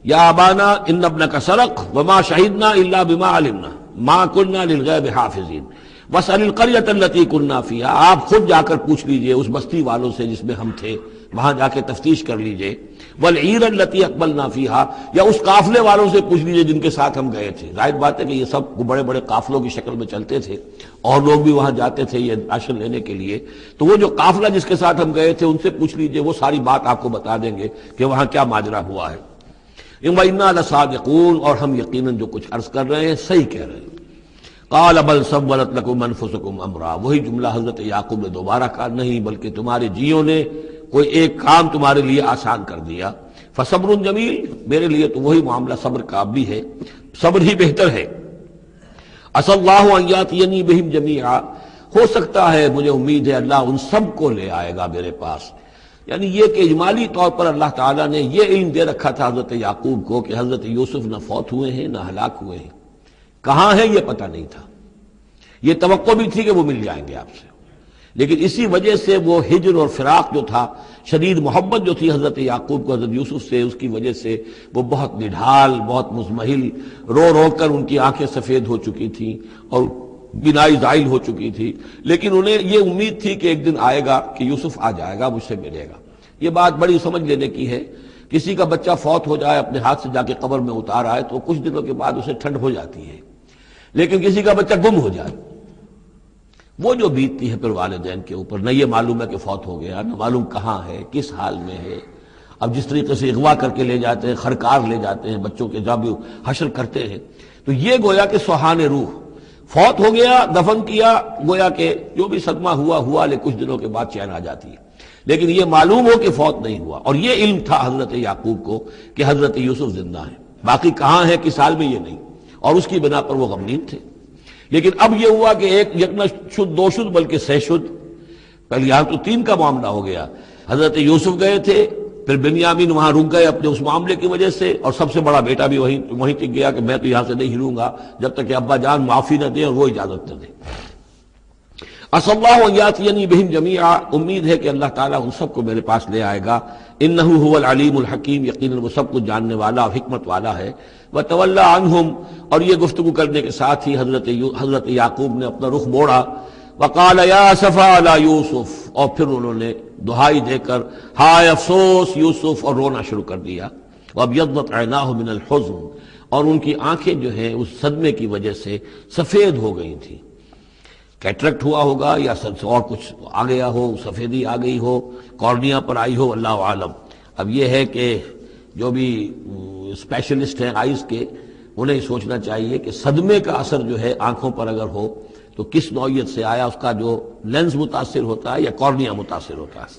یا ابانا ان ابنک سرق وما شہدنا الا بما علمنا ما كنا للغیب حافظین واسأل القریۃ التی كنا فیہا، آپ خود جا کر پوچھ لیجئے اس بستی والوں سے جس میں ہم تھے، وہاں جا کے تفتیش کر لیجئے، والعیر التی اقبلنا فیہا، یا اس قافلے والوں سے پوچھ لیجئے جن کے ساتھ ہم گئے تھے۔ ظاہر بات ہے کہ یہ سب بڑے بڑے قافلوں کی شکل میں چلتے تھے اور لوگ بھی وہاں جاتے تھے یہ راشن لینے کے لیے، تو وہ جو قافلہ جس کے ساتھ ہم گئے تھے ان سے پوچھ لیجئے، وہ ساری بات آپ کو بتا دیں گے کہ وہاں کیا ماجرا ہوا ہے۔ وَإِنَّا لَصَادِقُونَ، اور ہم یقیناً جو کچھ عرض کر رہے ہیں صحیح کہہ رہے ہیں۔ قال بل سولت لكم انفسكم امرا، وہی جملہ حضرت یعقوب نے دوبارہ کہا، نہیں بلکہ تمہارے جیوں نے کوئی ایک کام تمہارے لیے آسان کر دیا، فصبر جمیل، میرے لیے تو وہی معاملہ صبر کا بھی ہے، صبر ہی بہتر ہے۔ عسى الله ان ياتيني بهم جميعا، ہو سکتا ہے، مجھے امید ہے اللہ ان سب کو لے آئے گا میرے پاس، یعنی یہ کہ اجمالی طور پر اللہ تعالیٰ نے یہ علم دے رکھا تھا حضرت یعقوب کو کہ حضرت یوسف نہ فوت ہوئے ہیں نہ ہلاک ہوئے ہیں، کہاں ہیں یہ پتہ نہیں تھا، یہ توقع بھی تھی کہ وہ مل جائیں گے آپ سے، لیکن اسی وجہ سے وہ ہجر اور فراق جو تھا، شدید محبت جو تھی حضرت یعقوب کو حضرت یوسف سے، اس کی وجہ سے وہ بہت نڈھال، بہت مزمحل، رو رو کر ان کی آنکھیں سفید ہو چکی تھیں اور بینائی زائل ہو چکی تھی، لیکن انہیں یہ امید تھی کہ ایک دن آئے گا کہ یوسف آ جائے گا، مجھ سے ملے گا۔ یہ بات بڑی سمجھ لینے کی ہے، کسی کا بچہ فوت ہو جائے، اپنے ہاتھ سے جا کے قبر میں اتار آئے تو کچھ دنوں کے بعد اسے ٹھنڈ ہو جاتی ہے، لیکن کسی کا بچہ گم ہو جائے، وہ جو بیتتی ہے پھر والدین کے اوپر، نہ یہ معلوم ہے کہ فوت ہو گیا، نہ معلوم کہاں ہے، کس حال میں ہے۔ اب جس طریقے سے اغوا کر کے لے جاتے ہیں، خرکار لے جاتے ہیں بچوں کے، جب حشر کرتے ہیں، تو یہ گویا کہ سوہان روح، فوت ہو گیا، دفن کیا، گویا کہ جو بھی صدمہ ہوا لیکن کچھ دنوں کے بعد چین آ جاتی ہے، لیکن یہ معلوم ہو کہ فوت نہیں ہوا، اور یہ علم تھا حضرت یعقوب کو کہ حضرت یوسف زندہ ہیں، باقی کہاں ہے کس حال میں یہ نہیں، اور اس کی بنا پر وہ غمگین تھے۔ لیکن اب یہ ہوا کہ ایک یک نہ شد دو شد بلکہ سہ شد، پہلے یہاں تو تین کا معاملہ ہو گیا، حضرت یوسف گئے تھے، پھر بنیامین وہاں رک گئے اپنے اس معاملے کی وجہ سے، اور سب سے بڑا بیٹا بھی وہیں ٹک گیا کہ میں تو یہاں سے نہیں ہلوں گا جب تک کہ ابا جان معافی نہ دیں اور وہ اجازت نہ دیں۔ عسى الله ان ياتيني بهم جميعا، امید ہے کہ اللہ تعالیٰ ان سب کو میرے پاس لے آئے گا، انه هو العلیم الحکیم، یقیناً وہ سب کچھ جاننے والا اور حکمت والا ہے۔ وتولى عنهم، اور یہ گفتگو کرنے کے ساتھ ہی حضرت یعقوب نے اپنا رخ موڑا، وقال یا اسفا علی یوسف، اور پھر انہوں نے دہائی دے کر ہائے افسوس یوسف، اور رونا شروع کر دیا۔ وابیضت عیناہ من الحزن، اور ان کی آنکھیں جو ہیں اس صدمے کی وجہ سے سفید ہو گئی تھیں، کیٹریکٹ ہوا ہوگا یا اور کچھ آ گیا ہو، سفیدی آ گئی ہو، کارنیا پر آئی ہو، اللہ عالم۔ اب یہ ہے کہ جو بھی اسپیشلسٹ ہیں آئیز کے، انہیں سوچنا چاہیے کہ صدمے کا اثر جو ہے آنکھوں پر اگر ہو تو کس نوعیت سے آیا، اس کا جو لینز متاثر ہوتا ہے یا کارنیا متاثر ہوتا ہے۔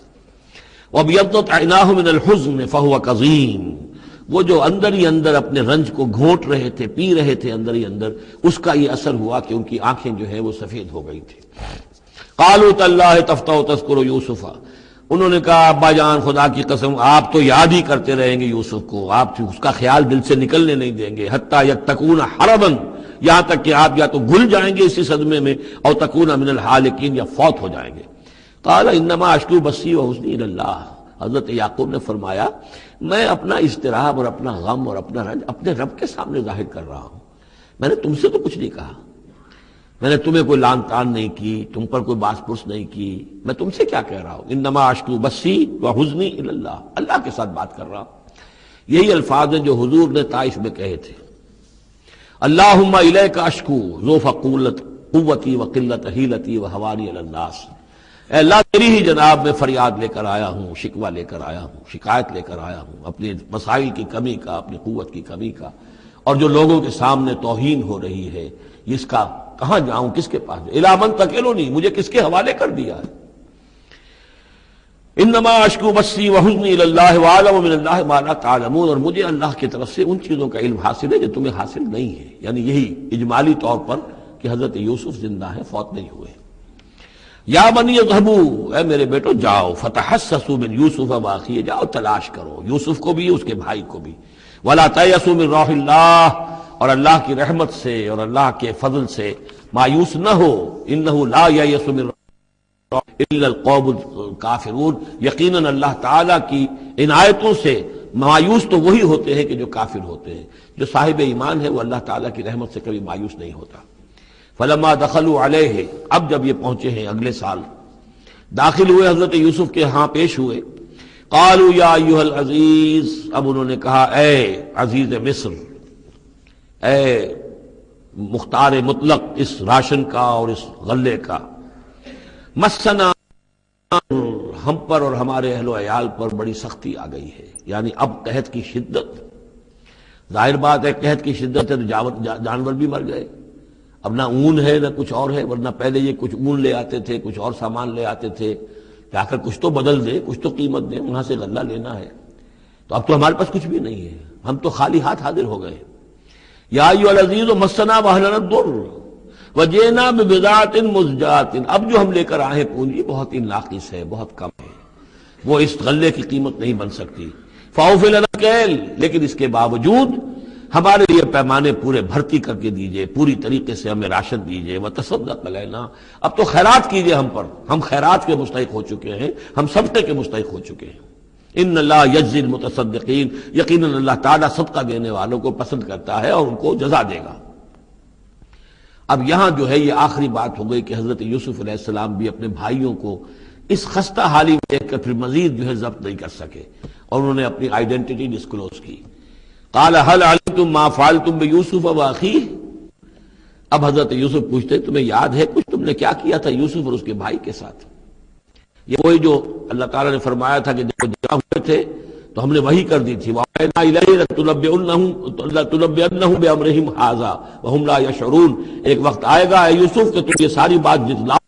وَابْيَضَّتْ عَيْنَاهُ مِنَ الْحُزْنِ فَهُوَ كَظِيمٌ، وہ جو اندر ہی اندر اپنے رنج کو گھونٹ رہے تھے، پی رہے تھے اندر ہی اندر، اس کا یہ اثر ہوا کہ ان کی آنکھیں جو ہے وہ سفید ہو گئی تھی۔ قالوا تاللہ تفتح تذکر یوسف، انہوں نے کہا ابا جان خدا کی قسم آپ تو یاد ہی کرتے رہیں گے یوسف کو، آپ اس کا خیال دل سے نکلنے نہیں دیں گے، حتی یتکون حربا، یہاں تک کہ آپ یا تو گھل جائیں گے اسی صدمے میں، اور تکون من الحالکین، یا فوت ہو جائیں گے۔ قال انما اشکو بثی وحزنی الی اللہ، حضرت یعقوب نے فرمایا میں اپنا اضطراب اور اپنا غم اور اپنا رنج اپنے رب کے سامنے ظاہر کر رہا ہوں، میں نے تم سے تو کچھ نہیں کہا، میں نے تمہیں کوئی لان تان نہیں کی، تم پر کوئی باس پرس نہیں کی، میں تم سے کیا کہہ رہا ہوں، انما اشکو بثی وحزنی الی اللہ، اللہ کے ساتھ بات کر رہا ہوں۔ یہی الفاظ ہیں جو حضور نے طائف میں کہے تھے، اللہم الیک اشکو ضعف قوتی وقلت حیلتی وہوانی علی الناس، اے اللہ تیری ہی جناب میں فریاد لے کر آیا ہوں، شکوہ لے کر آیا ہوں، شکایت لے کر آیا ہوں اپنے مسائل کی کمی کا، اپنی قوت کی کمی کا، اور جو لوگوں کے سامنے توہین ہو رہی ہے اس کا کہاں جاؤں، کس کے پاس جاؤں، الی من تکلنی، مجھے کس کے حوالے کر دیا ہے۔ انما اشکو بثی وحزنی الی اللہ واعلم من اللہ ما لا تعلمون، اور مجھے اللہ کی طرف سے ان چیزوں کا علم حاصل ہے جو تمہیں حاصل نہیں ہے، یعنی یہی اجمالی طور پر کہ حضرت یوسف زندہ ہیں، فوت نہیں ہوئے۔ یا بنی اذهبوا، اے میرے بیٹو جاؤ، فتحسسوا من یوسف واخیہ، جاؤ تلاش کرو یوسف کو بھی اس کے بھائی کو بھی، ولا تیأسوا من روح اللہ، اور اللہ کی رحمت سے اور اللہ کے فضل سے مایوس نہ ہو، انہ لا ییأس من الا القوم الکافرون، یقیناً اللہ تعالیٰ کی عنایتوں سے مایوس تو وہی ہوتے ہیں کہ جو کافر ہوتے ہیں، جو صاحب ایمان ہے وہ اللہ تعالیٰ کی رحمت سے کبھی مایوس نہیں ہوتا۔ فلما دخلوا علیہ، اب جب یہ پہنچے ہیں اگلے سال، داخل ہوئے حضرت یوسف کے ہاں پیش ہوئے، قالوا یا ایھا العزیز، اب انہوں نے کہا اے عزیز مصر، اے مختار مطلق اس راشن کا اور اس غلے کا، مسنا، ہم پر اور ہمارے اہل و عیال پر بڑی سختی آ گئی ہے، یعنی اب قحط کی شدت، ظاہر بات ہے قحط کی شدت ہے تو جانور بھی مر گئے، اب نہ اون ہے نہ کچھ اور ہے، ورنہ پہلے یہ کچھ اون لے آتے تھے، کچھ اور سامان لے آتے تھے کہ آ کر کچھ تو بدل دے، کچھ تو قیمت دے، وہاں سے غلہ لینا ہے، تو اب تو ہمارے پاس کچھ بھی نہیں ہے، ہم تو خالی ہاتھ حاضر ہو گئے۔ یا ایھا العزیز مسنا واہلنا الضر وجئنا ببضاعۃ مزجاۃ، اب جو ہم لے کر آئے ہیں پونجی بہت ہی ناقص ہے، بہت کم ہے، وہ اس غلے کی قیمت نہیں بن سکتی. فَأَوْفِ لَنَا الْكَيْلَ، لیکن اس کے باوجود ہمارے لیے پیمانے پورے بھرتی کر کے دیجئے، پوری طریقے سے ہمیں راشن دیجئے. وَتَصَدَّقْ عَلَيْنَا، اب تو خیرات کیجئے ہم پر، ہم خیرات کے مستحق ہو چکے ہیں، ہم صدقے کے مستحق ہو چکے ہیں. ان اللہ یجزی المتصدقین، یقیناً اللہ تعالیٰ صدقہ دینے والوں کو پسند کرتا ہے اور ان کو جزا دے گا. اب یہاں جو ہے یہ آخری بات ہو گئی کہ حضرت یوسف علیہ السلام بھی اپنے بھائیوں کو اس خستہ حالی میں دیکھ کر پھر مزید جو ہے ضبط نہیں کر سکے اور انہوں نے اپنی آئیڈینٹی ڈسکلوز کی. قال هل علمتم ما فعلتم بيوسف واخيه، اب حضرت یوسف پوچھتے تمہیں یاد ہے کچھ تم نے کیا کیا تھا یوسف اور اس کے بھائی کے ساتھ؟ یہ وہی جو اللہ تعالیٰ نے فرمایا تھا کہ جب جمع ہوئے تھے تو ہم نے وہی کر دی تھی. وَأَوْحَيْنَا إِلَيْهِ لَتُنَبِّئَنَّهُم بِأَمْرِهِمْ هَٰذَا وَهُمْ لَا يَشْعُرُونَ، ایک وقت آئے گا اے یوسف کہ تم یہ ساری بات جتلاؤ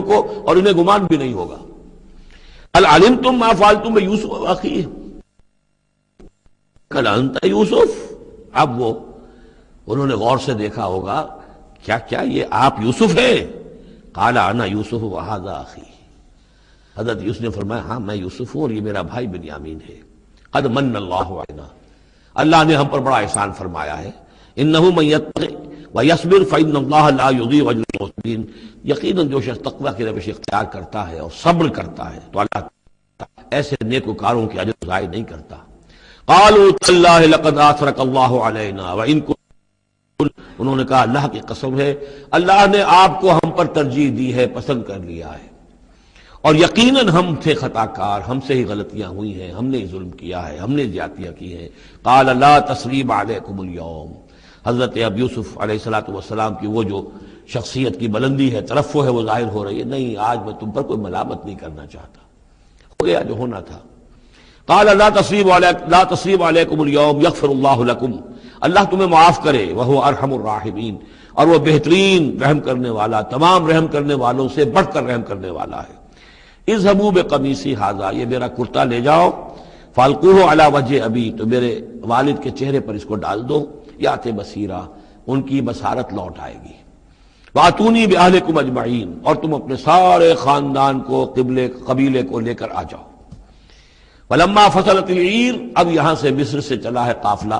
کو اور انہیں گمان بھی نہیں ہوگا. هل علمتم ما فعلتم بيوسف واخيه قال انت یوسف، اب وہ انہوں نے غور سے دیکھا ہوگا کیا یہ آپ یوسف ہیں؟ قال انا یوسف وهذا اخی، حضرت یوسف نے فرمایا ہاں میں یوسف ہوں اور یہ میرا بھائی بنیامین ہے. قد من اللہ علینا، اللہ نے ہم پر بڑا احسان فرمایا ہے. انہ من یتق ویصبر فإن اللہ لا یضیع اجر المحسنین، یقیناً جو شخص تقوی کی روش اختیار کرتا ہے اور صبر کرتا ہے تو اللہ ایسے نیکوکاروں کے اجر ضائع نہیں کرتا. قالوا تاللہ لقد آثرک اللہ علینا وإن كنت، انہوں نے کہا اللہ کی قسم ہے اللہ نے آپ کو ہم پر ترجیح دی ہے، پسند کر لیا ہے، اور یقیناً ہم تھے خطا کار، ہم سے ہی غلطیاں ہوئی ہیں، ہم نے ظلم کیا ہے، ہم نے زیادتیاں کی ہیں. قال لا تثریب علیکم اليوم، حضرت اب یوسف علیہ السلام کی وہ جو شخصیت کی بلندی ہے، ترفع ہے، وہ ظاہر ہو رہی ہے. نہیں، آج میں تم پر کوئی ملامت نہیں کرنا چاہتا، ہو گیا جو ہونا تھا. قال لا تثریب علیکم اليوم یغفر اللہ لکم، اللہ تمہیں معاف کرے. وہو ارحم الراحمین، اور وہ بہترین رحم کرنے والا، تمام رحم کرنے والوں سے بڑھ کر رحم کرنے والا ہے. اذهبوا بقمیصی ھذا، یہ میرا کرتا لے جاؤ، فالقوہ علی وجہ ابی، تو میرے والد کے چہرے پر اس کو ڈال دو، یات بصیرہ، ان کی بصارت لوٹ آئے گی. واتونی باہلکم اجمعین، اور تم اپنے سارے خاندان کو، قبیلے کو لے کر آ جاؤ. ولما فصلت العیر، اب یہاں سے مصر سے چلا ہے قافلہ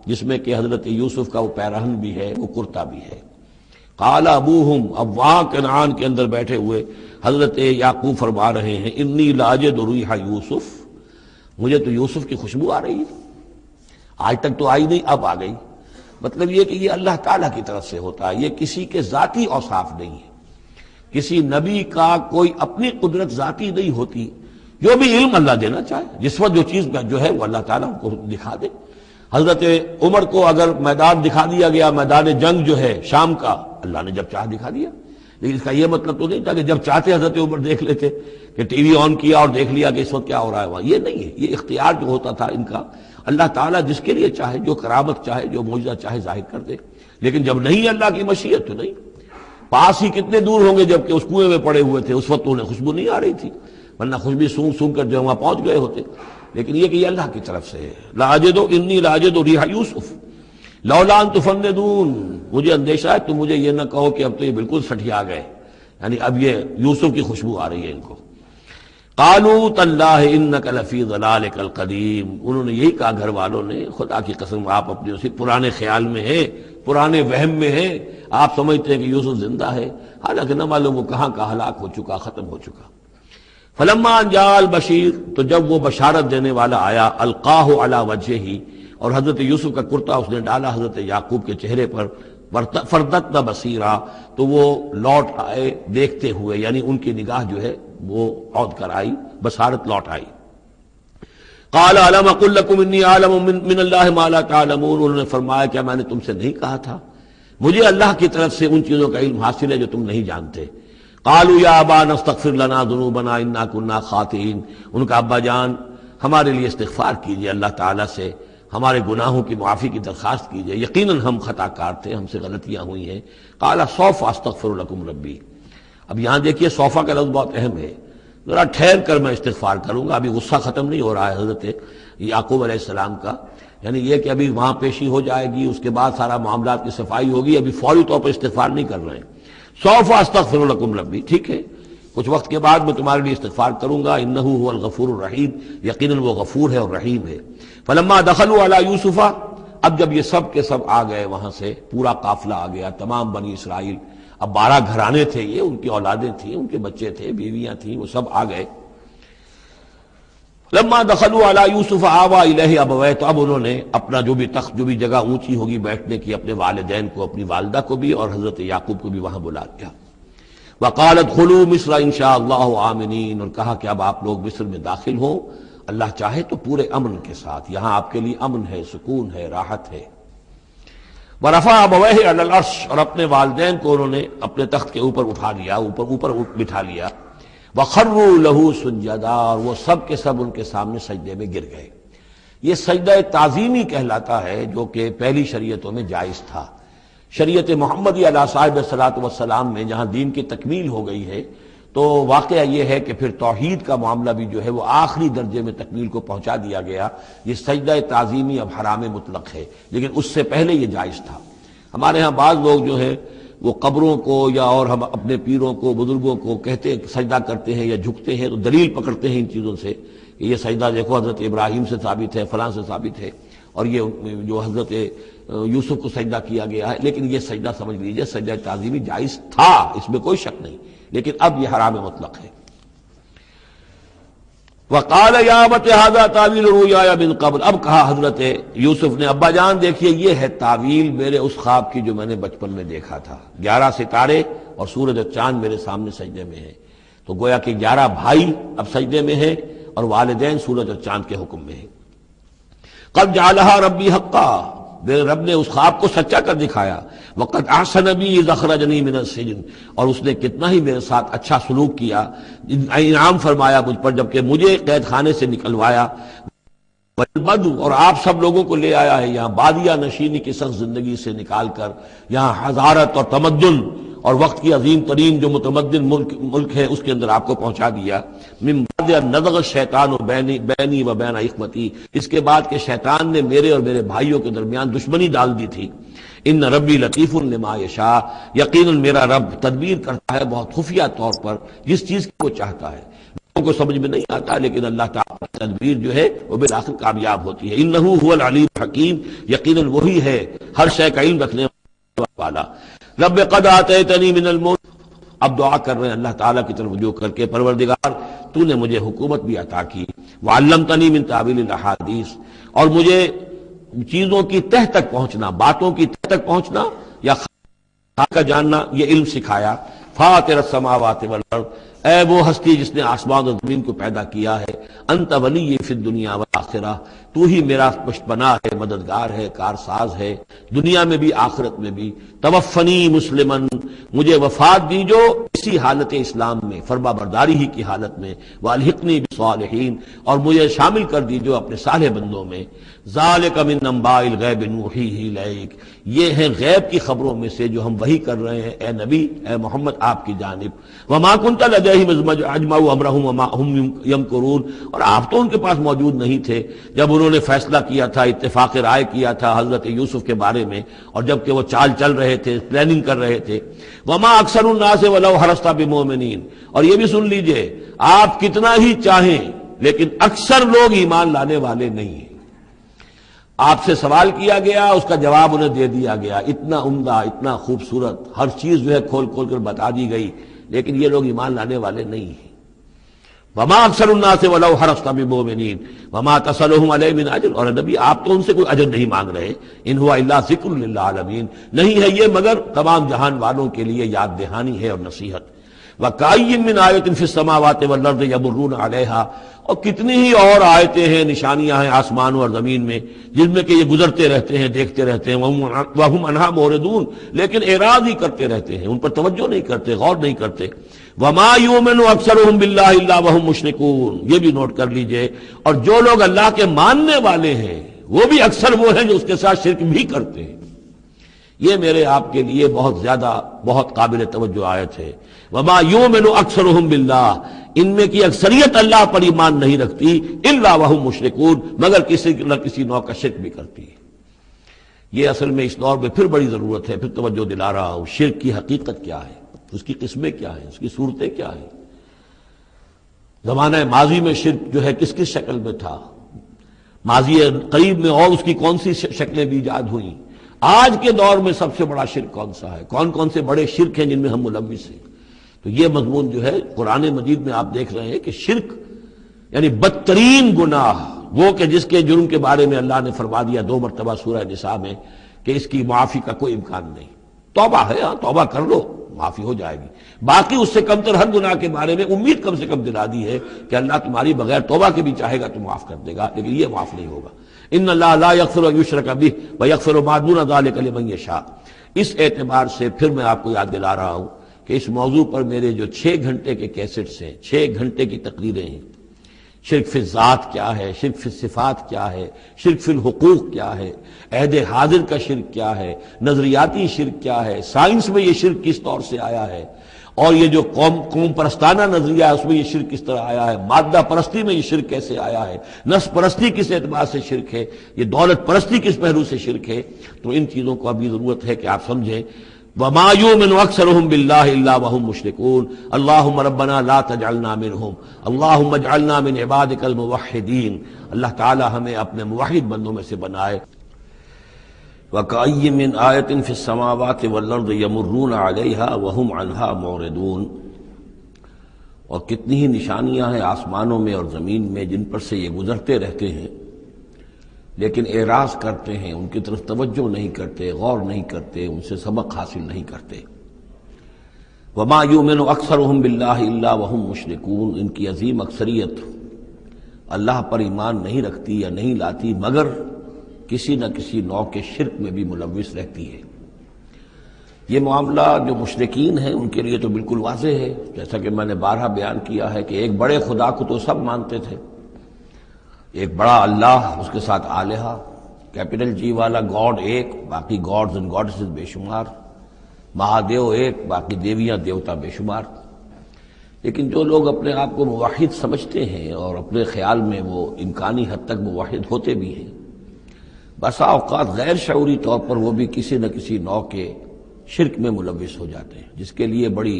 جس میں کہ حضرت یوسف کا وہ پیرہن بھی ہے، وہ کرتا بھی ہے. قال ابوہم، اب وہاں کنعان کے اندر بیٹھے ہوئے حضرت یعقوب فرما رہے ہیں انی لاجد ریح یوسف، مجھے تو یوسف کی خوشبو آ رہی ہے، آج تک تو آئی نہیں، اب آ گئی. مطلب یہ کہ یہ اللہ تعالیٰ کی طرف سے ہوتا ہے، یہ کسی کے ذاتی اوصاف نہیں ہے. کسی نبی کا کوئی اپنی قدرت ذاتی نہیں ہوتی، جو بھی علم اللہ دینا چاہے، جس وقت جو چیز جو ہے وہ اللہ تعالیٰ کو دکھا دے. حضرت عمر کو اگر میدان دکھا دیا گیا، میدان جنگ جو ہے شام کا، اللہ نے جب چاہ دکھا دیا. لیکن اس کا یہ مطلب تو نہیں تھا کہ جب چاہتے حضرت عمر دیکھ لیتے، کہ ٹی وی آن کیا اور دیکھ لیا کہ اس وقت کیا ہو رہا ہے وہاں. یہ نہیں ہے، یہ اختیار جو ہوتا تھا ان کا، اللہ تعالیٰ جس کے لیے چاہے، جو کرامت چاہے، جو معجزہ چاہے ظاہر کر دے. لیکن جب نہیں اللہ کی مشیت تو نہیں. پاس ہی کتنے دور ہوں گے جب کہ اس کنویں میں پڑے ہوئے تھے، اس وقت انہیں خوشبو نہیں آ رہی تھی، ورنہ خوشبو سونگ سونگ کر جو وہاں پہنچ گئے ہوتے. لیکن یہ کہ یہ اللہ کی طرف سے ہے. لاجد انی لاجد ریح یوسف لولا ان تفندون، مجھے اندیشہ ہے تم مجھے یہ نہ کہو کہ اب تو یہ بالکل سٹھیا گئے، یعنی اب یہ یوسف کی خوشبو آ رہی ہے ان کو. قالوا تاللہ انک لفی ضلالک القدیم، انہوں نے یہی کہا گھر والوں نے، خدا کی قسم آپ اپنے اسی پرانے خیال میں ہیں، پرانے وہم میں ہیں، آپ سمجھتے ہیں کہ یوسف زندہ ہے، حالانکہ نہ معلوم وہ کہاں کا ہلاک ہو چکا، ختم ہو چکا. فلما جاء البشیر، تو جب وہ بشارت دینے والا آیا، القاہ علی وجہہ، اور حضرت یوسف کا کرتا اس نے ڈالا حضرت یعقوب کے چہرے پر، فردتنا بصیرا، تو وہ لوٹ آئے دیکھتے ہوئے، یعنی ان کی نگاہ جو ہے وہ عود کر آئی، بصارت لوٹ آئی. قال الم اقل لکم انی اعلم من اللہ ما لا تعلمون، انہوں نے فرمایا کیا میں نے تم سے نہیں کہا تھا مجھے اللہ کی طرف سے ان چیزوں کا علم حاصل ہے جو تم نہیں جانتے. قالوا یا ابانا استغفر لنا ذنوبنا انا كنا خاطئین، ان کا ابا جان ہمارے لیے استغفار کیجئے اللہ تعالیٰ سے، ہمارے گناہوں کی معافی کی درخواست کیجئے، یقیناً ہم خطا کار تھے، ہم سے غلطیاں ہوئی ہیں. قال سوف استغفر لکم ربی، اب یہاں دیکھیے صوفہ کا لفظ بہت اہم ہے، ذرا ٹھہر کر میں استغفار کروں گا. ابھی غصہ ختم نہیں ہو رہا ہے حضرت یعقوب علیہ السلام کا، یعنی یہ کہ ابھی وہاں پیشی ہو جائے گی، اس کے بعد سارا معاملات کی صفائی ہوگی، ابھی فوری طور پر استغفار نہیں کر رہے ہیں. سوف استغفر لکم ربی، ٹھیک ہے، کچھ وقت کے بعد میں تمہارے لیے استغفار کروں گا، انہ هو الغفور الرحیم، یقیناً وہ غفور ہے اور رحیم ہے۔ فلما دخلوا علی یوسف، اب جب یہ سب کے سب آ گئے وہاں سے، پورا قافلہ آ گیا، تمام بنی اسرائیل، اب 12 گھرانے تھے یہ، ان کی اولادیں تھیں، ان کے بچے تھے، بیویاں تھیں، وہ سب آ گئے۔ لما دخلوا علی یوسف آویٰ الیہ ابویہ، تو اب انہوں نے اپنا جو بھی تخت، جو بھی جگہ اونچی ہوگی بیٹھنے کی، اپنے والدین کو، اپنی والدہ کو بھی اور حضرت یعقوب کو بھی وہاں بلا لیا۔ وقال ادخلوا مصر ان شاء اللہ آمنین، اور کہا کہ اب آپ لوگ مصر میں داخل ہوں اللہ چاہے تو پورے امن کے ساتھ، یہاں آپ کے لیے امن ہے، سکون ہے، راحت ہے۔ ورفع ابویہ علی العرش، اور اپنے والدین کو انہوں نے اپنے تخت کے اوپر اٹھا لیا، اوپر بٹھا لیا۔ وخروا لہ سجدا، اور وہ سب کے سب ان کے سامنے سجدے میں گر گئے۔ یہ سجدہ تعظیمی کہلاتا ہے، جو کہ پہلی شریعتوں میں جائز تھا۔ شریعت محمدی علیہ صاحب الصلاۃ والسلام میں جہاں دین کی تکمیل ہو گئی ہے، تو واقعہ یہ ہے کہ پھر توحید کا معاملہ بھی جو ہے وہ آخری درجے میں تکمیل کو پہنچا دیا گیا۔ یہ سجدہ تعظیمی اب حرام مطلق ہے، لیکن اس سے پہلے یہ جائز تھا۔ ہمارے ہاں بعض لوگ جو ہے وہ قبروں کو یا اور ہم اپنے پیروں کو، بزرگوں کو کہتے سجدہ کرتے ہیں یا جھکتے ہیں، تو دلیل پکڑتے ہیں ان چیزوں سے کہ یہ سجدہ دیکھو حضرت ابراہیم سے ثابت ہے، فلاں سے ثابت ہے، اور یہ جو حضرت یوسف کو سجدہ کیا گیا ہے۔ لیکن یہ سجدہ سمجھ لیجئے سجدہ تعظیمی جائز تھا، اس میں کوئی شک نہیں، لیکن اب یہ حرام مطلق ہے۔ وقال یا ابت ھذا تعویل رؤیایا من قبل، اب کہا حضرت یوسف نے، ابا جان دیکھیے یہ ہے تعویل میرے اس خواب کی جو میں نے بچپن میں دیکھا تھا، 11 ستارے اور سورج اور چاند میرے سامنے سجدے میں ہیں۔ تو گویا کہ 11 بھائی اب سجدے میں ہیں اور والدین سورج اور چاند کے حکم میں ہیں۔ قد جعلها ربی حقا، میرے رب نے اس خواب کو سچا کر دکھایا۔ وقد احسن بی اذ اخرجنی من السجن، اور اس نے کتنا ہی میرے ساتھ اچھا سلوک کیا، انعام فرمایا مجھ پر جبکہ مجھے قید خانے سے نکلوایا۔ والبدو، اور آپ سب لوگوں کو لے آیا ہے یہاں بادیہ نشینی کی سخت زندگی سے نکال کر یہاں حضارت اور تمدن اور وقت کی عظیم ترین جو متمدن ملک ہے اس کے اندر آپ کو پہنچا دیا۔ من بعد ان نزغ الشیطان بینی و بین اخوتی، اس کے بعد کہ شیطان نے میرے اور میرے بھائیوں کے درمیان دشمنی ڈال دی تھی۔ ان ربی لطیف لما یشاء، یقیناً میرا رب تدبیر کرتا ہے بہت خفیہ طور پر جس چیز کی وہ چاہتا ہے، لوگوں کو سمجھ میں نہیں آتا، لیکن اللہ تعالیٰ کی تدبیر جو ہے وہ بالآخر کامیاب ہوتی ہے۔ انہ هو العلیم الحکیم، یقیناً وہی ہے ہر شے کا علم رکھنے والا۔ رب قد آتیتنی من الملک، اب دعا کر رہے ہیں اللہ تعالیٰ کی طرف رجوع کر کے، پروردگار تو نے مجھے حکومت بھی عطا کی، وعلمتنی من تعویل الاحادیث، اور مجھے چیزوں کی تہ تک پہنچنا، باتوں کی تہ تک پہنچنا یا خاص کا جاننا، یہ علم سکھایا۔ فاطر السماوات والارض، اے وہ ہستی جس نے آسمان اور زمین کو پیدا کیا ہے، انت ولی فی الدنیا والآخرہ، تو ہی میرا پشتپناہ ہے، مددگار ہے، کارساز ہے، دنیا میں بھی آخرت میں بھی۔ توفنی مسلمن، مجھے وفات دیجو اسی حالت اسلام میں، فرما برداری ہی کی حالت میں، والحقنی بالصالحین، اور مجھے شامل کر دیجو اپنے صالح بندوں میں۔ ذالک من انباء الغیب نوحیہ الیک، یہ ہیں غیب کی خبروں میں سے جو ہم وحی کر رہے ہیں اے نبی، اے محمد آپ کی جانب۔ وما کنت لدیہم اذ اجمعوا امرہم وما ہم یمکرون، اور آپ تو ان کے پاس موجود نہیں تھے جب انہوں نے فیصلہ کیا تھا، اتفاق رائے کیا تھا حضرت یوسف کے بارے میں، اور جب کہ وہ چال چل رہے تھے، پلاننگ کر رہے تھے۔ وما اکثر الناس ولو حرصت بمؤمنین، اور یہ بھی سن لیجئے آپ کتنا ہی چاہیں لیکن اکثر لوگ ایمان لانے والے نہیں ہیں۔ آپ سے سوال کیا گیا، اس کا جواب انہیں دے دیا گیا، اتنا عمدہ، اتنا خوبصورت، ہر چیز جو ہے کھول کھول کر بتا دی گئی، لیکن یہ لوگ ایمان لانے والے نہیں ہیں۔ وما اکثر الناس ولو حرصت بمؤمنین وما تصلهم علیہ من اجر، اور نبی آپ تو ان سے کوئی اجر نہیں مانگ رہے، ان هو الا ذکر للعالمین، نہیں ہے یہ مگر تمام جہان والوں کے لیے یاد دہانی ہے اور نصیحت۔ وَكَأَيٍّ مِّنْ آیَةٍ فِي السَّمَاوَاتِ وَالْأَرْضِ يَمُرُّونَ عَلَيْهَا، اور کتنی ہی اور آیتیں ہیں، نشانیاں ہیں آسمانوں اور زمین میں جن میں کہ یہ گزرتے رہتے ہیں، دیکھتے رہتے ہیں، وَهُمْ عَنْهَا مُعْرِضُونَ، لیکن اعراض ہی کرتے رہتے ہیں، ان پر توجہ نہیں کرتے، غور نہیں کرتے۔ وَمَا يُؤْمِنُ أَكْثَرُهُم بِاللَّهِ إِلَّا وَهُمْ مُشْرِكُونَ، یہ بھی نوٹ کر لیجئے، اور جو لوگ اللہ کے ماننے والے ہیں وہ بھی اکثر وہ ہیں جو اس کے ساتھ شرک بھی کرتے ہیں۔ یہ میرے آپ کے لیے بہت زیادہ، بہت قابل توجہ آیت ہے۔ وما یؤمن اکثرهم باللہ، ان میں کی اکثریت اللہ پر ایمان نہیں رکھتی، الا وهم مشرکون، مگر کسی نہ کسی نوع کا شرک بھی کرتی ہے۔ یہ اصل میں اس دور میں پھر بڑی ضرورت ہے، پھر توجہ دلا رہا ہوں، شرک کی حقیقت کیا ہے، اس کی قسمیں کیا ہیں، اس کی صورتیں کیا ہیں، زمانہ ماضی میں شرک جو ہے کس کس شکل میں تھا، ماضی قریب میں اور اس کی کون سی شکلیں بھی ایجاد ہوئیں، آج کے دور میں سب سے بڑا شرک کون سا ہے، کون کون سے بڑے شرک ہیں جن میں ہم ملوث ہیں۔ تو یہ مضمون جو ہے قرآن مجید میں آپ دیکھ رہے ہیں کہ شرک یعنی بدترین گناہ وہ کہ جس کے جرم کے بارے میں اللہ نے فرما دیا 2 مرتبہ سورہ نساء میں کہ اس کی معافی کا کوئی امکان نہیں۔ توبہ ہے، ہاں توبہ کر لو معافی ہو جائے گی، باقی اس سے کم تر ہر گناہ کے بارے میں امید کم سے کم دلا دی ہے کہ اللہ تمہاری بغیر توبہ کے بھی چاہے گا تو معاف کر دے گا، لیکن یہ معاف نہیں ہوگا۔ ان اللہ لا یغفر ان یشرک بہ ویغفر ما دون ذلک لمن یشاء۔ اس اعتبار سے پھر میں آپ کو یاد دلا رہا ہوں کہ اس موضوع پر میرے جو 6 گھنٹے کے کیسٹس ہیں، 6 گھنٹے کی تقریریں ہیں، شرک فی الذات کیا ہے، شرک فی الصفات کیا ہے، شرک فی الحقوق کیا ہے، عہد حاضر کا شرک کیا ہے، نظریاتی شرک کیا ہے، سائنس میں یہ شرک کس طور سے آیا ہے، اور یہ جو قوم پرستانہ نظریہ ہے اس میں یہ شرک کس طرح آیا ہے، مادہ پرستی میں یہ شرک کیسے آیا ہے، نفس پرستی کس اعتبار سے شرک ہے، یہ دولت پرستی کس پہلو سے شرک ہے۔ تو ان چیزوں کو ابھی ضرورت ہے کہ آپ سمجھیں۔ وما يؤمن اكثرهم بالله الا وهم مشركون اللهم ربنا لا تجعلنا منهم اللهم اجعلنا من عبادك الموحدين۔ اللہ تعالی ہمیں اپنے موحد بندوں میں سے بنائے۔ وكأي من آية في السماوات والأرض يمرون عليها وهم عنها معرضون۔ اور کتنی ہی نشانیاں ہیں آسمانوں میں اور زمین میں جن پر سے یہ گزرتے رہتے ہیں لیکن اعراض کرتے ہیں، ان کی طرف توجہ نہیں کرتے، غور نہیں کرتے، ان سے سبق حاصل نہیں کرتے۔ وما یؤمن اکثرهم باللہ الا وهم مشرکون۔ ان کی عظیم اکثریت اللہ پر ایمان نہیں رکھتی یا نہیں لاتی مگر کسی نہ کسی نوع کے شرک میں بھی ملوث رہتی ہے۔ یہ معاملہ جو مشرکین ہیں ان کے لیے تو بالکل واضح ہے، جیسا کہ میں نے بارہا بیان کیا ہے کہ ایک بڑے خدا کو تو سب مانتے تھے، ایک بڑا اللہ، اس کے ساتھ آلہہ، کیپٹل جی والا گاڈ ایک، باقی گاڈز اینڈ گاڈسز بے شمار، مہادیو ایک، باقی دیویاں دیوتا بے شمار۔ لیکن جو لوگ اپنے آپ کو موحد سمجھتے ہیں اور اپنے خیال میں وہ امکانی حد تک موحد ہوتے بھی ہیں، بسا اوقات غیر شعوری طور پر وہ بھی کسی نہ کسی نوع کے شرک میں ملوث ہو جاتے ہیں، جس کے لیے بڑی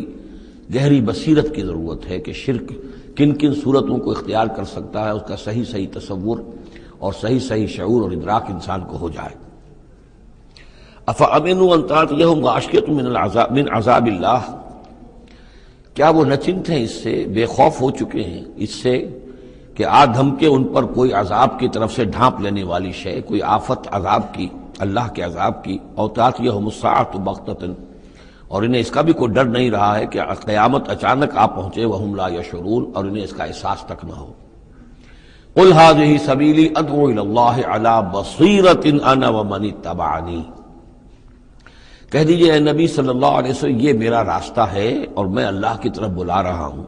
گہری بصیرت کی ضرورت ہے کہ شرک کن کن صورتوں کو اختیار کر سکتا ہے، اس کا صحیح تصور اور صحیح شعور اور ادراک انسان کو ہو جائے۔ افامنوا ان تاتیہم غاشیۃ من عذاب اللہ۔ کیا وہ نہ چنت ہیں، اس سے بے خوف ہو چکے ہیں اس سے کہ دھمکے ان پر کوئی عذاب کی طرف سے ڈھانپ لینے والی شے، کوئی آفت عذاب کی، اللہ کے عذاب کی، او تاتیہم الساعۃ بغتۃ، اور انہیں اس کا بھی کوئی ڈر نہیں رہا ہے کہ قیامت اچانک آ پہنچے، وہم لا یشعرون، اور انہیں اس کا احساس تک نہ ہو۔ قل ھذہ سبیلی ادعو الی اللہ علی بصیرۃ انا ومن اتبعنی۔ کہہ دیجئے اے نبی صلی اللہ علیہ وسلم، یہ میرا راستہ ہے اور میں اللہ کی طرف بلا رہا ہوں،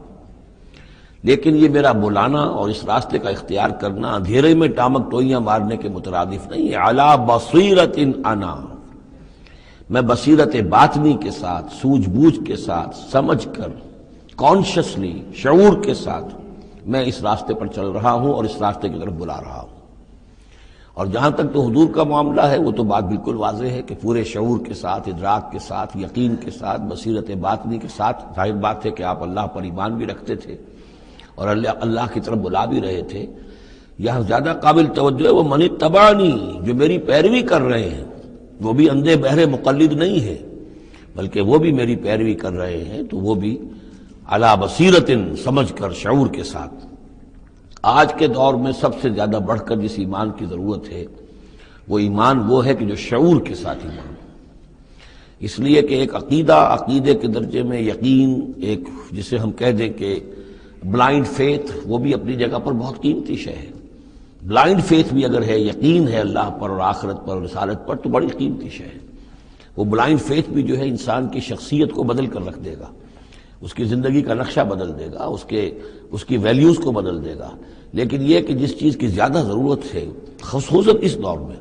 لیکن یہ میرا بلانا اور اس راستے کا اختیار کرنا اندھیرے میں ٹامک ٹوئیاں مارنے کے مترادف نہیں ہے۔ علی بصیرۃ انا، میں بصیرت باطنی کے ساتھ، سوجھ بوجھ کے ساتھ، سمجھ کر، کانشسلی، شعور کے ساتھ میں اس راستے پر چل رہا ہوں اور اس راستے کی طرف بلا رہا ہوں۔ اور جہاں تک تو حضور کا معاملہ ہے وہ تو بات بالکل واضح ہے کہ پورے شعور کے ساتھ، ادراک کے ساتھ، یقین کے ساتھ، بصیرت باطنی کے ساتھ، ظاہر بات ہے کہ آپ اللہ پر ایمان بھی رکھتے تھے اور اللہ کی طرف بلا بھی رہے تھے۔ یہاں زیادہ قابل توجہ ہے وہ من اتبعنی، جو میری پیروی کر رہے ہیں، وہ بھی اندھے بہرے مقلد نہیں ہے بلکہ وہ بھی میری پیروی کر رہے ہیں، تو وہ بھی علی بصیرت، سمجھ کر، شعور کے ساتھ۔ آج کے دور میں سب سے زیادہ بڑھ کر جس ایمان کی ضرورت ہے وہ ایمان وہ ہے کہ جو شعور کے ساتھ ایمان، اس لیے کہ ایک عقیدے کے درجے میں یقین، ایک جسے ہم کہہ دیں کہ بلائنڈ فیتھ، وہ بھی اپنی جگہ پر بہت قیمتی شے ہے۔ بلائنڈ فیتھ بھی اگر ہے، یقین ہے اللہ پر اور آخرت پر اور رسالت پر، تو بڑی قیمتی شے ہے۔ وہ بلائنڈ فیتھ بھی جو ہے انسان کی شخصیت کو بدل کر رکھ دے گا، اس کی زندگی کا نقشہ بدل دے گا، اس کی ویلیوز کو بدل دے گا۔ لیکن یہ کہ جس چیز کی زیادہ ضرورت ہے خصوصاً اس دور میں،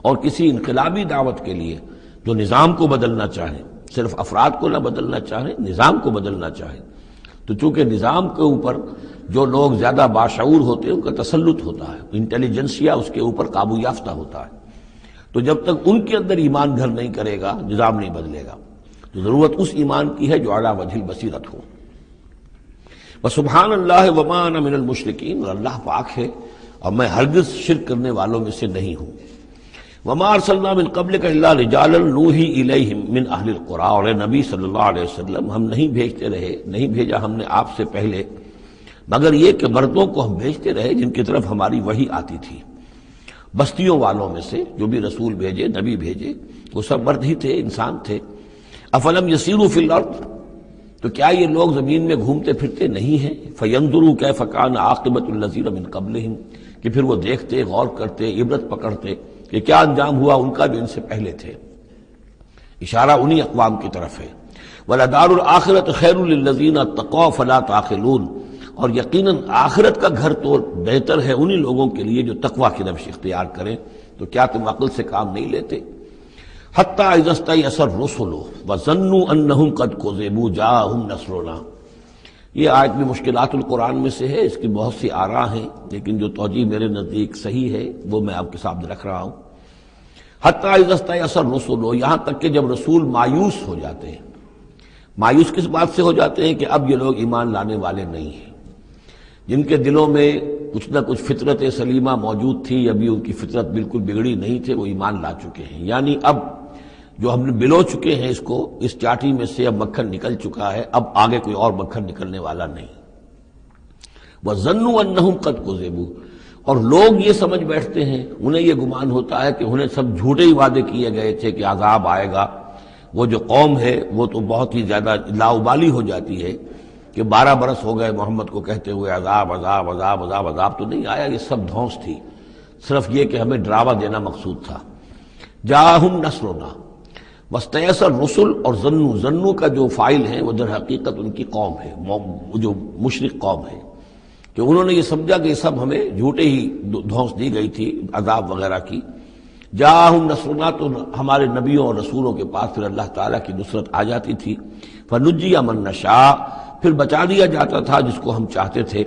اور کسی انقلابی دعوت کے لیے جو نظام کو بدلنا چاہے، صرف افراد کو نہ بدلنا چاہے، نظام کو بدلنا چاہے، تو چونکہ نظام کے اوپر جو لوگ زیادہ باشعور ہوتے ہیں ان کا تسلط ہوتا ہے، انٹیلیجنسیا اس کے اوپر قابو یافتہ ہوتا ہے، تو جب تک ان کے اندر ایمان گھر نہیں کرے گا نظام نہیں بدلے گا۔ تو ضرورت اس ایمان کی ہے جو اعلیٰ وجہ البصیرت ہو۔ وسبحان اللہ وما انا من المشرکین، اور اللہ پاک ہے اور میں ہرگز شرک کرنے والوں میں سے نہیں ہوں۔ وما ارسلنا من قبلک الا رجالا نوحی الیہم من اہل القری، اور اے نبی صلی اللہ علیہ وسلم ہم نہیں بھیجا ہم نے آپ سے پہلے مگر یہ کہ مردوں کو ہم بھیجتے رہے جن کی طرف ہماری وحی آتی تھی، بستیوں والوں میں سے جو بھی رسول بھیجے نبی بھیجے وہ سب مرد ہی تھے، انسان تھے۔ افلم یسیروا فی الارض، تو کیا یہ لوگ زمین میں گھومتے پھرتے نہیں ہیں؟ فینظروا کیف کان عاقبۃ الذین من قبلہم، کہ پھر وہ دیکھتے، غور کرتے، عبرت پکڑتے کہ کیا انجام ہوا ان کا جو ان سے پہلے تھے۔ اشارہ انہی اقوام کی طرف ہے۔ وَلَدَارُ الْآخِرَةُ خَيْرٌ لِلَّذِينَ اتَّقَوْا فَلَا تَعْقِلُونَ، اور یقیناً آخرت کا گھر تو بہتر ہے انہی لوگوں کے لیے جو تقویٰ کی روش اختیار کریں، تو کیا تم عقل سے کام نہیں لیتے؟ حَتَّىٰ إِذَا اسْتَيْأَسَ الرُّسُلُ وَظَنُّوا أَنَّهُمْ قَدْ كُذِبُوا جَاءَهُمْ نَصْرُنَا، یہ آیت بھی مشکلات القرآن میں سے ہے، اس کی بہت سی آراء ہیں، لیکن جو توجیہ میرے نزدیک صحیح ہے وہ میں آپ کے سامنے رکھ رہا ہوں۔ حتیٰ اذا استیأس الرسل، یہاں تک کہ جب رسول مایوس ہو جاتے ہیں۔ مایوس کس بات سے ہو جاتے ہیں؟ کہ اب یہ لوگ ایمان لانے والے نہیں ہیں، جن کے دلوں میں کچھ نہ کچھ فطرت سلیمہ موجود تھی، ابھی ان کی فطرت بالکل بگڑی نہیں تھے، وہ ایمان لا چکے ہیں، یعنی اب جو ہم نے بلو چکے ہیں اس کو، اس چاٹی میں سے اب مکھن نکل چکا ہے، اب آگے کوئی اور مکھن نکلنے والا نہیں۔ وَظَنُّوا أَنَّهُمْ قَدْ كُذِبُوا، اور لوگ یہ سمجھ بیٹھتے ہیں، انہیں یہ گمان ہوتا ہے کہ انہیں سب جھوٹے ہی وعدے کیے گئے تھے کہ عذاب آئے گا۔ وہ جو قوم ہے وہ تو بہت ہی زیادہ لاؤبالی ہو جاتی ہے کہ 12 برس ہو گئے محمد کو کہتے ہوئے عذاب عذاب عذاب عذاب، عذاب تو نہیں آیا، یہ سب دھونس تھی، صرف یہ کہ ہمیں ڈراوا دینا مقصود تھا۔ جاءہم نصرنا واستیأس الرسل، اور ظنو کا جو فاعل ہے وہ در حقیقت ان کی قوم ہے، جو مشرک قوم ہے، کہ انہوں نے یہ سمجھا کہ یہ سب ہمیں جھوٹے ہی دھونس دی گئی تھی عذاب وغیرہ کی۔ جاءہم نصرنا، تو ہمارے نبیوں اور رسولوں کے پاس پھر اللہ تعالیٰ کی نصرت آ جاتی تھی۔ فنجی من نشاء، پھر بچا دیا جاتا تھا جس کو ہم چاہتے تھے۔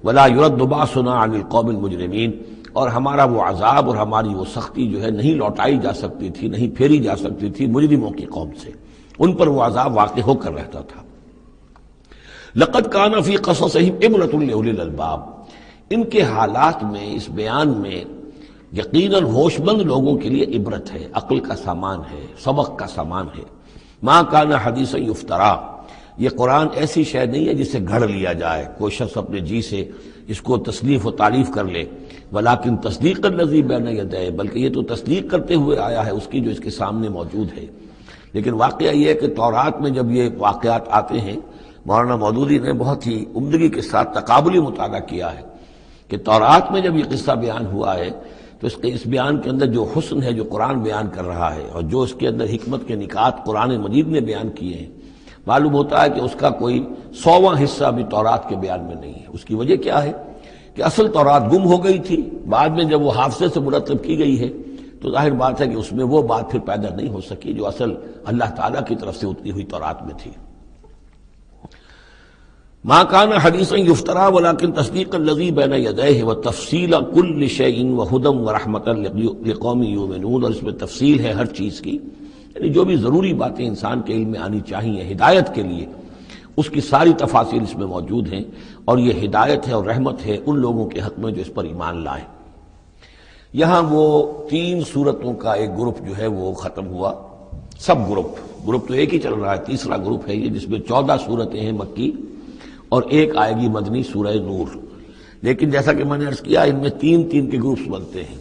ولا يرد باسنا عن القوم المجرمین، اور ہمارا وہ عذاب اور ہماری وہ سختی جو ہے نہیں لوٹائی جا سکتی تھی، نہیں پھیری جا سکتی تھی مجرموں کی قوم سے، ان پر وہ عذاب واقع ہو کر رہتا تھا۔ لقد كان في قصصهم عبرة لأولي الألباب، ان کے حالات میں، اس بیان میں یقیناً ہوش مند لوگوں کے لیے عبرت ہے، عقل کا سامان ہے، سبق کا سامان ہے۔ ما كان حدیثا یفترا، یہ قرآن ایسی شے نہیں ہے جسے گھڑ لیا جائے، کوئی شخص اپنے جی سے اس کو تصنیف و تعریف کر لے۔ ولیکن تصدیق الذی بین یدیہ، بلکہ یہ تو تصدیق کرتے ہوئے آیا ہے اس کی جو اس کے سامنے موجود ہے۔ لیکن واقعہ یہ ہے کہ تورات میں جب یہ واقعات آتے ہیں، مولانا مودودی نے بہت ہی عمدگی کے ساتھ تقابلی مطالعہ کیا ہے کہ تورات میں جب یہ قصہ بیان ہوا ہے تو اس بیان کے اندر جو حسن ہے جو قرآن بیان کر رہا ہے، اور جو اس کے اندر حکمت کے نکات قرآن مجید نے بیان کیے ہیں، معلوم ہوتا ہے کہ اس کا کوئی 100واں حصہ بھی تورات کے بیان میں نہیں ہے۔ اس کی وجہ کیا ہے کہ اصل تورات گم ہو گئی تھی، بعد میں جب وہ حافظے سے مرتب کی گئی ہے تو ظاہر بات ہے کہ اس میں وہ بات پھر پیدا نہیں ہو سکی جو اصل اللہ تعالیٰ کی طرف سے اتری ہوئی تورات میں تھی۔ ما كان حدیثا یفترا ولكن تصدیق الذی بین یدیہ وتفصیل کل شیء وہدی ورحمۃ لقوم یؤمنون، اور اس میں تفصیل ہے ہر چیز کی، یعنی جو بھی ضروری باتیں انسان کے علم میں آنی چاہیے ہدایت کے لیے، اس کی ساری تفاصیل اس میں موجود ہیں، اور یہ ہدایت ہے اور رحمت ہے ان لوگوں کے حق میں جو اس پر ایمان لائیں۔ یہاں وہ 3 سورتوں کا ایک گروپ جو ہے وہ ختم ہوا، سب گروپ تو ایک ہی چل رہا ہے، تیسرا گروپ ہے یہ جس میں 14 سورتیں ہیں مکی اور ایک آئے گی مدنی سورہ نور۔ لیکن جیسا کہ میں نے عرض کیا ان میں 3 کے گروپس بنتے ہیں۔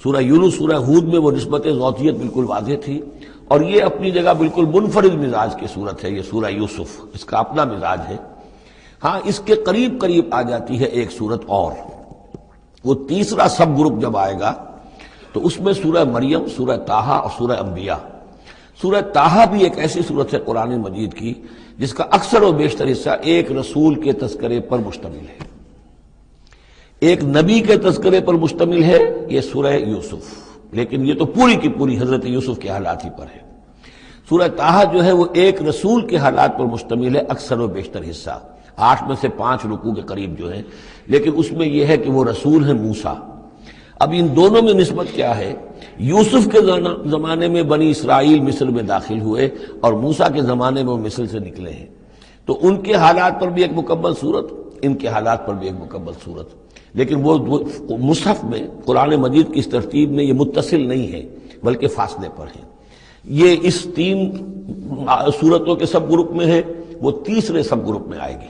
سورہ یونس، سورہ ہود میں وہ نسبت ذاتیت بالکل واضح تھی، اور یہ اپنی جگہ بالکل منفرد مزاج کی صورت ہے، یہ سورہ یوسف اس کا اپنا مزاج ہے۔ ہاں اس کے قریب آ جاتی ہے ایک صورت اور، وہ تیسرا سب گروپ جب آئے گا تو اس میں سورہ مریم، سورہ طٰہٰ اور سورہ انبیاء۔ سورہ طٰہٰ بھی ایک ایسی صورت ہے قرآن مجید کی جس کا اکثر و بیشتر حصہ ایک رسول کے تذکرے پر مشتمل ہے، ایک نبی کے تذکرے پر مشتمل ہے، یہ سورہ یوسف، لیکن یہ تو پوری کی پوری حضرت یوسف کے حالات ہی پر ہے۔ سورہ طٰہٰ جو ہے وہ ایک رسول کے حالات پر مشتمل ہے، اکثر و بیشتر حصہ 8 میں سے 5 رکوع کے قریب جو ہے، لیکن اس میں یہ ہے کہ وہ رسول ہیں موسیٰ۔ اب ان دونوں میں نسبت کیا ہے؟ یوسف کے زمانے میں بنی اسرائیل مصر میں داخل ہوئے اور موسیٰ کے زمانے میں وہ مصر سے نکلے ہیں، تو ان کے حالات پر بھی ایک مکمل صورت، ان کے حالات پر بھی ایک مکمل صورت، لیکن وہ مصحف میں قرآن مجید کی اس ترتیب میں یہ متصل نہیں ہے بلکہ فاصلے پر ہیں۔ یہ اس 3 صورتوں کے سب گروپ میں ہے، وہ تیسرے سب گروپ میں آئے گی۔